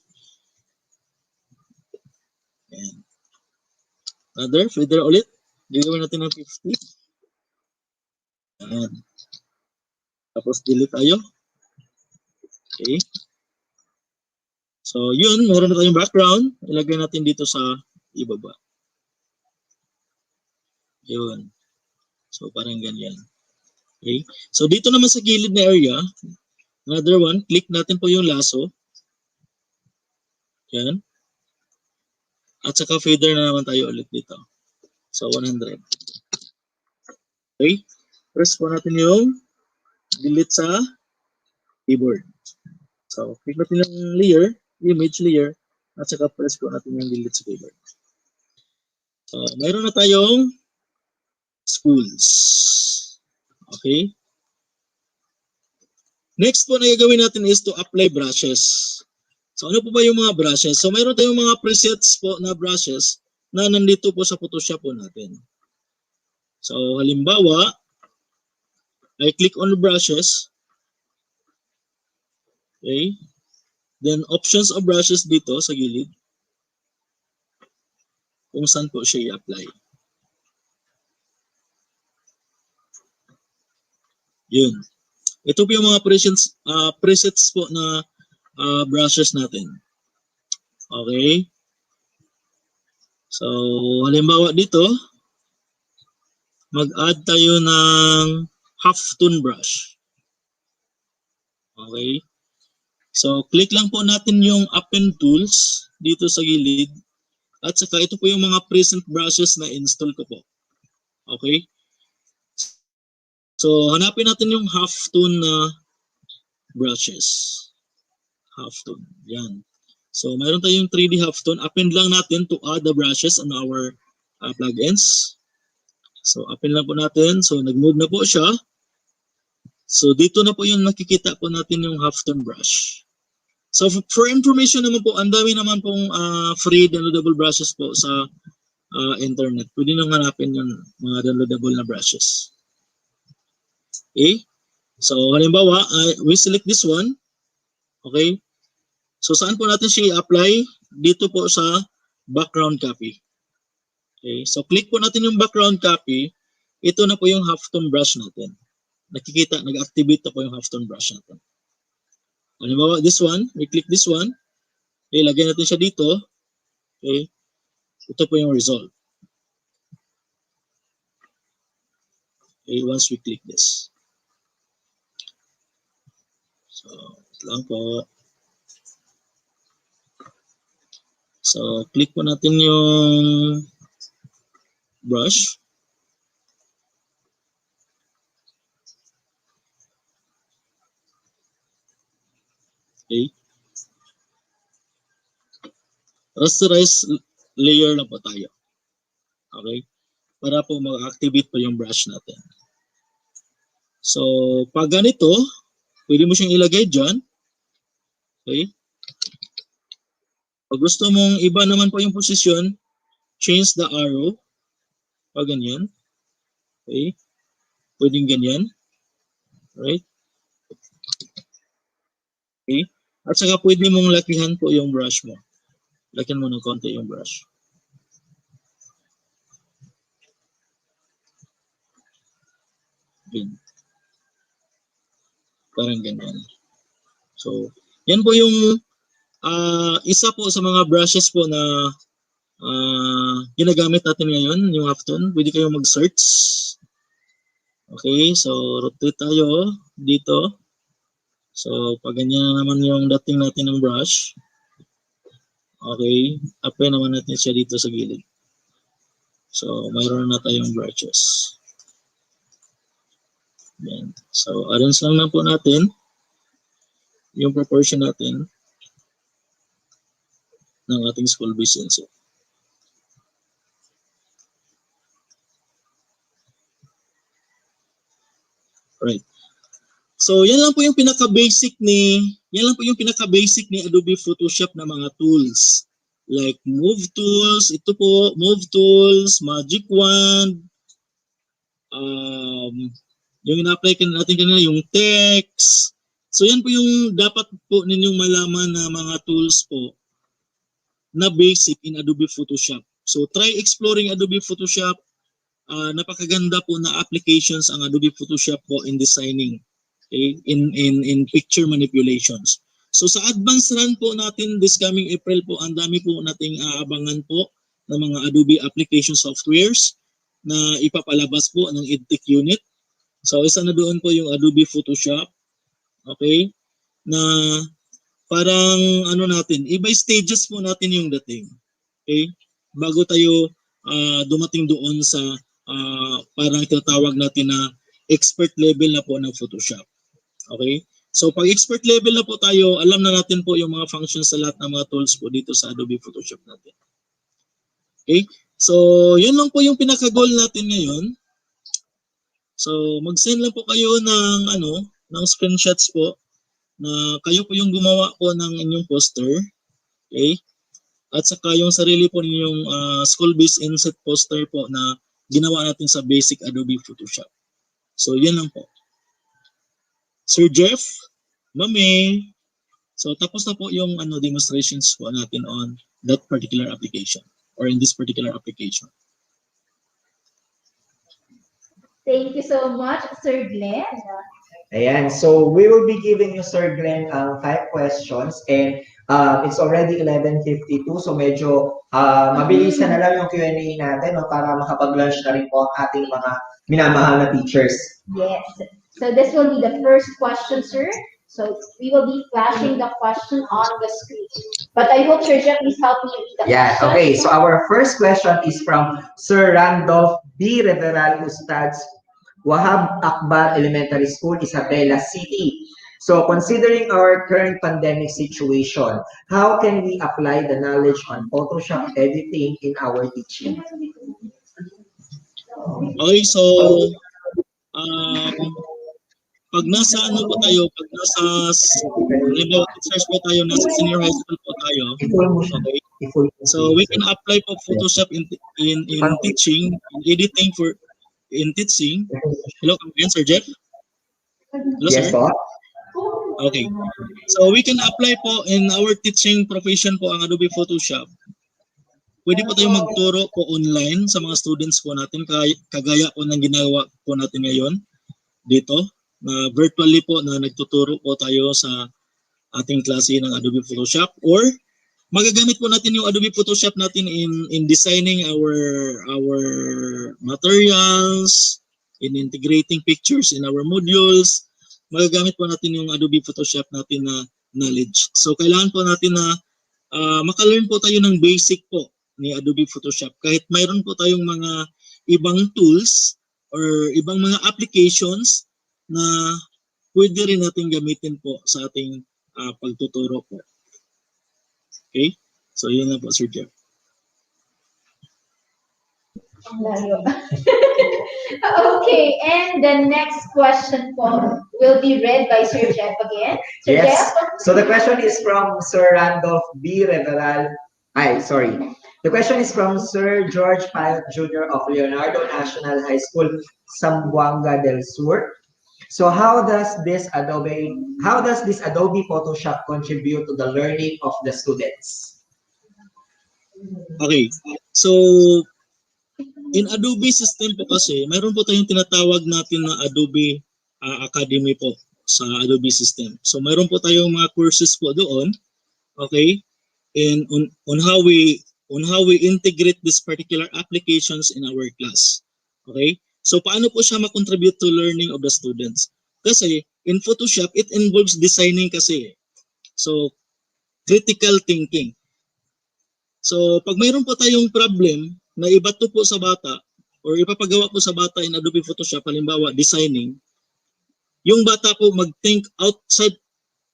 Ayan. Another, feather ulit. Gagawin natin ng 50. Ayan. Tapos delete tayo. Okay. So, yun. Meron na tayong background. Ilagay natin dito sa ibaba. Yun. So, parang ganyan. Okay. So, dito naman sa gilid na area, another one, click natin po yung lasso. Yan. At saka feather na naman tayo ulit dito. So, 100. Okay. Press po natin yung delete sa keyboard. So, click natin yung layer, image layer, at saka press po natin yung delete sa keyboard. So, mayroon na tayong schools. Okay. Next po na gagawin natin is to apply brushes. So, ano po ba yung mga brushes? So, mayroon tayong mga presets po na brushes na nandito po sa Photoshop po natin. So, halimbawa, I click on the brushes. Okay. Then, options of brushes dito sa gilid. Kung saan po siya i-apply. Yun. Ito po yung mga presets po na brushes natin. Okay. So, halimbawa dito, mag-add tayo ng half tone brush. Okay. So, click lang po natin yung append tools dito sa gilid. At saka ito po yung mga present brushes na install ko po. Okay? So, hanapin natin yung half-tone na brushes. Half-tone. Yan. So, mayroon tayong 3D half-tone. Append lang natin to add the brushes on our plugins. So, append lang po natin. So, nag-move na po siya. So, dito na po yung nakikita po natin yung half-tone brush. So, for information naman po, ang dami naman pong free downloadable brushes po sa internet. Pwede nyo hanapin yung mga downloadable na brushes. Okay? So, halimbawa, we select this one. Okay? So, saan po natin siya i-apply? Dito po sa background copy. Okay? So, click po natin yung background copy. Ito na po yung half-tone brush natin. Nakikita, nag-activate na po yung half-tone brush natin. Halimbawa, this one, we click this one. Okay, lagyan natin siya dito. Okay. Ito po yung result. Okay, once we click this. So, ito lang po. So, click po natin yung brush. Okay. Rasterize layer lang po tayo. Okay. Para po mag-activate po yung brush natin. So, pag ganito, pwede mo siyang ilagay dyan. Okay. Pag gusto mong iba naman po yung posisyon, change the arrow. Pag ganyan. Okay. Pwedeng ganyan. Right. Okay. At saka pwede mong lakihan po yung brush mo. Lakihan mo ng konti yung brush. Okay. Parang ganyan. So, yan po yung isa po sa mga brushes po na ginagamit natin ngayon, yung half-tone. Pwede kayong mag-search. Okay, so rotate tayo dito. So, pag ganyan naman yung dating natin ng brush. Okay, apply naman natin siya dito sa gilid. So, mayroon na tayong brushes. Yan. So, arrange lang na po natin yung proportion natin ng ating school-based INSET. Right. So, yan lang po yung pinaka-basic ni Adobe Photoshop na mga tools. Like Move Tools, ito po, Move Tools, Magic Wand, yung ina-apply natin kanina, yung text. So, yan po yung dapat po ninyong malaman na mga tools po na basic in Adobe Photoshop. So, try exploring Adobe Photoshop. Napakaganda po na applications ang Adobe Photoshop po in designing. Okay? In picture manipulations. So sa advanced run po natin this coming April po, ang dami po nating aabangan po ng mga Adobe application softwares na ipapalabas po ng EdTech unit. So isa na doon po yung Adobe Photoshop. Okay? Na parang ano natin, iba stages po natin yung dating. Okay? Bago tayo dumating doon sa parang tinatawag natin na expert level na po ng Photoshop. Okay? So pag expert level na po tayo, alam na natin po yung mga functions sa lahat ng mga tools po dito sa Adobe Photoshop natin. Okay? So yun lang po yung pinaka-goal natin ngayon. So mag-send lang po kayo ng ng screenshots po na kayo po yung gumawa po ng inyong poster. Okay? At saka yung sarili po ninyong school-based INSET poster po na ginawa natin sa basic Adobe Photoshop. So yan lang po. Sir Jeff, Mami. So tapos na po yung demonstrations po natin on that particular application or in this particular application. Thank you so much, Sir Glenn. Ayan, so we will be giving you, Sir Glenn, 5 questions and it's already 11:52, so medyo mabilisan na lang yung Q&A natin para makapag-lunch na rin po ang ating mga minamahal na teachers. Yes. So this will be the first question, sir. So we will be flashing the question on the screen. But I hope Sir Jeff, please help me read the Yeah, question. okay. So our first question is from Sir Randolph B. Reveral Ustads, Wahab Akbar Elementary School, Isabela City. So considering our current pandemic situation, how can we apply the knowledge on Photoshop editing in our teaching? Okay, so um, pag nasa ano po tayo, pag nasa halimbawa teachers po tayo, nasa senior high school po tayo, okay? So we can apply po Photoshop in teaching, in editing in teaching. Hello, come again, Sir Jeff? Hello, Yes, sir? po. Okay. So we can apply po in our teaching profession po ang Adobe Photoshop. Pwede po tayong magturo po online sa mga students po natin, kagaya po ng ginagawa po natin ngayon dito, na virtually po na nagtuturo po tayo sa ating klase ng Adobe Photoshop, or magagamit po natin yung Adobe Photoshop natin in designing our materials, in integrating pictures in our modules. Magagamit po natin yung Adobe Photoshop natin na knowledge. So kailangan po natin na maka-learn po tayo ng basic po ni Adobe Photoshop. Kahit mayroon po tayong mga ibang tools or ibang mga applications na pwede rin natin gamitin po sa ating pagtuturo po. Okay? So, yun na po, Sir Jeff. Okay, and the next question po will be read by Sir Jeff again. Sir Yes. Jeff? So the question is from Sir Randolph B. Reveral. The question is from Sir George Payot Jr. of Leonardo National High School, Zamboanga del Sur. So how does this Adobe Photoshop contribute to the learning of the students? Okay. So, in Adobe system po kasi, mayroon po tayong tinatawag natin na Adobe Academy po sa Adobe system. So, mayroon po tayong mga courses po doon, okay? And on how we integrate these particular applications in our class. Okay? So, paano po siya ma-contribute to learning of the students? Kasi, in Photoshop, it involves designing kasi. So, critical thinking. So, pag mayroon po tayong problem na ibato po sa bata or ipapagawa po sa bata in Adobe Photoshop, halimbawa designing, yung bata po mag-think out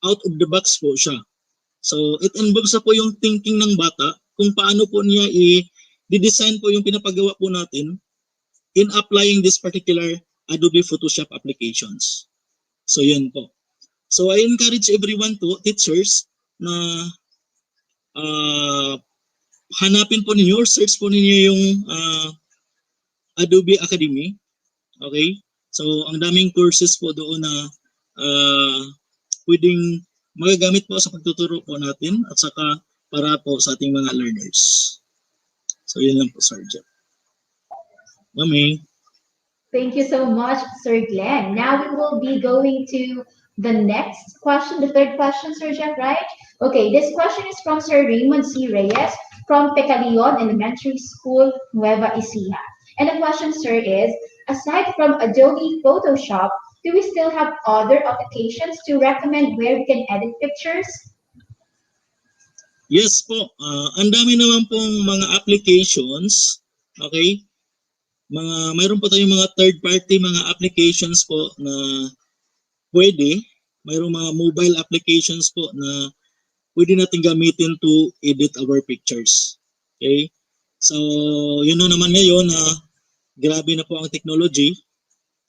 of the box po siya. So, it involves po yung thinking ng bata kung paano po niya i-design po yung pinapagawa po natin in applying this particular Adobe Photoshop applications. So, yun po. So, I encourage everyone po, teachers, na hanapin po ninyo or search po ninyo yung Adobe Academy. Okay? So, ang daming courses po doon na pwedeng magagamit po sa pagtuturo po natin at saka para po sa ating mga learners. So, yun lang po, Sir Jeff. Mami. Thank you so much, Sir Glenn. Now we will be going to the next question, the third question, Sir Jeff, right? Okay, this question is from Sir Raymond C. Reyes from Pecalion Elementary School, Nueva Ecija. And the question, sir, is, aside from Adobe Photoshop, do we still have other applications to recommend where we can edit pictures? Yes po. Ang dami naman pong mga applications. Okay? Mayroon po tayong mga third-party mga applications po na pwede. Mayroong mga mobile applications po na pwede natin gamitin to edit our pictures. Okay? So, yun na naman ngayon na grabe na po ang technology.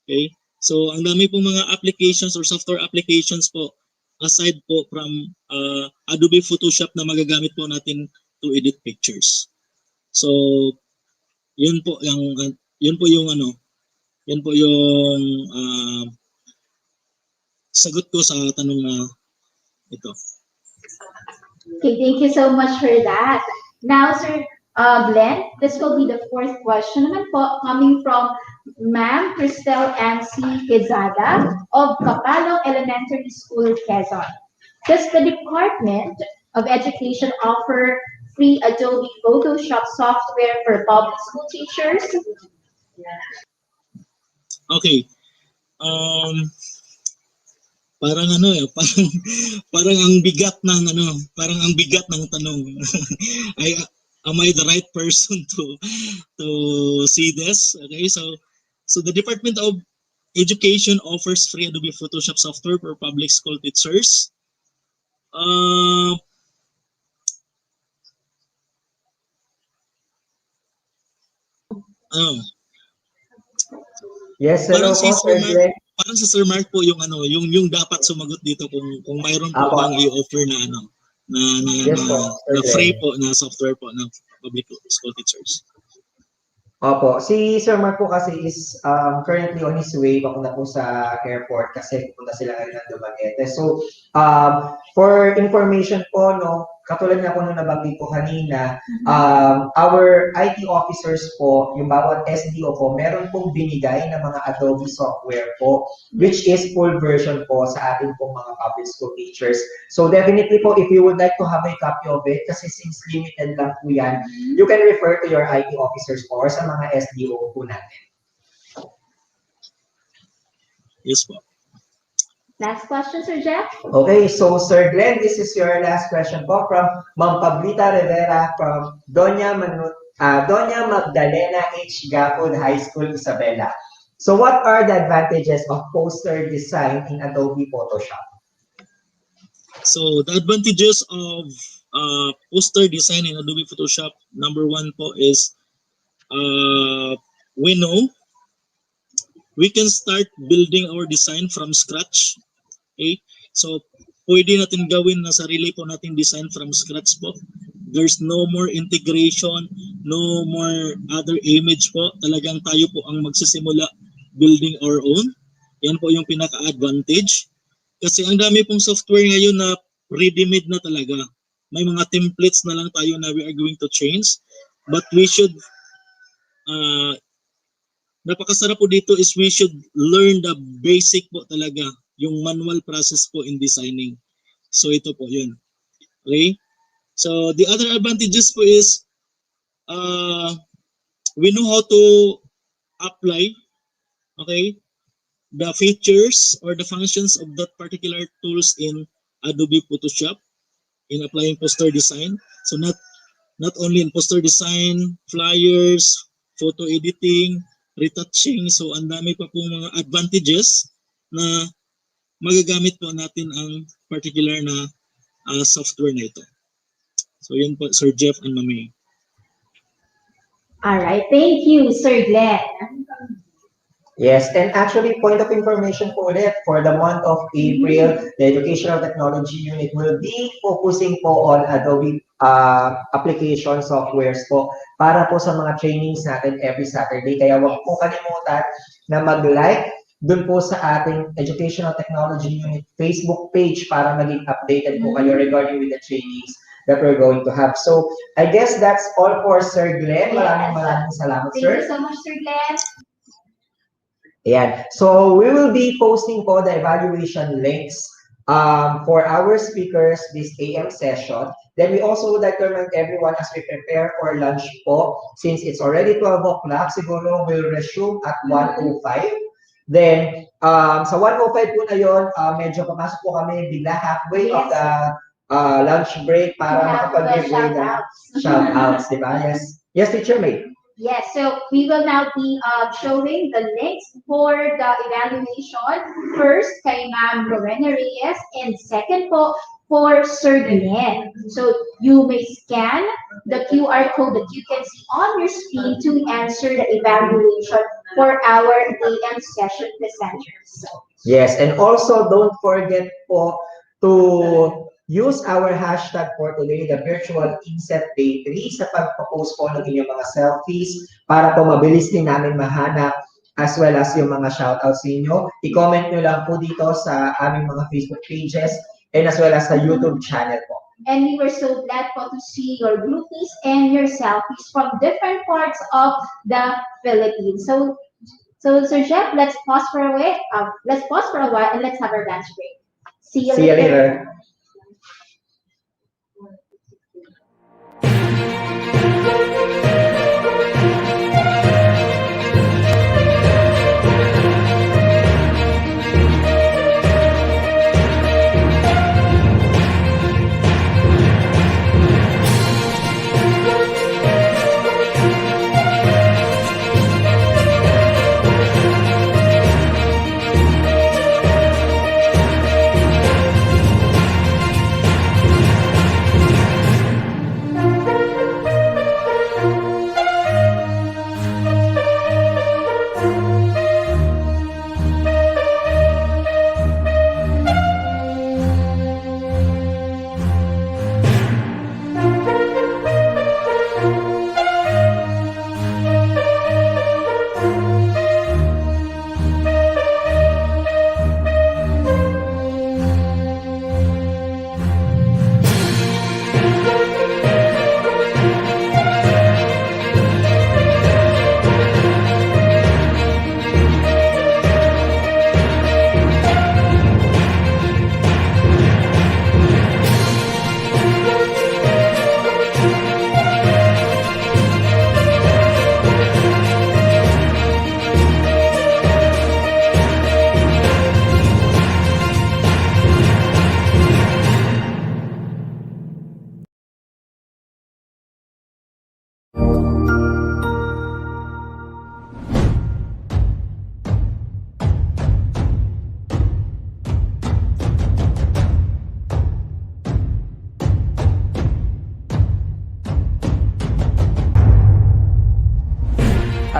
Okay? So, ang dami pong mga applications or software applications po aside po from Adobe Photoshop na magagamit po natin to edit pictures. So, yun po yung sagot ko sa tanong na ito. Okay, thank you so much for that. Now, Sir Glenn, this will be the fourth question naman po, coming from Ma'am Cristel M.C. Quezada of Capalong Elementary School, Quezon. Does the Department of Education offer free Adobe Photoshop software for public school teachers? Okay. parang ano eh, parang ang bigat ng ano, parang ang bigat ng tanong. Am I the right person to see this? Okay, so the Department of Education offers free Adobe Photoshop software for public school teachers. Yes, hello Parang po, si Sir Sir Mark, Glenn. parang si Sir Mark po yung ano, yung dapat sumagot dito kung mayroon po Apo. bang i-offer na ano Yes po, Sir na Glenn. free po na software po ng public school teachers. Opo, si Sir Mark po kasi is currently on his way papunta po sa airport kasi pupunta sila ngayon ng Dumaguete. So, for information po, no, katulad nga po nung nabanggit ko kanina, our IT officers po, yung bawat SDO po, meron pong binigay na mga Adobe software po, which is full version po sa ating pong mga public school teachers. So, definitely po, if you would like to have a copy of it, kasi since limited lang po yan, you can refer to your IT officers po or sa mga SDO po natin. Yes po. Last question, Sir Jeff. Okay, so Sir Glenn, this is your last question po from Ma'am Pablita Rivera from Doña Magdalena H. Gapud High School, Isabela. So what are the advantages of poster design in Adobe Photoshop? So the advantages of poster design in Adobe Photoshop, number one po is we know we can start building our design from scratch. Okay? So pwede natin gawin na sarili po natin design from scratch po. There's no more integration, no more other image po. Talagang tayo po ang magsisimula building our own. Yan po yung pinaka-advantage. Kasi ang dami pong software ngayon na ready-made na talaga. May mga templates na lang tayo na we are going to change. But we should, napakasarap po dito is we should learn the basic po talaga, yung manual process po in designing. So ito po yun. Okay? So the other advantages po is we know how to apply, okay, the features or the functions of that particular tools in Adobe Photoshop in applying poster design. So not only in poster design, flyers, photo editing, retouching. So ang dami pa pong mga advantages na magagamit po natin ang particular na software na ito. So yun po, Sir Jeff and Mami. All right, thank you, Sir Glenn. Yes, and actually, point of information po ulit, for the month of April, the Educational Technology Unit will be focusing po on Adobe application softwares po para po sa mga trainings natin every Saturday. Kaya huwag po kalimutan na mag-like dun po sa ating Educational Technology Unit Facebook page para maging updated po kayo regarding with the trainings that we're going to have. So, I guess that's all for Sir Glenn. Maraming salamat, Sir. Thank you so much, Sir Glenn. Ayan. So, we will be posting po the evaluation links for our speakers this AM session. Then we also would like to remind everyone as we prepare for lunch po, since it's already 12 o'clock, siguro we'll resume at 1:05. Then, sa 1:05 po na yun, medyo papasok po kami bigla halfway of the lunch break para makapag-give ng shoutouts, di ba? Yes. Yes, Teacher May. Yes, so we will now be showing the links for the evaluation. First, kay Ma'am Rowena Reyes, and second po, for Sir Glenn. So you may scan the QR code that you can see on your screen to answer the evaluation for our AM session presenters. Yes, and also don't forget po to use our hashtag for today, the virtual INSET Day 3, sa pagpo-post po ng inyong mga selfies para po mabilis din namin mahanap as well as yung mga shoutouts ninyo. I-comment nyo lang po dito sa aming mga Facebook pages and as well as sa YouTube channel po. And we were so glad po to see your groupies and your selfies from different parts of the Philippines. So Sir Jeff, let's pause for a while and let's have our lunch break. See you later.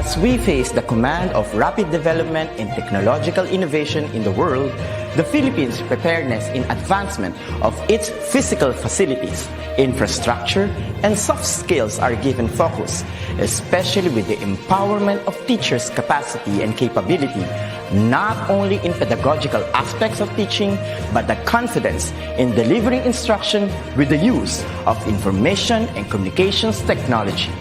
As we face the command of rapid development in technological innovation in the world, the Philippines' preparedness in advancement of its physical facilities, infrastructure, and soft skills are given focus, especially with the empowerment of teachers' capacity and capability, not only in pedagogical aspects of teaching, but the confidence in delivering instruction with the use of information and communications technology.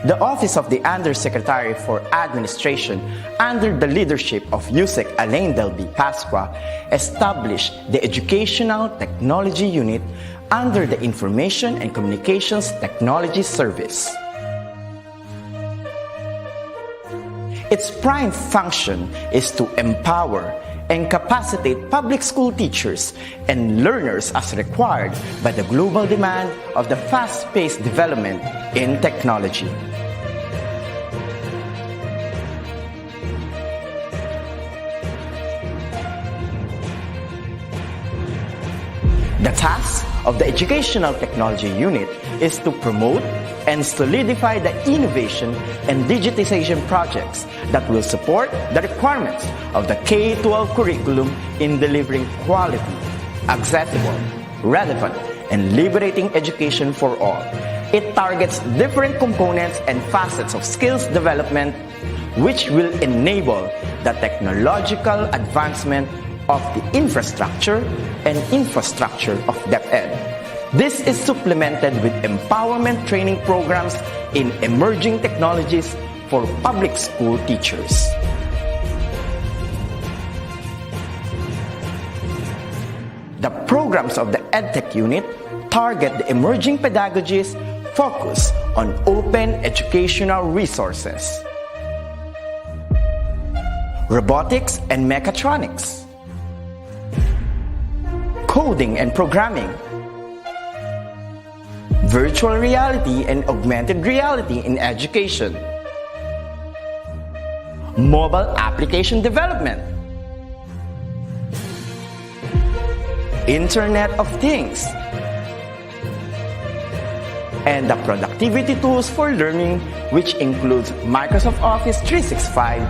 The Office of the Undersecretary for Administration, under the leadership of USEC Alain Delby Pasqua, established the Educational Technology Unit under the Information and Communications Technology Service. Its prime function is to empower and capacitate public school teachers and learners as required by the global demand of the fast-paced development in technology. The task of the Educational Technology Unit is to promote and solidify the innovation and digitization projects that will support the requirements of the K-12 curriculum in delivering quality, accessible, relevant, and liberating education for all. It targets different components and facets of skills development, which will enable the technological advancement of the infrastructure of DepEd. This is supplemented with empowerment training programs in emerging technologies for public school teachers. The programs of the EdTech unit target the emerging pedagogies focused on open educational resources, robotics and mechatronics, coding and programming, virtual reality and augmented reality in education, mobile application development, Internet of Things, and the productivity tools for learning, which includes Microsoft Office 365,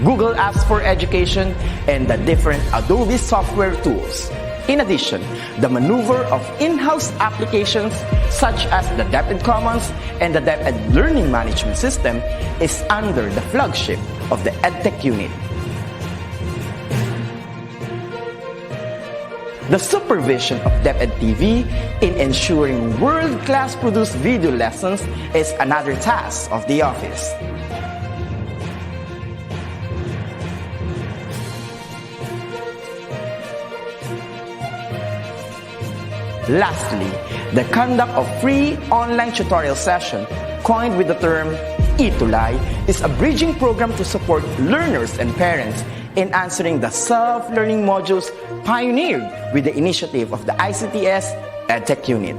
Google Apps for Education, and the different Adobe software tools. In addition, the maneuver of in-house applications such as the DepEd Commons and the DepEd Learning Management System is under the flagship of the EdTech unit. The supervision of DepEd TV in ensuring world-class produced video lessons is another task of the office. Lastly, the conduct of free online tutorial session, coined with the term ETUlay, is a bridging program to support learners and parents in answering the self-learning modules pioneered with the initiative of the ICTS EdTech unit.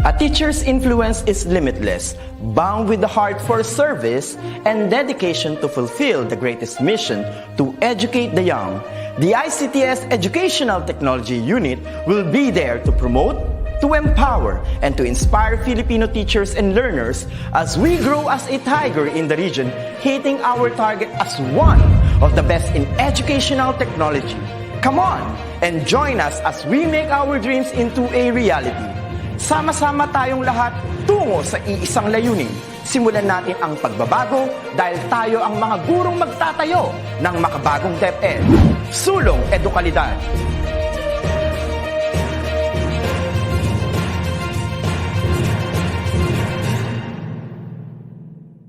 A teacher's influence is limitless, bound with the heart for service and dedication to fulfill the greatest mission to educate the young. The ICTS Educational Technology Unit will be there to promote, to empower, and to inspire Filipino teachers and learners as we grow as a tiger in the region, hitting our target as one of the best in educational technology. Come on and join us as we make our dreams into a reality. Sama-sama tayong lahat tungo sa iisang layunin. Simulan natin ang pagbabago dahil tayo ang mga gurong magtatayo ng makabagong DepEd. Sulong Edukalidad.